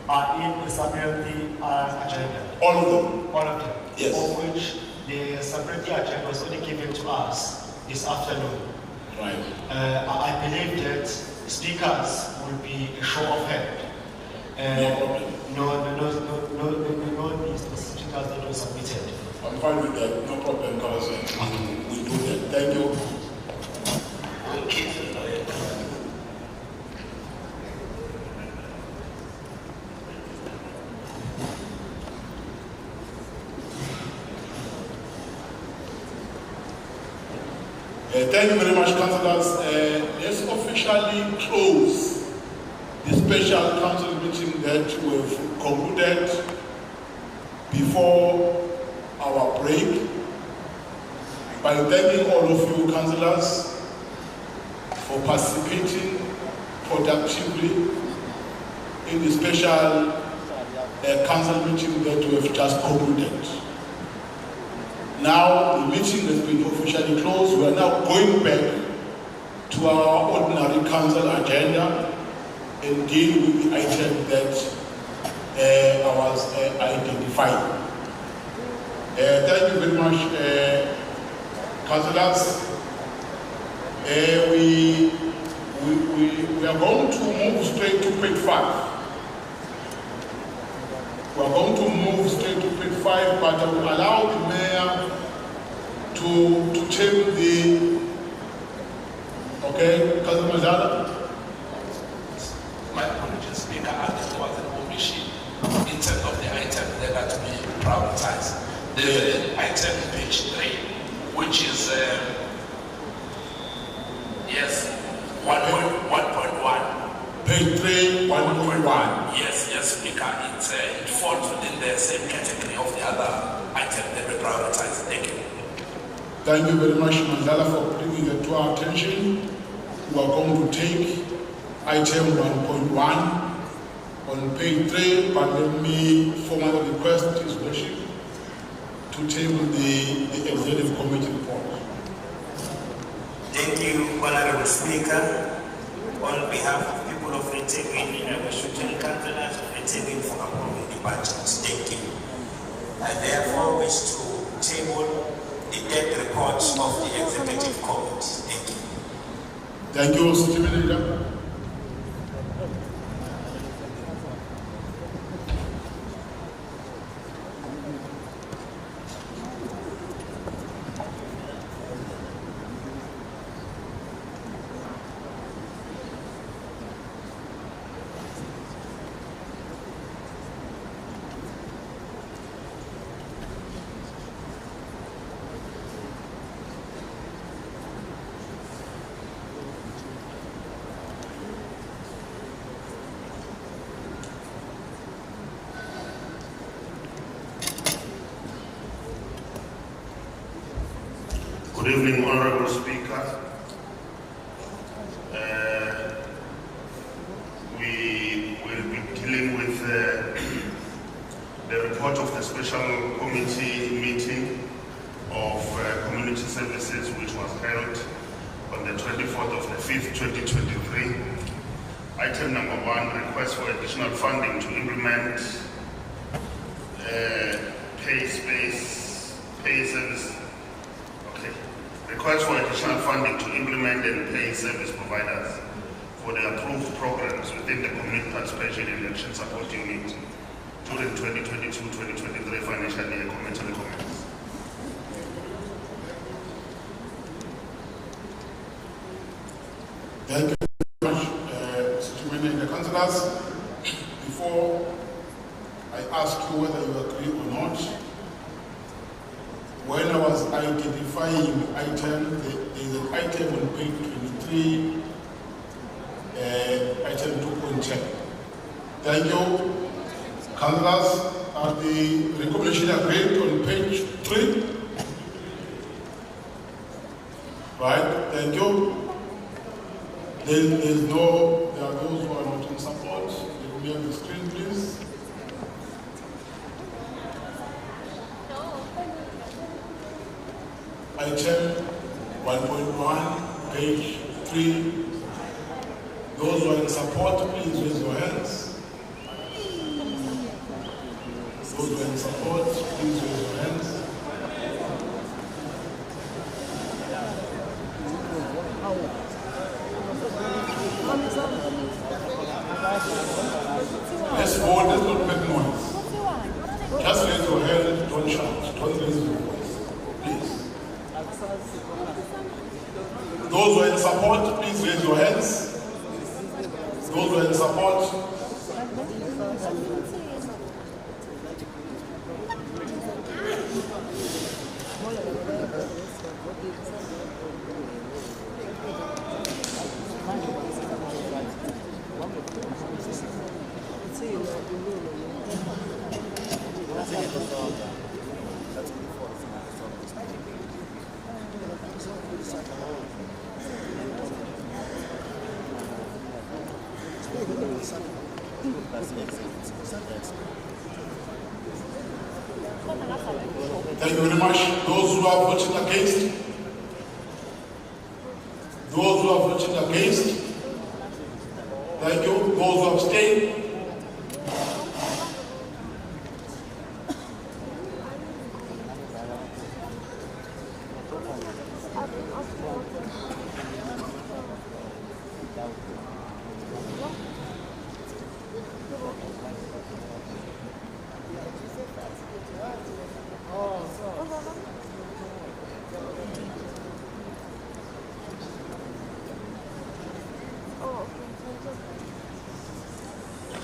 are in the supplementary agenda. All of them? All of them. Yes. Of which the supplementary agenda was only given to us this afternoon. Right. I believe that speakers will be a show of hand. No problem. No, the speakers that were submitted. I'm fine with that. No problem, Kabazela. We'll do that. Thank you. Thank you very much, councillors. Let's officially close the special council meeting that we've concluded before our break by thanking all of you, councillors, for participating productively in the special council meeting that we have just concluded. Now the meeting has been officially closed. We are now going back to our ordinary council agenda and deal with the item that I was identifying. Thank you very much, councillors. We are going to move straight to page 5. We are going to move straight to page 5, but I will allow the mayor to table the. Okay, Councillor Mazala. My apologies, Speaker. I think there was an omission in terms of the items that are to be prioritized. The item page 3, which is yes, 1.1. Page 3, 1.1. Yes, Speaker. It falls within the same category of the other items that we prioritize. Thank you. Thank you very much, Mandela, for bringing it to our attention. We are going to take item 1.1 on page 3, but let me formally request his worship to table the executive committee report. Thank you, Honorable Speaker. On behalf of people of Etegwini, I wish to thank councillors of Etegwini for approving the budget. Thank you. I therefore wish to table the debt reports of the executive committee. Thank you. Thank you, Stephen Leader. Good evening, Honorable Speaker. We will be dealing with the report of the Special Committee meeting of Community Services, which was held on the 24th of the 5th, 2023. Item number 1, request for additional funding to implement pay service. Okay. Request for additional funding to implement and pay service providers for the approved programs within the Community Participation in Election Support Unit during 2022-2023 financial year. Committee recommends. Thank you very much, Mr. Chairman and the councillors. Before I ask you whether you agree or not, when I was identifying the item, there is an item on page 23, item 2.10. Thank you. Councillors, are the recommendation agreed on page 3? Right, thank you. There are those who are not in support. Let me have the screen, please. Item 1.1, page 3. Those who are in support, please raise your hands. Those who are in support, please raise your hands. Let's vote, let's not make noise. Just raise your hand, don't shout, don't raise your voice. Please. Those who are in support, please raise your hands. Those who are in support. Thank you very much. Those who are voting against? Those who are voting against? Thank you. Those who abstain?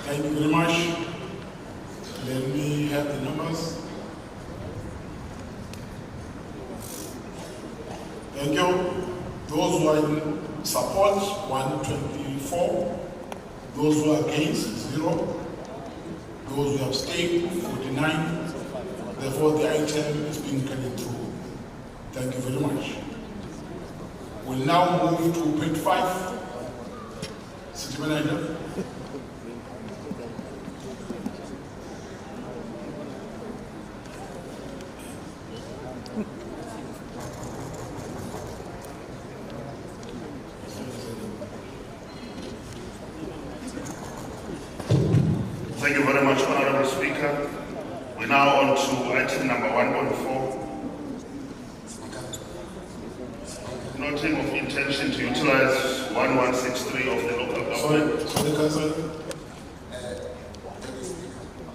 Thank you very much. Let me have the numbers. Thank you. Those who are in support, 124. Those who are against, 0. Those who abstain, 49. Therefore, the item is being carried through. Thank you very much. We'll now move to page 5. City Manager. Thank you very much, Honorable Speaker. We're now on to item number 1.4. Noting of intention to utilize 1163 of the local government. Sorry, Councillor.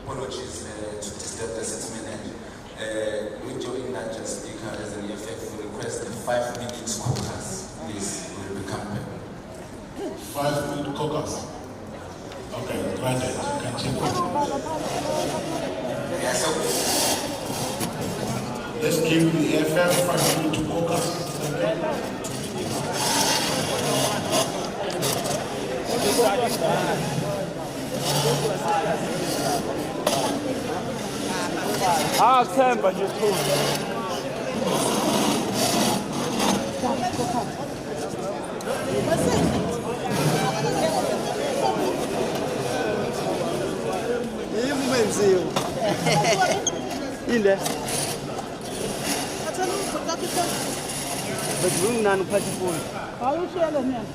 Apologies to disturb the city manager. With your indulgence, Speaker, as an effect, we request a 5-minute caucus, please. Will become payable. 5-minute caucus. Okay, granted. Continue. Yes, sir. Let's give the FM 5-minute caucus. I'll stand by your Bedroom nanu pati phone. How share the man?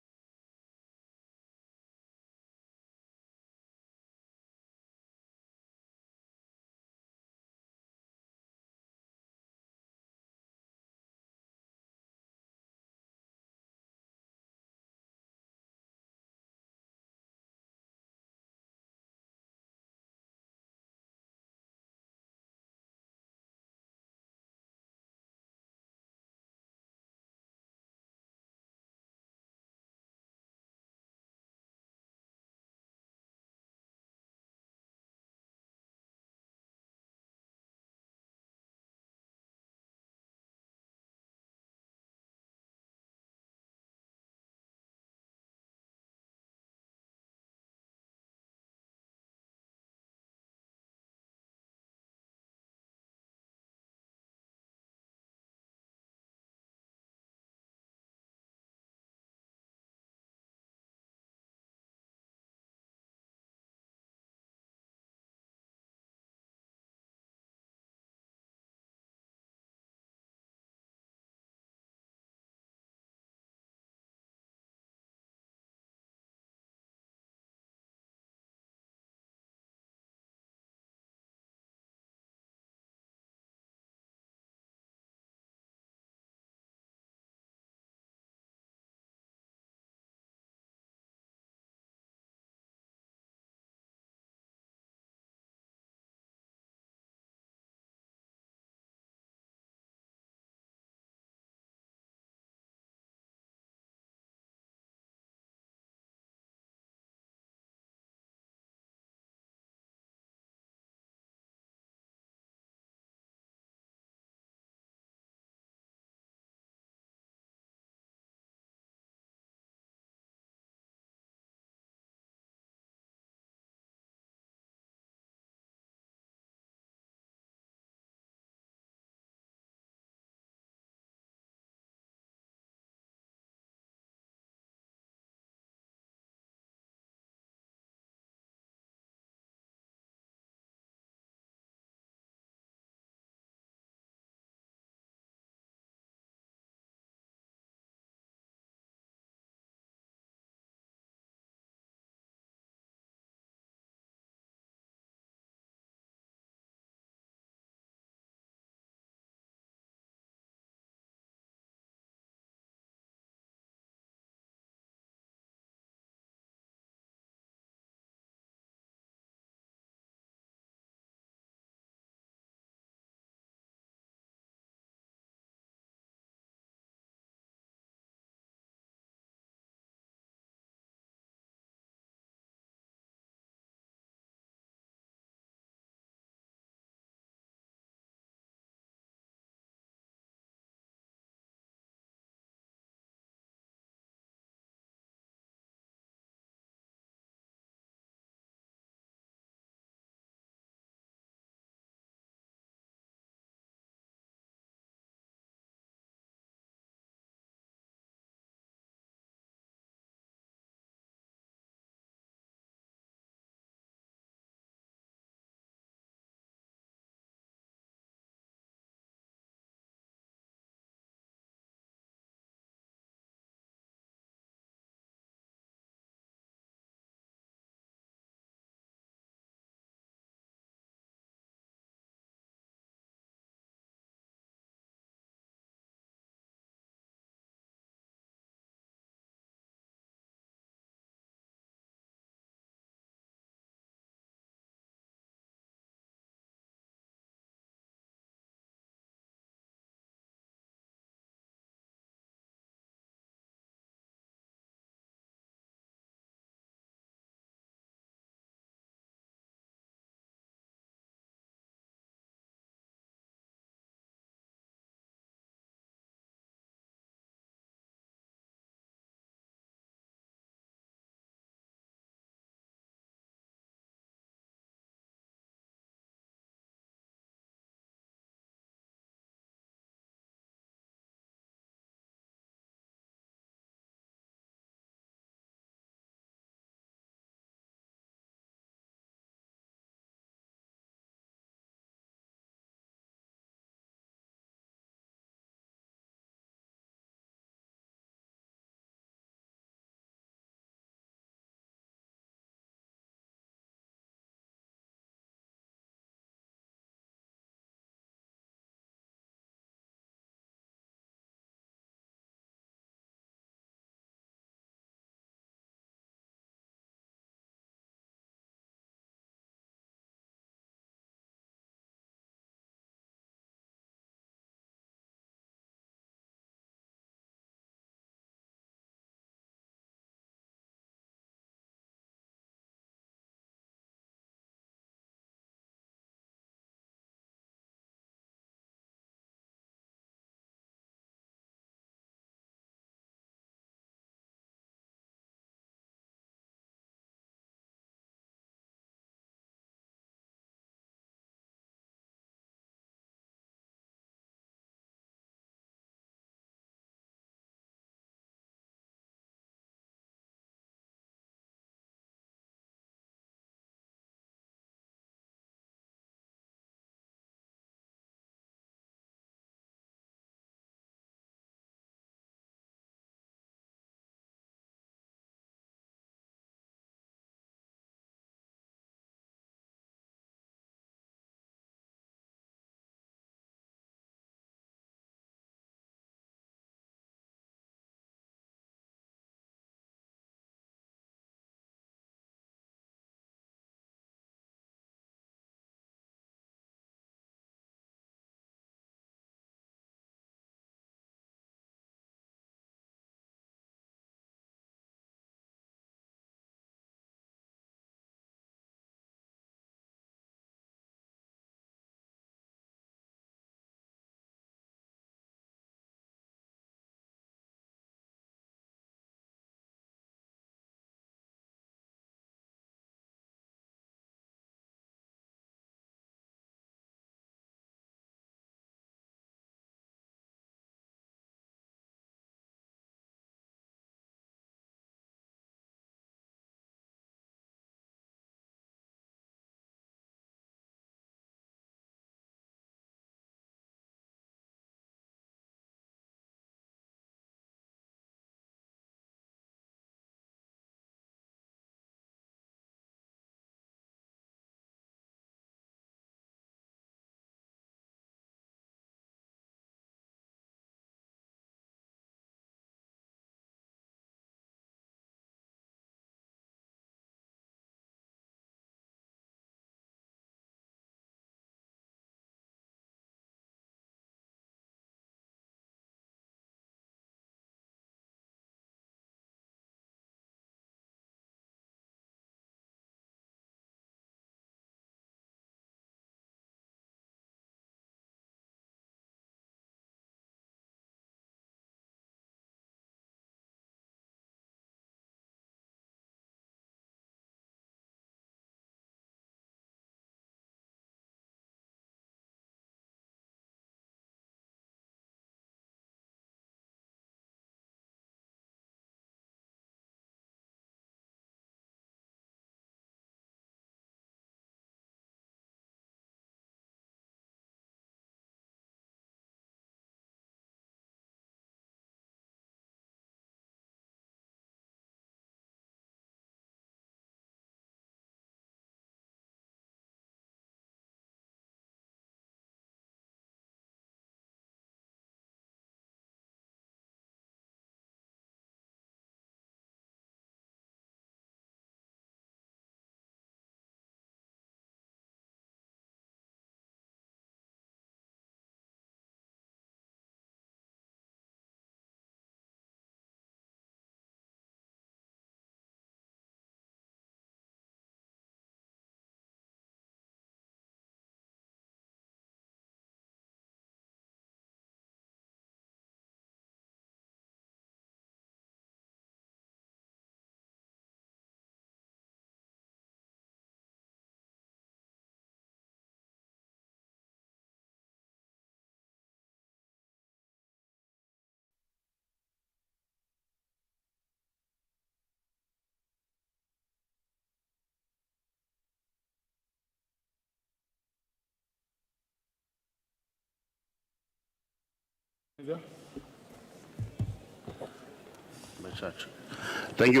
Thank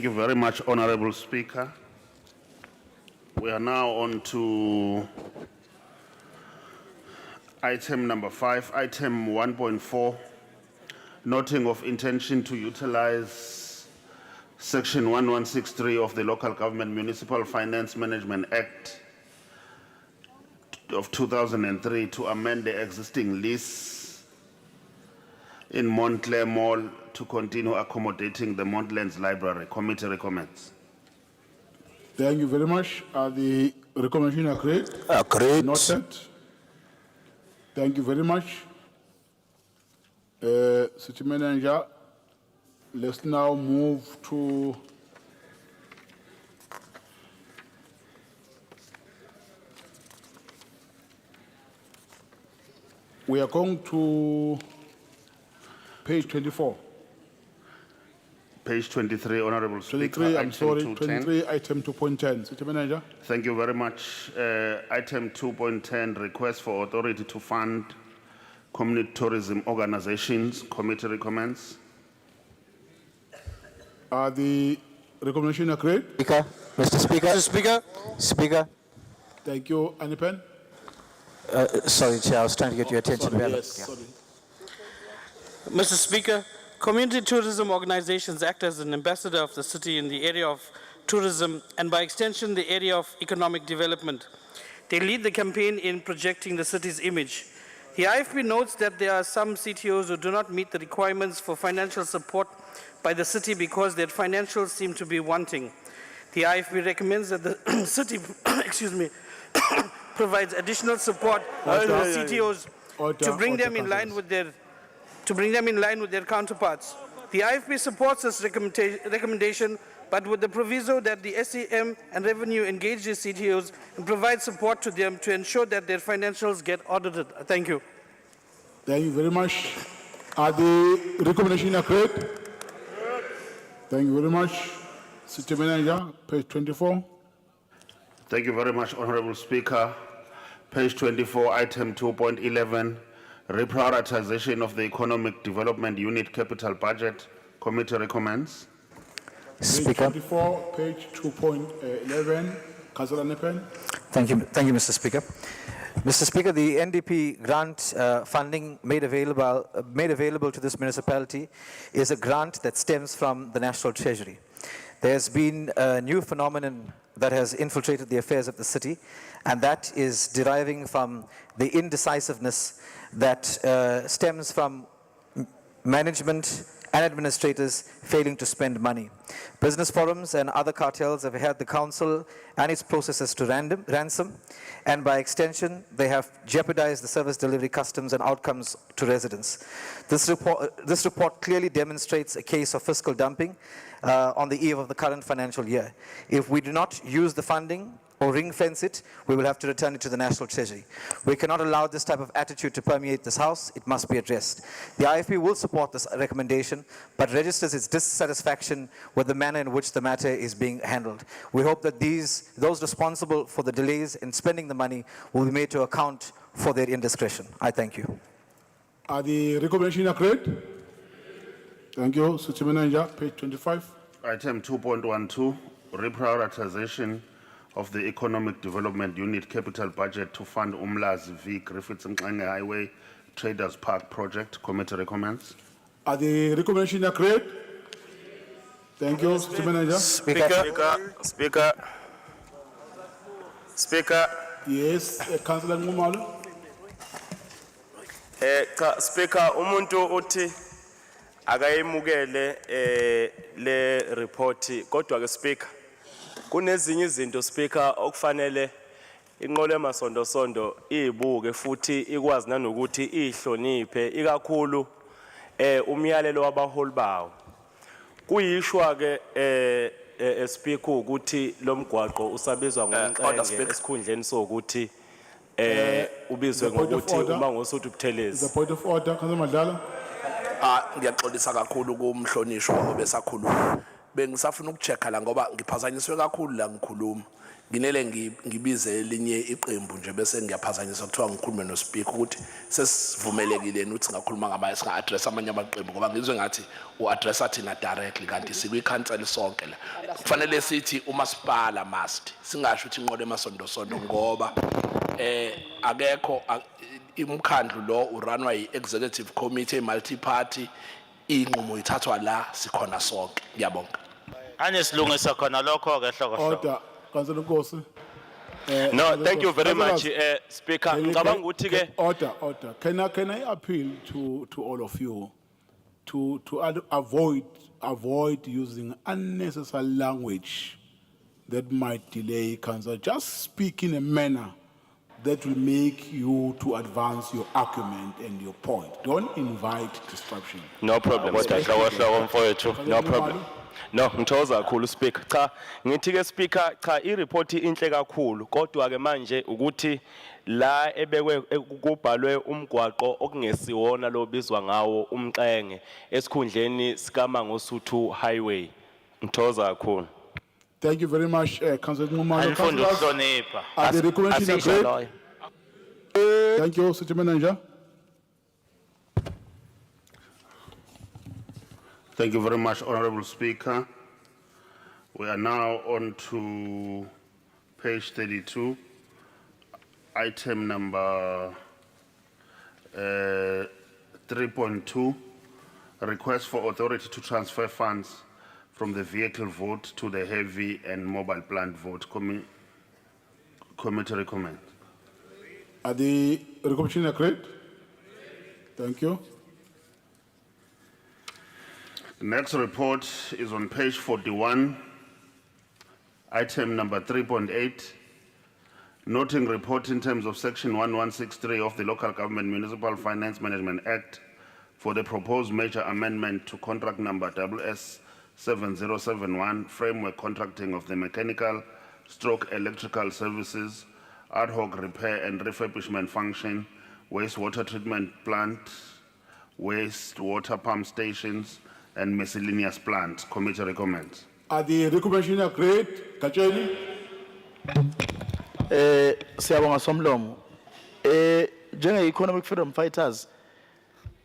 you very much, Honorable Speaker. We are now on to item number 5, item 1.4, noting of intention to utilize Section 1163 of the Local Government Municipal Finance Management Act of 2003 to amend the existing lease in Montclair Mall to continue accommodating the Montlands Library. Committee recommends. Thank you very much. Are the recommendation agreed? Agreed. Noted. Thank you very much. City Manager, let's now move to we are going to page 24. Page 23, Honorable Speaker. 23, I'm item sorry, 210. 23, item 2.10. City Manager. Thank you very much. Item 2.10, request for authority to fund community tourism organizations. Committee recommends. Are the recommendation agreed? Speaker, Mr. Speaker. Mr. Speaker. Speaker. Thank you. Anipen? Sorry, Chair, I was trying to get your attention. Sorry, Well, yes, yeah. sorry. Mr. Speaker, community tourism organizations act as an ambassador of the city in the area of tourism and by extension the area of economic development. They lead the campaign in projecting the city's image. The IFP notes that there are some CTOs who do not meet the requirements for financial support by the city because their financials seem to be wanting. The IFP recommends that the city provides additional support to CTOs to bring them in line with their counterparts. The IFP supports this recommendation, but with the proviso that the SEM and revenue engage the CTOs and provide support to them to ensure that their financials get audited. Thank you. Thank you very much. Are the recommendation agreed? Thank you very much. City Manager, page 24. Thank you very much, Honorable Speaker. Page 24, item 2.11, reprioritization of the Economic Development Unit capital budget. Committee recommends. Speaker. Page 24, page 2.11. Councillor Nepen. Thank you, Mr. Speaker. Mr. Speaker, the NDP grant funding made available to this municipality is a grant that stems from the National Treasury. There's been a new phenomenon that has infiltrated the affairs of the city, and that is deriving from the indecisiveness that stems from management and administrators failing to spend money. Business forums and other cartels have had the council and its processes to ransom, and by extension, they have jeopardized the service delivery customs and outcomes to residents. This report clearly demonstrates a case of fiscal dumping on the eve of the current financial year. If we do not use the funding or ring fence it, we will have to return it to the National Treasury. We cannot allow this type of attitude to permeate this House. It must be addressed. The IFP will support this recommendation, but registers its dissatisfaction with the manner in which the matter is being handled. We hope that those responsible for the delays in spending the money will be made to account for their indiscretion. I thank you. Are the recommendation agreed? Thank you. City Manager, page 25. Item 2.12, reprioritization of the Economic Development Unit capital budget to fund Umlazi V. Griffiths Mxenge Highway Traders Park project. Committee recommends. Are the recommendation agreed? Thank you, City Manager. Speaker. Yes, Councillor Ngumalo. Speaker, umuntu uthi akayemukele le report kodwa ke Speaker kunezinye izinto Speaker okufanele inqolo emasondo izibuke futhi ikwazi nanokuthi ihloniphe ikakhulu umyalelo wabaholi bawo kuyishwa ke Speaker ukuthi lo mgwaqo usabizwa ngomqenge esikhundleni sokuthi ubizwe ngokuthi uma ngosuthi ubuthelezi. The point of order, Councillor Madlala. Ngiyaxolisa kakhulu kumhlonishwa obesakhuluma. bengisafuna ukuchecka la ngoba ngiphazanyiswe kakhulu la ngikhuluma. Nginele ngibize elinye iqembu nje bese ngiyaphazanyiswa kuthiwa ngikhulume no speaker ukuthi sesivumelekile ukuthi ngakhuluma ngama singa-address amanye amaqembu ngoba ngizwe ngathi u-addressa thina directly kanti sikwi-council sonke la. Kufanele sithi umasipala must singasho ukuthi inqola emasondosondo ngoba akekho umkhandlu lo uranwa yi-executive committee multi-party inqumo ithathwa la sikhona sonke. Ngiyabonga. Anesilungisa khona lokho ke hloko. Order, Councillor Nkosi. No, thank you very much, Speaker. Ngicabanga ukuthi ke Order. Can I appeal to all of you to avoid using unnecessary language that might delay council. Just speak in a manner that will make you to advance your argument and your point. Don't invite disruption. no problem. No problem. No, ngithokoza kakhulu Speaker. Cha, ngithi ke Speaker, cha ireport inhle kakhulu kodwa ke manje ukuthi la ebekwe kubhalwe umgwaqo okungesiwona lo bizwa ngawo umxenge esikhundleni sikaMangosuthu Highway. Ngithokoza kakhulu. Thank you very much, Councillor Nxumalo. Anifunda ukuhlonipha. Are the recommendations agreed? Thank you, City Manager. Thank you very much, Honorable Speaker. We are now on to page 32, item number 3.2, request for authority to transfer funds from the vehicle vote to the heavy and mobile plant vote. Committee recommends. Are the recommendations agreed? Thank you. The next report is on page 41, item number 3.8, noting report in terms of section 1163 of the Local Government Municipal Finance Management Act for the proposed major amendment to contract number WS7071, framework contracting of the mechanical / electrical services, ad hoc repair and refurbishment function, wastewater treatment plant, wastewater pump stations, and miscellaneous plants. Committee recommends. Are the recommendations agreed? Kacheni? Siyabonga Somlomo. Njenge economic freedom fighters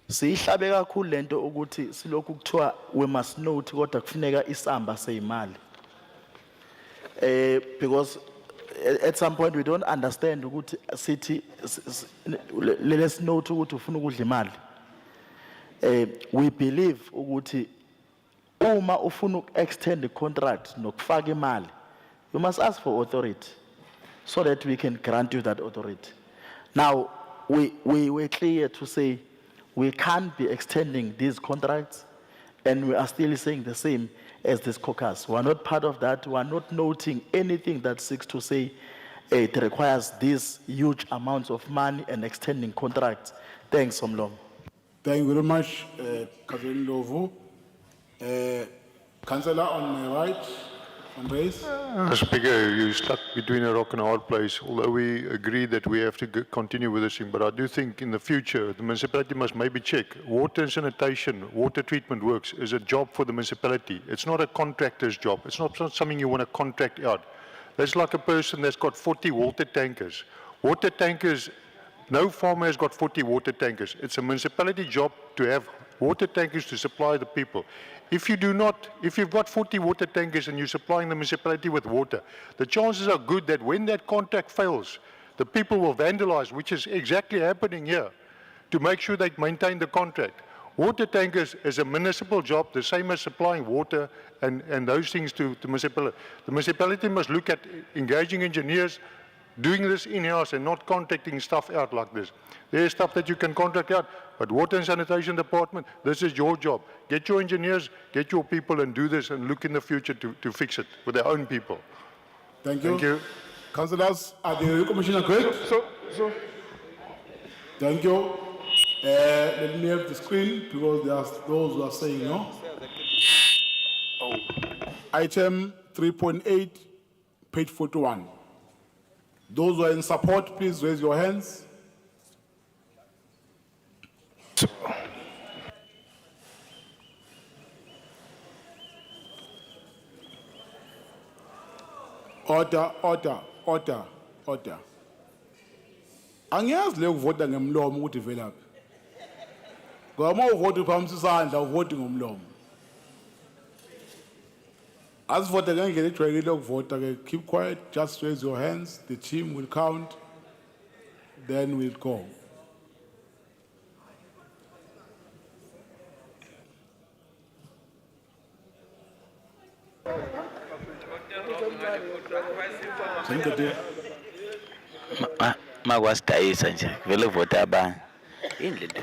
siyihlabe kakhulu lento ukuthi silokhu kuthiwa we must note kodwa kufuneka isamba seyimali. Because at some point we don't understand ukuthi sithi let's note ukuthi ufuna ukudla imali. We believe ukuthi uma ufuna extend the contract nokufaka imali, you must ask for authority so that we can grant you that authority. Now we were clear to say we can't be extending these contracts, and we are still saying the same as this caucus. We are not part of that. We are not noting anything that seeks to say it requires these huge amounts of money and extending contracts. Thanks, Somlom. Thank you very much, Councillor Ndlovu. Councillor on my right, Andres. Speaker, you're stuck between a rock and a hard place, although we agree that we have to continue with this thing. But I do think in the future, the municipality must maybe check. Water and sanitation, water treatment works is a job for the municipality. It's not a contractor's job. It's not something you want to contract out. That's like a person that's got 40 water tankers. Water tankers, no farmer has got 40 water tankers. It's a municipality job to have water tankers to supply the people. If you've got 40 water tankers and you're supplying the municipality with water, the chances are good that when that contract fails, the people will vandalize, which is exactly happening here, to make sure they maintain the contract. Water tankers is a municipal job, the same as supplying water and those things to the municipality. The municipality must look at engaging engineers, doing this in-house and not contracting stuff out like this. There's stuff that you can contract out, but water and sanitation department, this is your job. Get your engineers, get your people and do this and look in the future to fix it with their own people. Thank you. Thank you. Councillors, are the Commissioner great? Thank you. Let me have the screen because there are those who are saying no. Item 3.8, page 41. Those who are in support, please raise your hands. Order. Angiyazi le ukuvota ngemlomo ukuthi velaphi. Ngoba uma uvota uphakamisa isandla uvoti ngomlomo. Asivote ngendlela ejwayelekile ukuvota ke, keep quiet, just raise your hands, the team will count, then we'll go. Makwasidayisa nje vele vota abanye indlela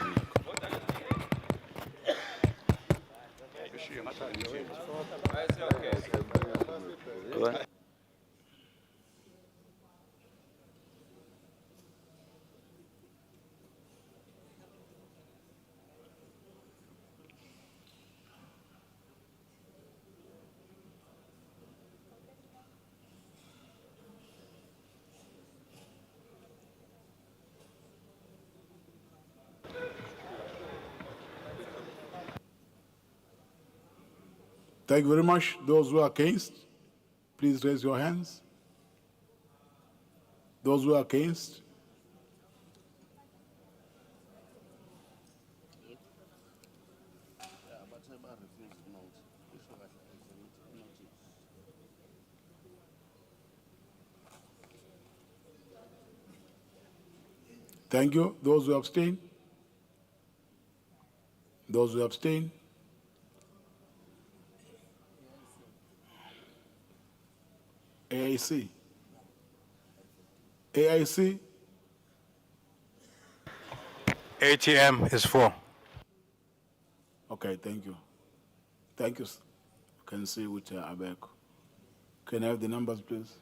Thank you very much. Those who are against, please raise your hands. Those who are against. Thank you. Those who abstain. Those who abstain. AIC. AIC. ATM is for. Okay, thank you. Thank you. Can see with Abeko. Can I have the numbers, please?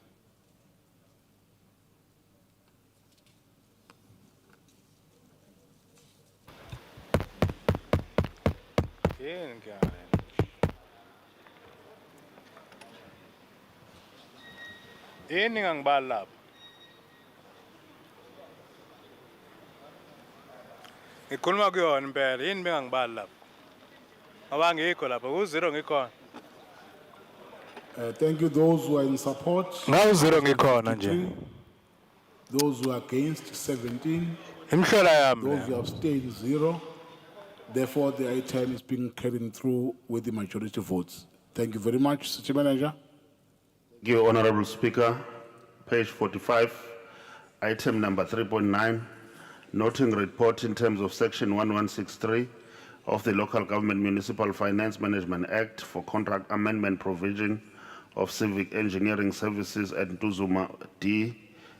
Yini ngangibala lapha? Ngikhuluma kuyona impela, yini bengangibala lapha? Ngoba ngikho lapha, ku-0 ngikhona. Thank you, those who are in support. Ngawu-0 ngikhona nje. Those who are against, 17. Imhlola yami. Those who abstain, 0. Therefore, the item is being carried through with the majority votes. Thank you very much, City Manager. Thank you, Honorable Speaker. Page 45, item number 3.9, noting report in terms of section 1163 of the Local Government Municipal Finance Management Act for contract amendment provision of civic engineering services at Ntuzuma D,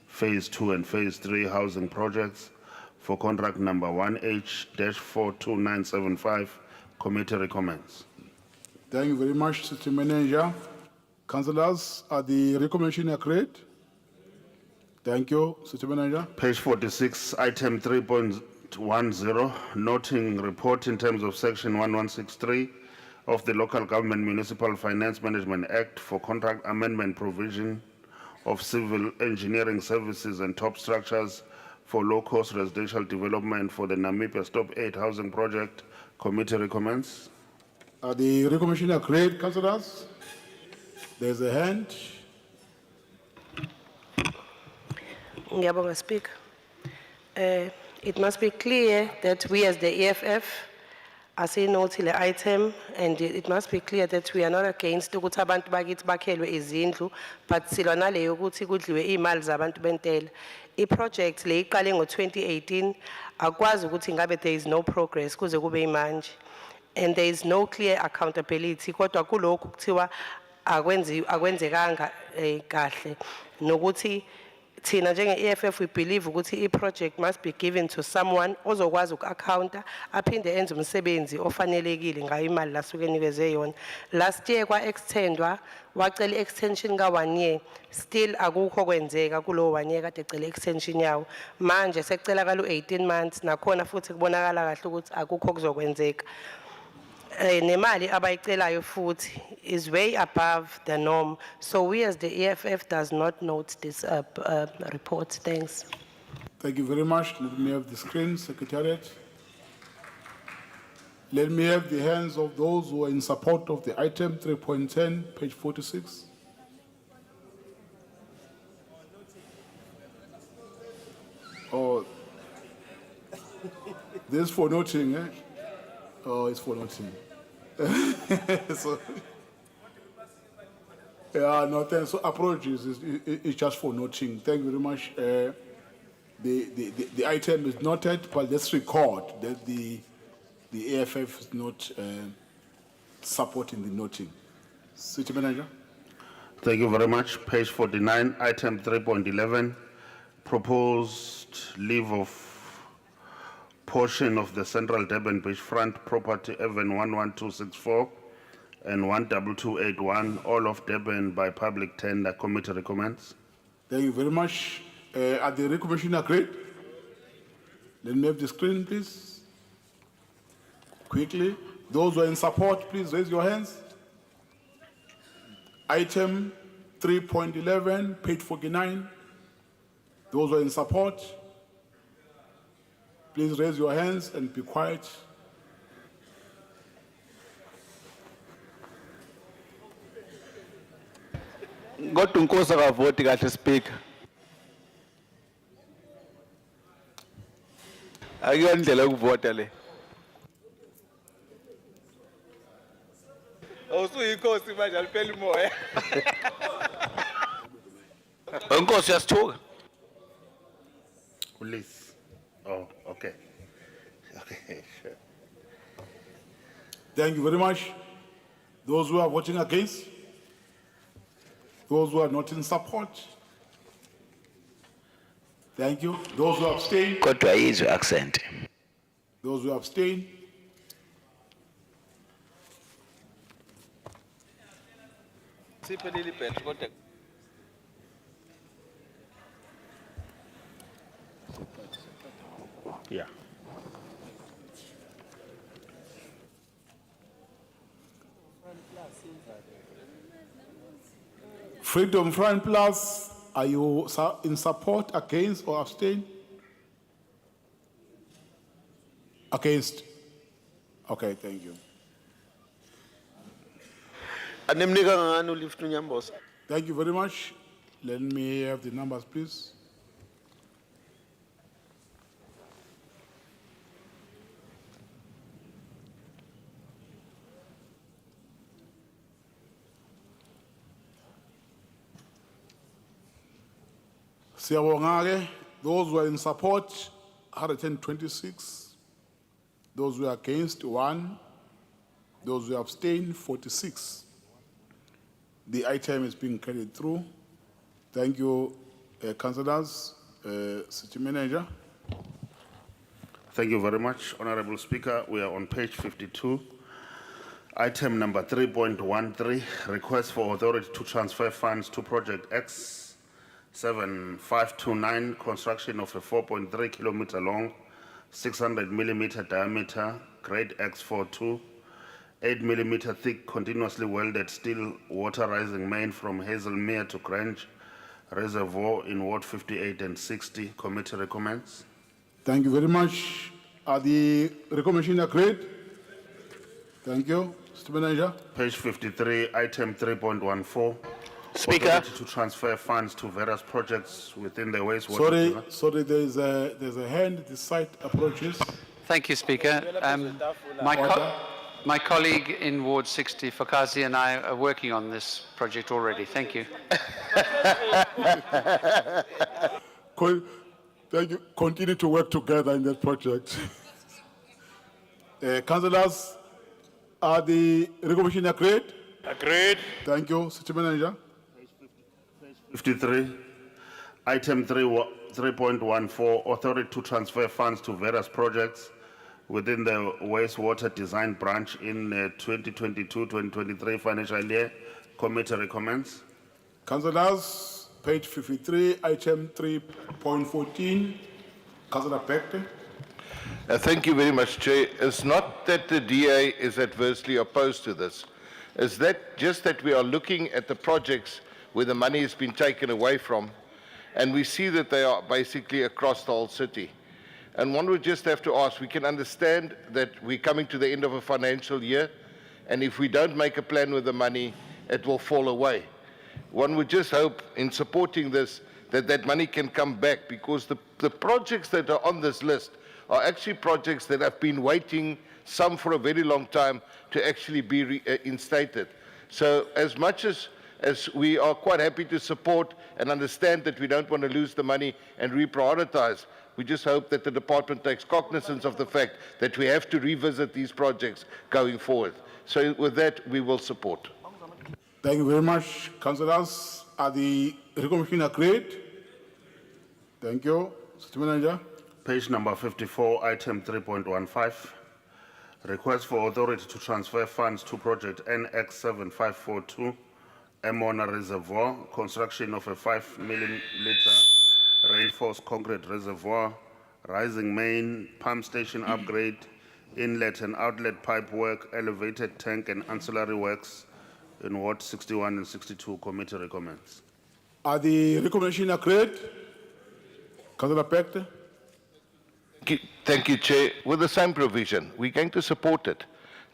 phase 2 and phase 3 housing projects for contract number 1H-42975. Committee recommends. Thank you very much, City Manager. Councillors, are the recommendations agreed? Thank you, City Manager. Page 46, item 3.10, noting report in terms of section 1163 of the Local Government Municipal Finance Management Act for contract amendment provision of civil engineering services and top structures for low-cost residential development for the Namibia Stop 8 housing project. Committee recommends. Are the recommendations agreed, councillors? There's a hand. Ngiyabonga, Speaker. It must be clear that we as the EFF are saying no to the item, and it must be clear that we are not against ukuthi abantu bakithi bakhelwe izindlu, but silwa naleyo ukuthi kudliwe imali zabantu bentela. I-project le iqale ngo-2018 akwazi ukuthi ngabe there is no progress kuze kube imanje, and there is no clear accountability kodwa kulokhu kuthiwa akwenzekanga kahle nokuthi thina njenge-EFF we believe ukuthi i-project must be given to someone ozokwazi uku-accounta aphinde enze umsebenzi ofanelekile ngayo imali lasuke enikezwe yona. Last year kwa-extendwa wacela i-extension ka-1 year, still akukho kwenzeka kulowo 1 year kade ecela i-extension yawo. Manje secela kalu-18 months nakhona futhi kubonakala kahle ukuthi akukho kuzokwenzeka. Nemali abayicelayo futhi is way above the norm. So we as the EFF does not note this report. Thanks. Thank you very much. Let me have the screen, Secretariat. Let me have the hands of those who are in support of the item 3.10, page 46. This is for noting, eh? Oh, it's for noting. So, yeah, no, thanks. So apologies, it's just for noting. Thank you very much. The item is noted, but let's record that the AFF is not supporting the noting. City Manager. Thank you very much. Page 49, item 3.11, proposed leave of portion of the Central Durban Beachfront property Evan 11264 and 12281, all of Durban by public tender. Committee recommends. Thank you very much. Are the recommendations agreed? Let me have the screen, please. Quickly. Those who are in support, please raise your hands. Item 3.11, page 49. Those who are in support, please raise your hands and be quiet. Kodwa unkosi akavoti kahle speaker. Akuyona indlela yokuvota le. Awusuyinkosi manje aliphela umoya. Unkosi uyasithuka. Please. Oh, okay. Okay, sure. Thank you very much. Those who are voting against, those who are not in support. Thank you. Those who abstain. Kodwa izwe accent. Those who abstain. Siphelile ibhetri kodwa Yeah. Freedom Front Plus, are you in support, against, or abstain? Against. Okay, thank you. animnika ngani ulift unyambosa. Thank you very much. Let me have the numbers, please. Siyabonga-ke, those who are in support, 126. Those who are against, 1. Those who abstain, 46. The item is being carried through. Thank you, councillors, City Manager. Thank you very much, Honorable Speaker. We are on page 52. Item number 3.13, request for authority to transfer funds to project X7529, construction of a 4.3 kilometer long, 600 millimeter diameter, grade X42, 8 millimeter thick, continuously welded steel water rising main from Hazelmere to Grange Reservoir in Ward 58 and 60. Committee recommends. Thank you very much. Are the recommendations agreed? Thank you. Mr. Manager. Page 53, item 3.14. Speaker. Authority to transfer funds to various projects within the wastewater. Sorry, there's a hand, the site approaches. Thank you, Speaker. My colleague in Ward 60, Fakazi, and I are working on this project already. Thank you. Thank you. Continue to work together in that project. Councillors, are the recommendations agreed? Agreed. Thank you, City Manager. 53, item 3.14, authority to transfer funds to various projects within the wastewater design branch in 2022-2023 financial year. Committee recommends. Councillors, page 53, item 3.14. Councillor Beckton. Thank you very much, Chair. It's not that the DA is adversely opposed to this. It's that just that we are looking at the projects where the money has been taken away from, and we see that they are basically across the whole city. And one would just have to ask, we can understand that we're coming to the end of a financial year, and if we don't make a plan with the money, it will fall away. One would just hope in supporting this that that money can come back, because the projects that are on this list are actually projects that have been waiting, some for a very long time, to actually be reinstated. So as much as we are quite happy to support and understand that we don't want to lose the money and reprioritize, we just hope that the department takes cognizance of the fact that we have to revisit these projects going forward. So with that, we will support. Thank you very much, councillors. Are the recommission agreed? Thank you. City Manager. Page number 54, item 3.15. Request for authority to transfer funds to project NX7542, Emona Reservoir, construction of a 5 million litre reinforced concrete reservoir, rising main, pump station upgrade, inlet and outlet pipe work, elevated tank and ancillary works in Ward 61 and 62. Committee recommends. Are the recommendation agreed? Councillor Pector. Thank you, Chair. With the same provision, we're going to support it,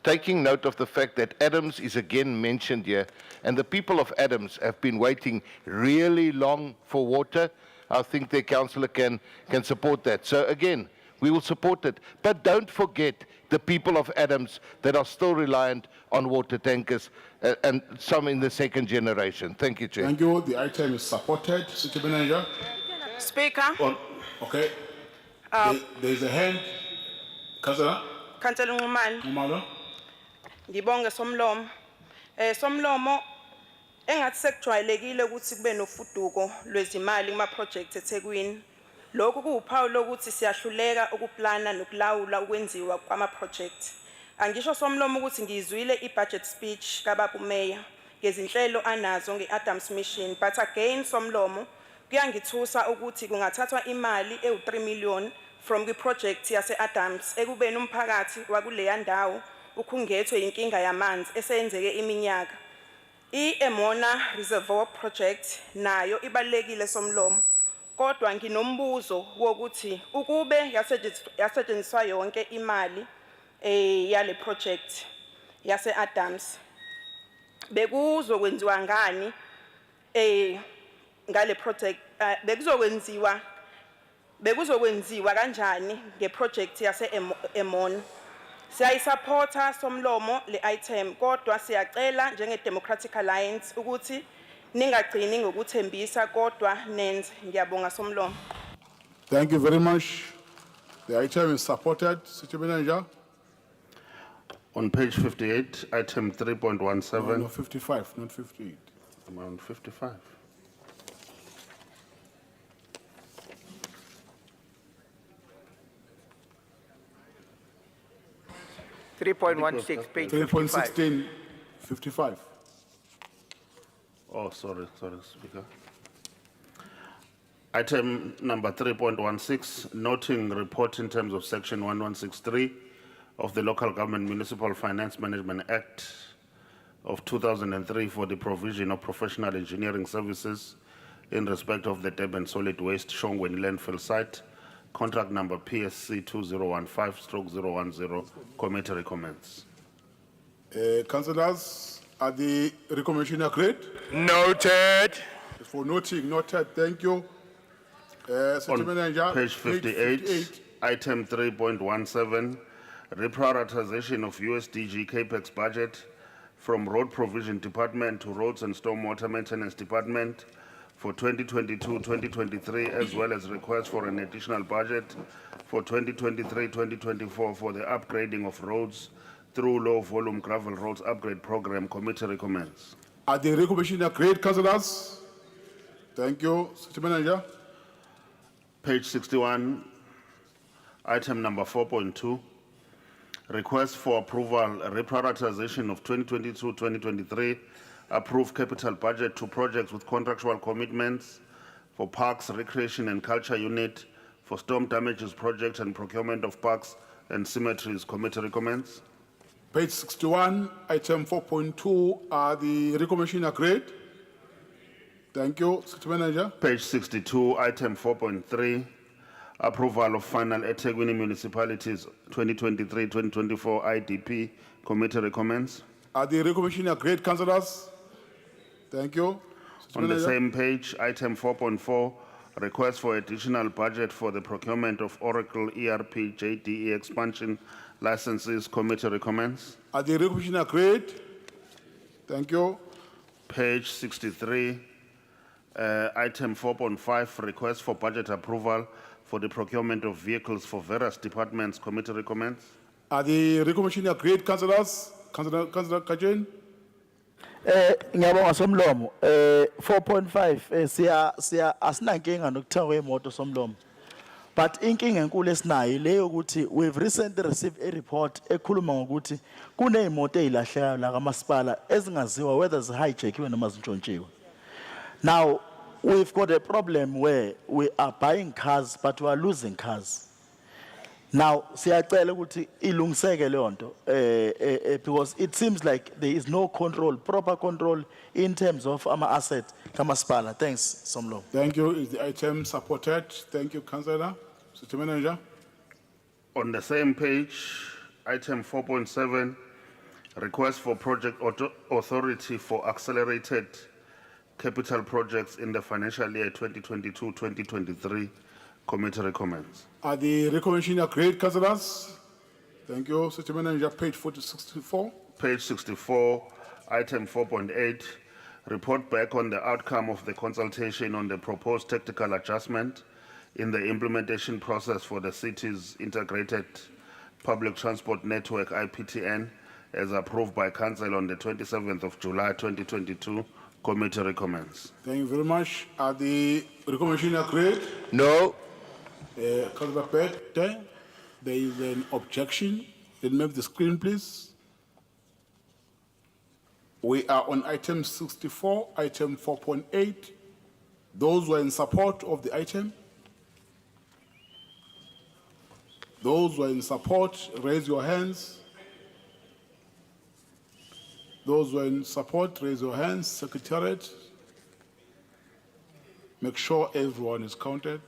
taking note of the fact that Adams is again mentioned here, and the people of Adams have been waiting really long for water. I think the councillor can support that. So again, we will support it. But don't forget the people of Adams that are still reliant on water tankers, and some in the second generation. Thank you, Chair. Thank you. The item is supported. City Manager. Speaker. Okay. There is a hand. Councillor. Councillor Ngumalo. Ngumalo. Ngibonge Somlomo. Somlomo engathi sekujwayelekile ukuthi kube nofuduko lwezimali kuma project eThekwini. Lokhu kuwuphawu lokuthi siyahluleka ukuplana nokulawula ukwenziwa kwama project. Angisho Somlomo ukuthi ngizwile i-budget speech kaBaba uMayor ngezinhlelo anazo ngeAdams Mission, but again Somlomo kuyangithusa ukuthi kungathathwa imali e3 million from kwiproject yase-Adams ekubeni umphakathi wakuleya ndawo ukhungethwe inkinga yamanzi eseyenzeke iminyaka. I-Emona Reservoir Project nayo ibalekile Somlomo, kodwa nginombuzo wokuthi ukube yasetshenziswa yonke imali yale project yase-Adams, bekuzokwenziwa ngani ngale project, bekuzokwenziwa kanjani ngeproject yase-Emona. Siyayisupporta Somlomo le item, kodwa siyacela njenge Democratic Alliance ukuthi ningagcini ngokuthembisa kodwa nenze. Ngiyabonga Somlomo. Thank you very much. The item is supported. City Manager. On page 58, item 3.17. No, 55, not 58. I'm on 55. Page 3.16, 55. Oh, sorry, Speaker. Item number 3.16, noting report in terms of section 1163 of the Local Government Municipal Finance Management Act of 2003 for the provision of professional engineering services in respect of the Durban Solid Waste Shongweni landfill site, contract number PSC 2015/010. Committee recommends. Councillors, are the recommendation agreed? Noted. For noting, noted. Thank you. City Manager. Page 58, item 3.17, reprioritization of USDG CAPEX budget from Road Provision Department to Roads and Stormwater Maintenance Department for 2022-2023, as well as request for an additional budget for 2023-2024 for the upgrading of roads through low-volume gravel roads upgrade program. Committee recommends. Are the recommendation agreed, councillors? Thank you. City Manager. Page 61, item number 4.2, request for approval, reprioritization of 2022-2023, approved capital budget to projects with contractual commitments for Parks, Recreation and Culture Unit, for storm damages project and procurement of parks and cemeteries. Committee recommends. Page 61, item 4.2, are the recommendation agreed? Thank you. City Manager. Page 62, item 4.3, approval of final eThekwini Municipalities 2023-2024 IDP. Committee recommends. Are the recommendation agreed, councillors? Thank you. City On the Manager. same page, item 4.4, Request for additional budget for the procurement of Oracle ERP JDE expansion licenses. Committee recommends. Are the recommendations agreed? Thank you. Page 63, item 4.5, request for budget approval for the procurement of vehicles for various departments. Committee recommends. Are the recommendations agreed, councillors? Councillor Kajin? Ngiyabonga somlomo 4.5 siya asinankinga nokuthenga kwemoto somlomo, but inkinga enkulu esinayo leyo ukuthi we've recently received a report ekhuluma ngokuthi kunezimoto ezilahlekayo la kamasipala ezingaziwa whether zihijackiwe noma zintshontshiwe. Now we've got a problem where we are buying cars but we are losing cars. Now, siyacela ukuthi ilungiseke leyo nto because it seems like there is no control, proper control in terms of ama assets kamasipala. Thanks, Somlo. Thank you. Is the item supported? Thank you, Councillor. City Manager. On the same page, item 4.7, request for project authority for accelerated capital projects in the financial year 2022-2023. Committee recommends. Are the recommendations agreed, councillors? Thank you. City Manager, page 64. Page 64, item 4.8, report back on the outcome of the consultation on the proposed tactical adjustment in the implementation process for the city's integrated public transport network, IPTN, as approved by Council on the 27th of July 2022. Committee recommends. Thank you very much. Are the recommendations agreed? No. Councillor Beck, there is an objection. Let me have the screen, please. We are on item 64, item 4.8. Those who are in support of the item. Those who are in support, raise your hands. Those who are in support, raise your hands. Secretariat. Make sure everyone is counted.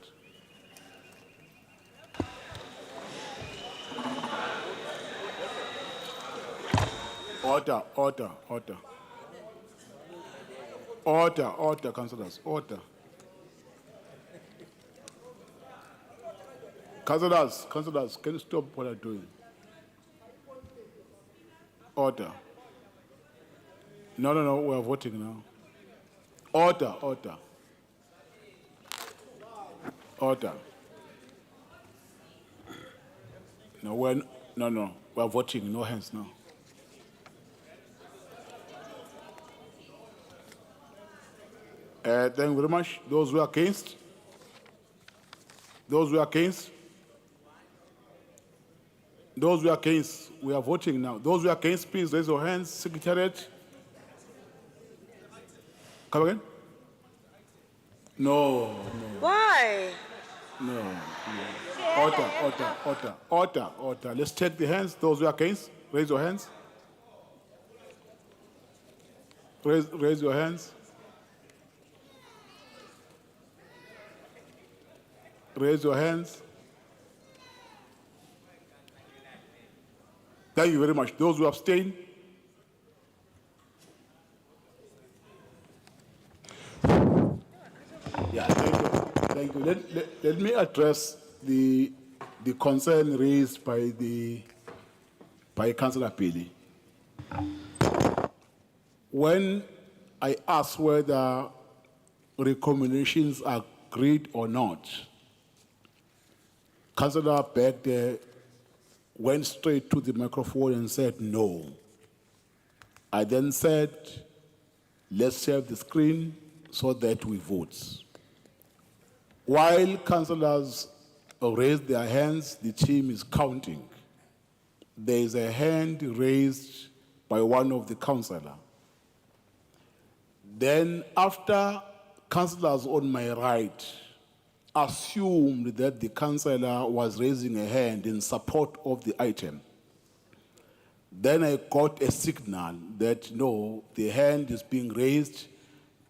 Order, order, order. Order, order, councillors, order. Councillors, can you stop what you're doing? Order. No, we are voting now. Order, order. Order. No, we are voting, no hands now. Thank you very much. Those who are against? Those who are against? Those who are against, we are voting now. Those who are against, please raise your hands. Secretariat. Come again? No. Why? No. Order. Let's take the hands. Those who are against, raise your hands. Raise your hands. Raise your hands. Thank you very much. Those who abstain. Yeah, thank you. Let me address the concern raised by Councillor Billy. When I asked whether recommendations are agreed or not, Councillor Beck there went straight to the microphone and said no. I then said, let's share the screen so that we vote. While councillors raise their hands, the team is counting. There is a hand raised by one of the councillors. Then after councillors on my right assumed that the councillor was raising a hand in support of the item, then I got a signal that no, the hand is being raised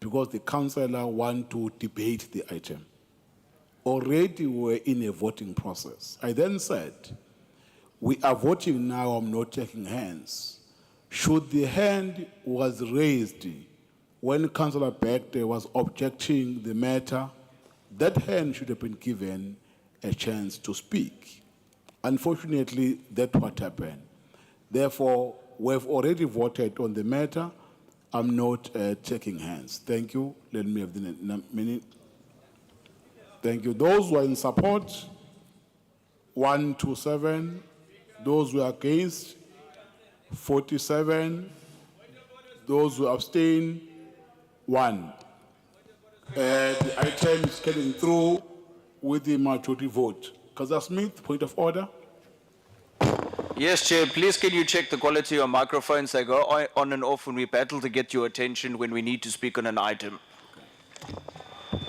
because the councillor wants to debate the item. Already we're in a voting process. I then said, we are voting now, I'm not taking hands. Should the hand was raised when Councillor Beck was objecting the matter that hand should have been given a chance to speak. Unfortunately, that's what happened. Therefore, we've already voted on the matter. I'm not taking hands. Thank you. Let me have the minute. Thank you. Those who are in support, 127. Those who are against, 47. Those who abstain, 1. The item is getting through with the majority vote. Councillor Smith, point of order. Yes, Chair. Please can you check the quality of microphones? They go on and off when we battle to get your attention when we need to speak on an item.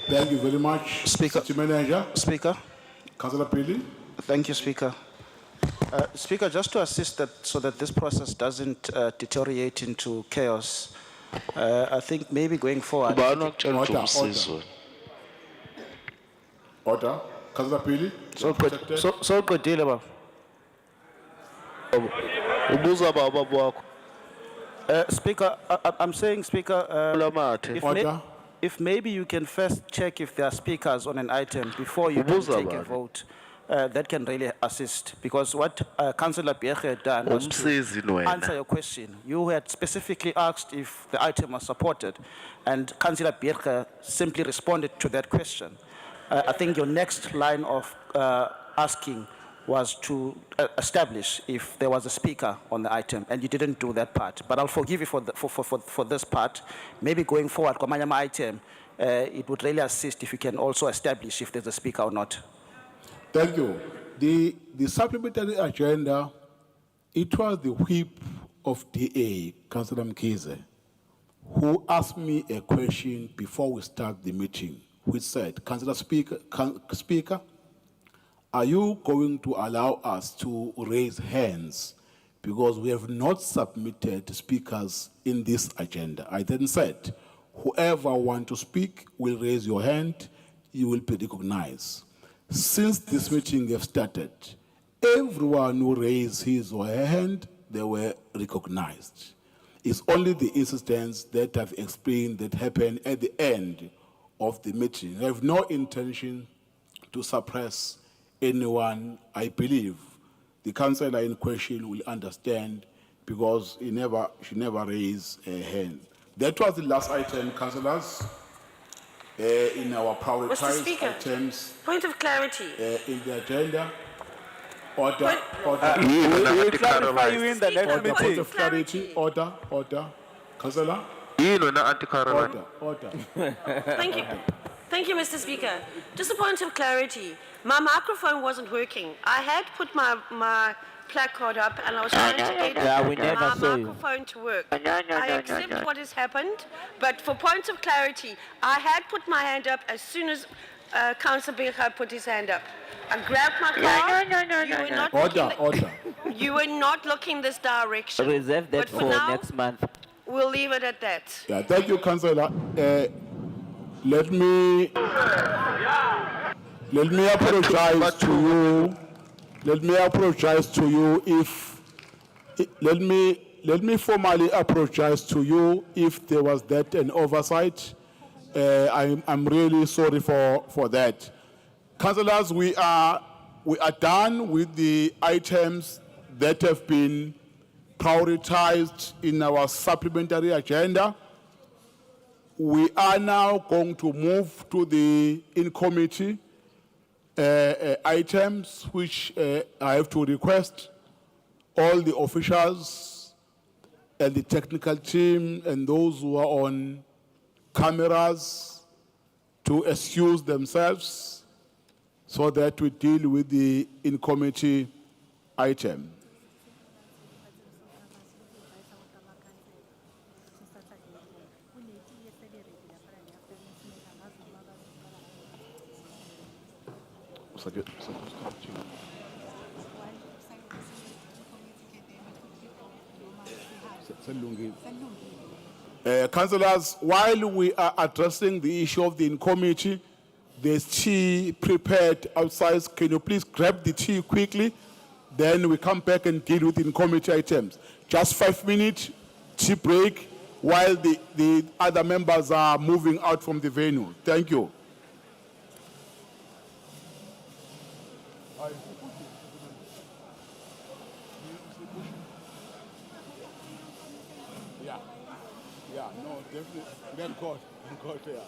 Thank you very much, Speaker. City Manager. Speaker. Councillor Pili. Thank you, Speaker. Speaker, just to assist that so that this process doesn't deteriorate into chaos, I think maybe going forward. Order. Councillor Pili. So good deal about. Speaker, I'm saying, Speaker, if maybe you can first check if there are speakers on an item before you can take a vote, that can really assist. Because what Councillor Bierge had done was to answer your question. You had specifically asked if the item was supported, and Councillor Bierge simply responded to that question. I think your next line of asking was to establish if there was a speaker on the item, and you didn't do that part. But I'll forgive you for this part. Maybe going forward, Komanyama item, it would really assist if you can also establish if there's a speaker or not. Thank you. The supplementary agenda, it was the whip of DA, Councillor Mkize, who asked me a question before we start the meeting, which said, Councillor Speaker, are you going to allow us to raise hands because we have not submitted speakers in this agenda? I then said, whoever wants to speak will raise your hand, you will be recognized. Since this meeting has started, everyone who raised his or her hand, they were recognized. It's only the incidents that I've explained that happened at the end of the meeting. I have no intention to suppress anyone. I believe the councillor in question will understand because she never raised a hand. That was the last item, councillors, in our prioritized items. Point of clarity. In the agenda. Order. We'll clarify you in the next meeting. Point of clarity. Order. Councillor. Order. Thank you. Thank you, Mr. Speaker. Just a point of clarity. My microphone wasn't working. I had put my placard up and I was trying to get my microphone to work. I accept what has happened, but for points of clarity, I had put my hand up as soon as Councillor Bierge put his hand up. I grabbed my card. Order. You were not looking this direction. Reserve that for now, next month. We'll leave it at that. Yeah, thank you, Councillor. Let me apologize to you. Let me formally apologize to you if there was that an oversight. I'm really sorry for that. Councillors, we are done with the items that have been prioritized in our supplementary agenda. We are now going to move to the in-committee items, which I have to request all the officials and the technical team and those who are on cameras to excuse themselves so that we deal with the in-committee item. Councillors, while we are addressing the issue of the in-committee, there's tea prepared outside. Can you please grab the tea quickly? Then we come back and deal with in-committee items. Just 5 minutes tea break while the other members are moving out from the venue. Thank you. Yeah, no, definitely. Thank God. Thank God, yeah.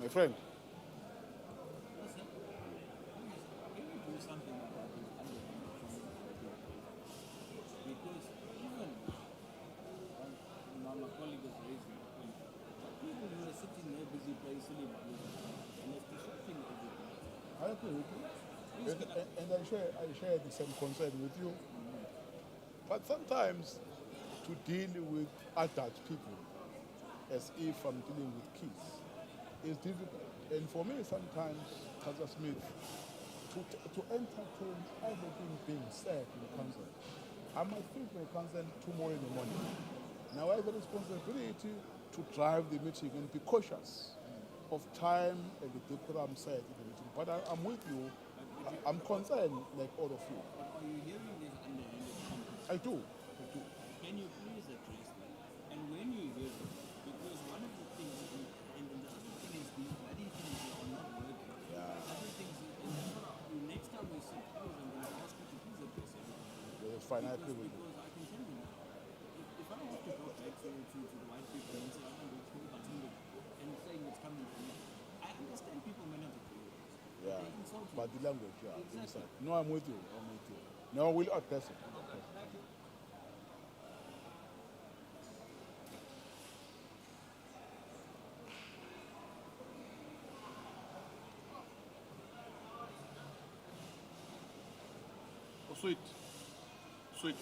My friend. Because even my colleague was raising the point, people who are sitting there busy placing and it's disrupting everything. I agree with you. And I share the same concern with you. But sometimes to deal with adult people as if I'm dealing with kids is difficult. And for me sometimes, Pastor Smith, to entertain everything being said in the council, I might think my council tomorrow in the morning. Now I have a responsibility to drive the meeting and be cautious of time and the decorum said in the meeting. But I'm with you. I'm concerned like all of you. But are you hearing this underhanded comments? I do. Can you please address that? And when you hear it, because one of the things, and the other thing is these bloody things are not working. Yeah. Other things, and that's what next time we sit, please, I'm going to ask you to please address everything. Yes, fine, I agree with you. Because I can tell you now, if I have to go back to the white people and say, I want to kill Batumbi and saying it's coming from me, I understand people may not agree with this. Yeah. They insult you. But the language, yeah. Exactly. No, I'm with you. No, we'll address it. Oh, sweet. Sweet.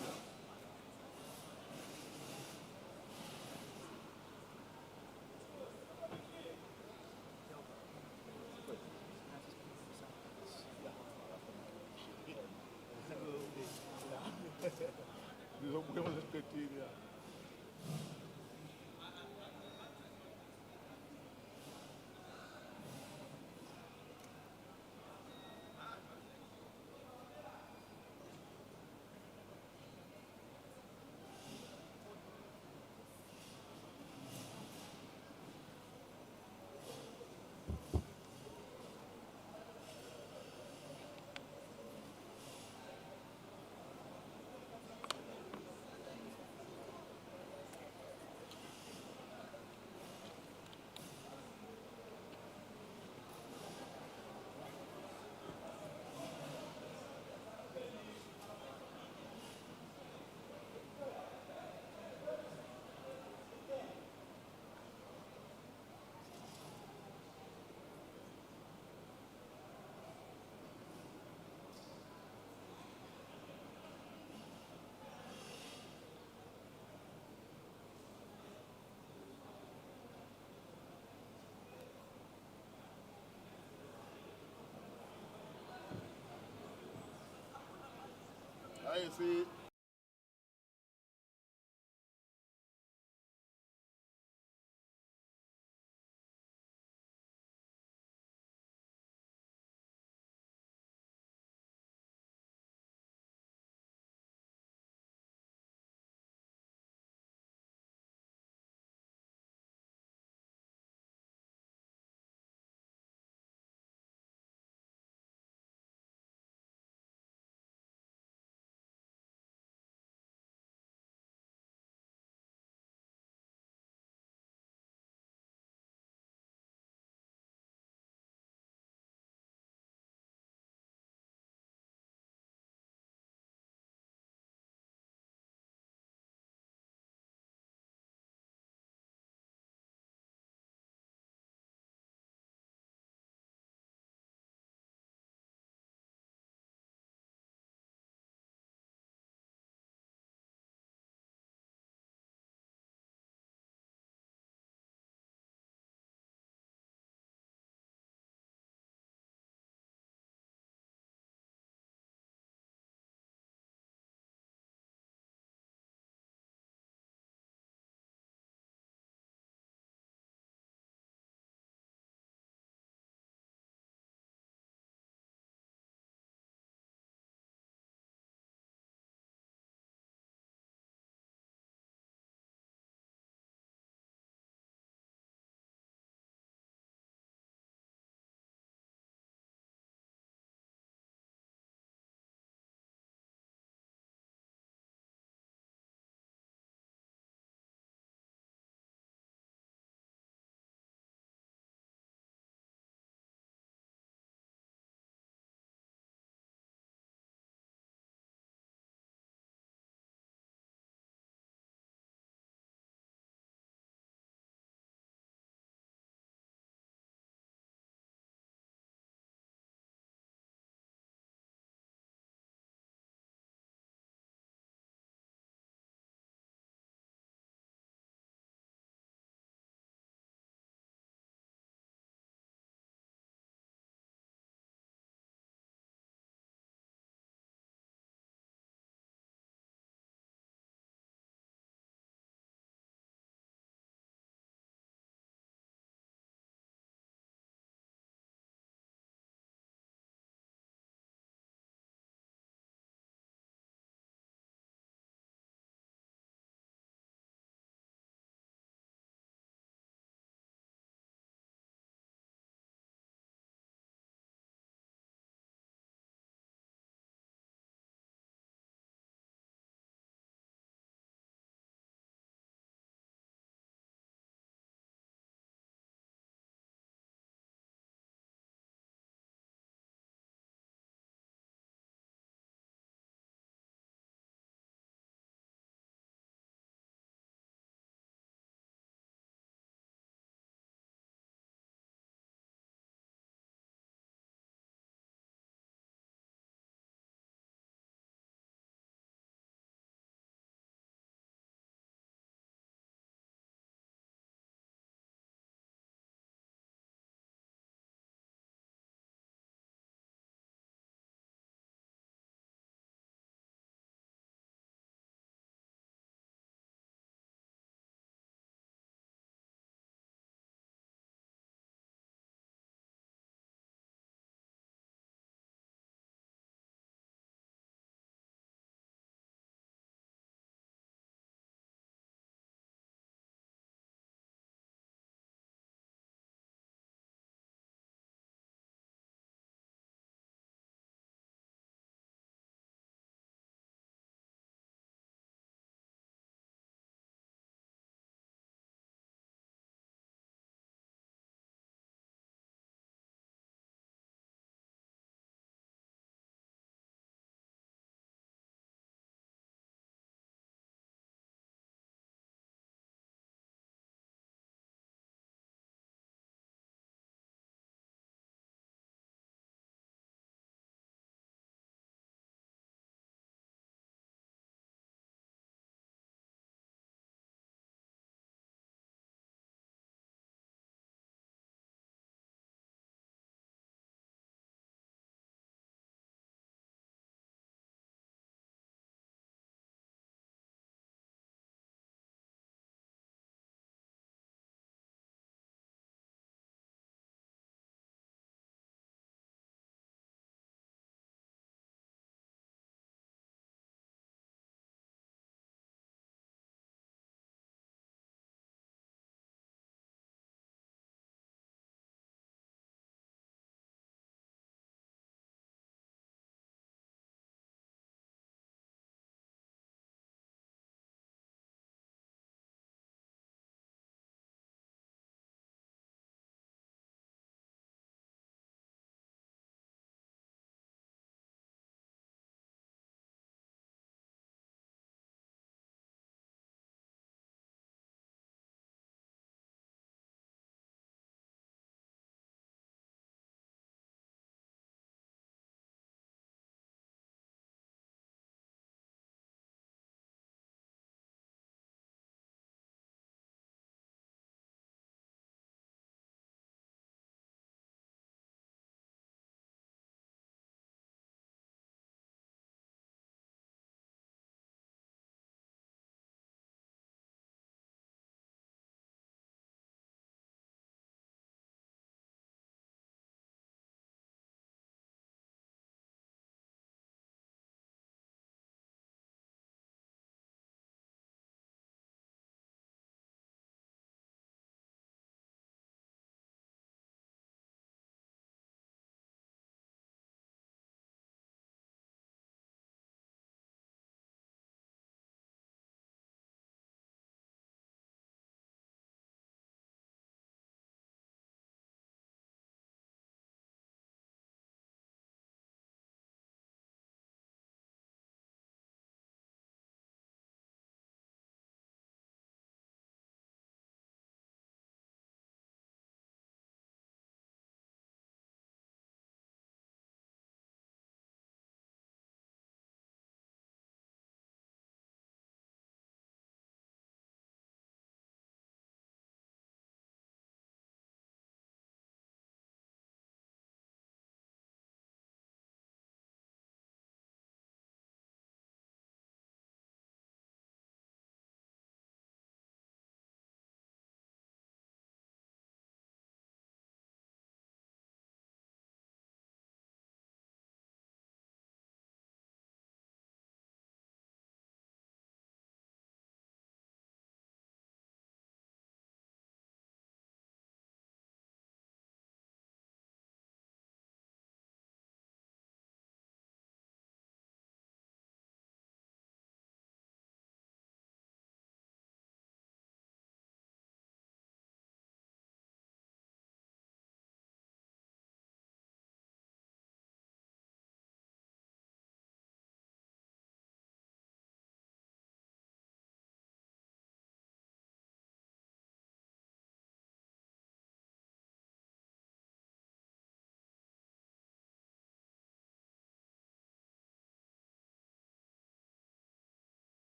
I see.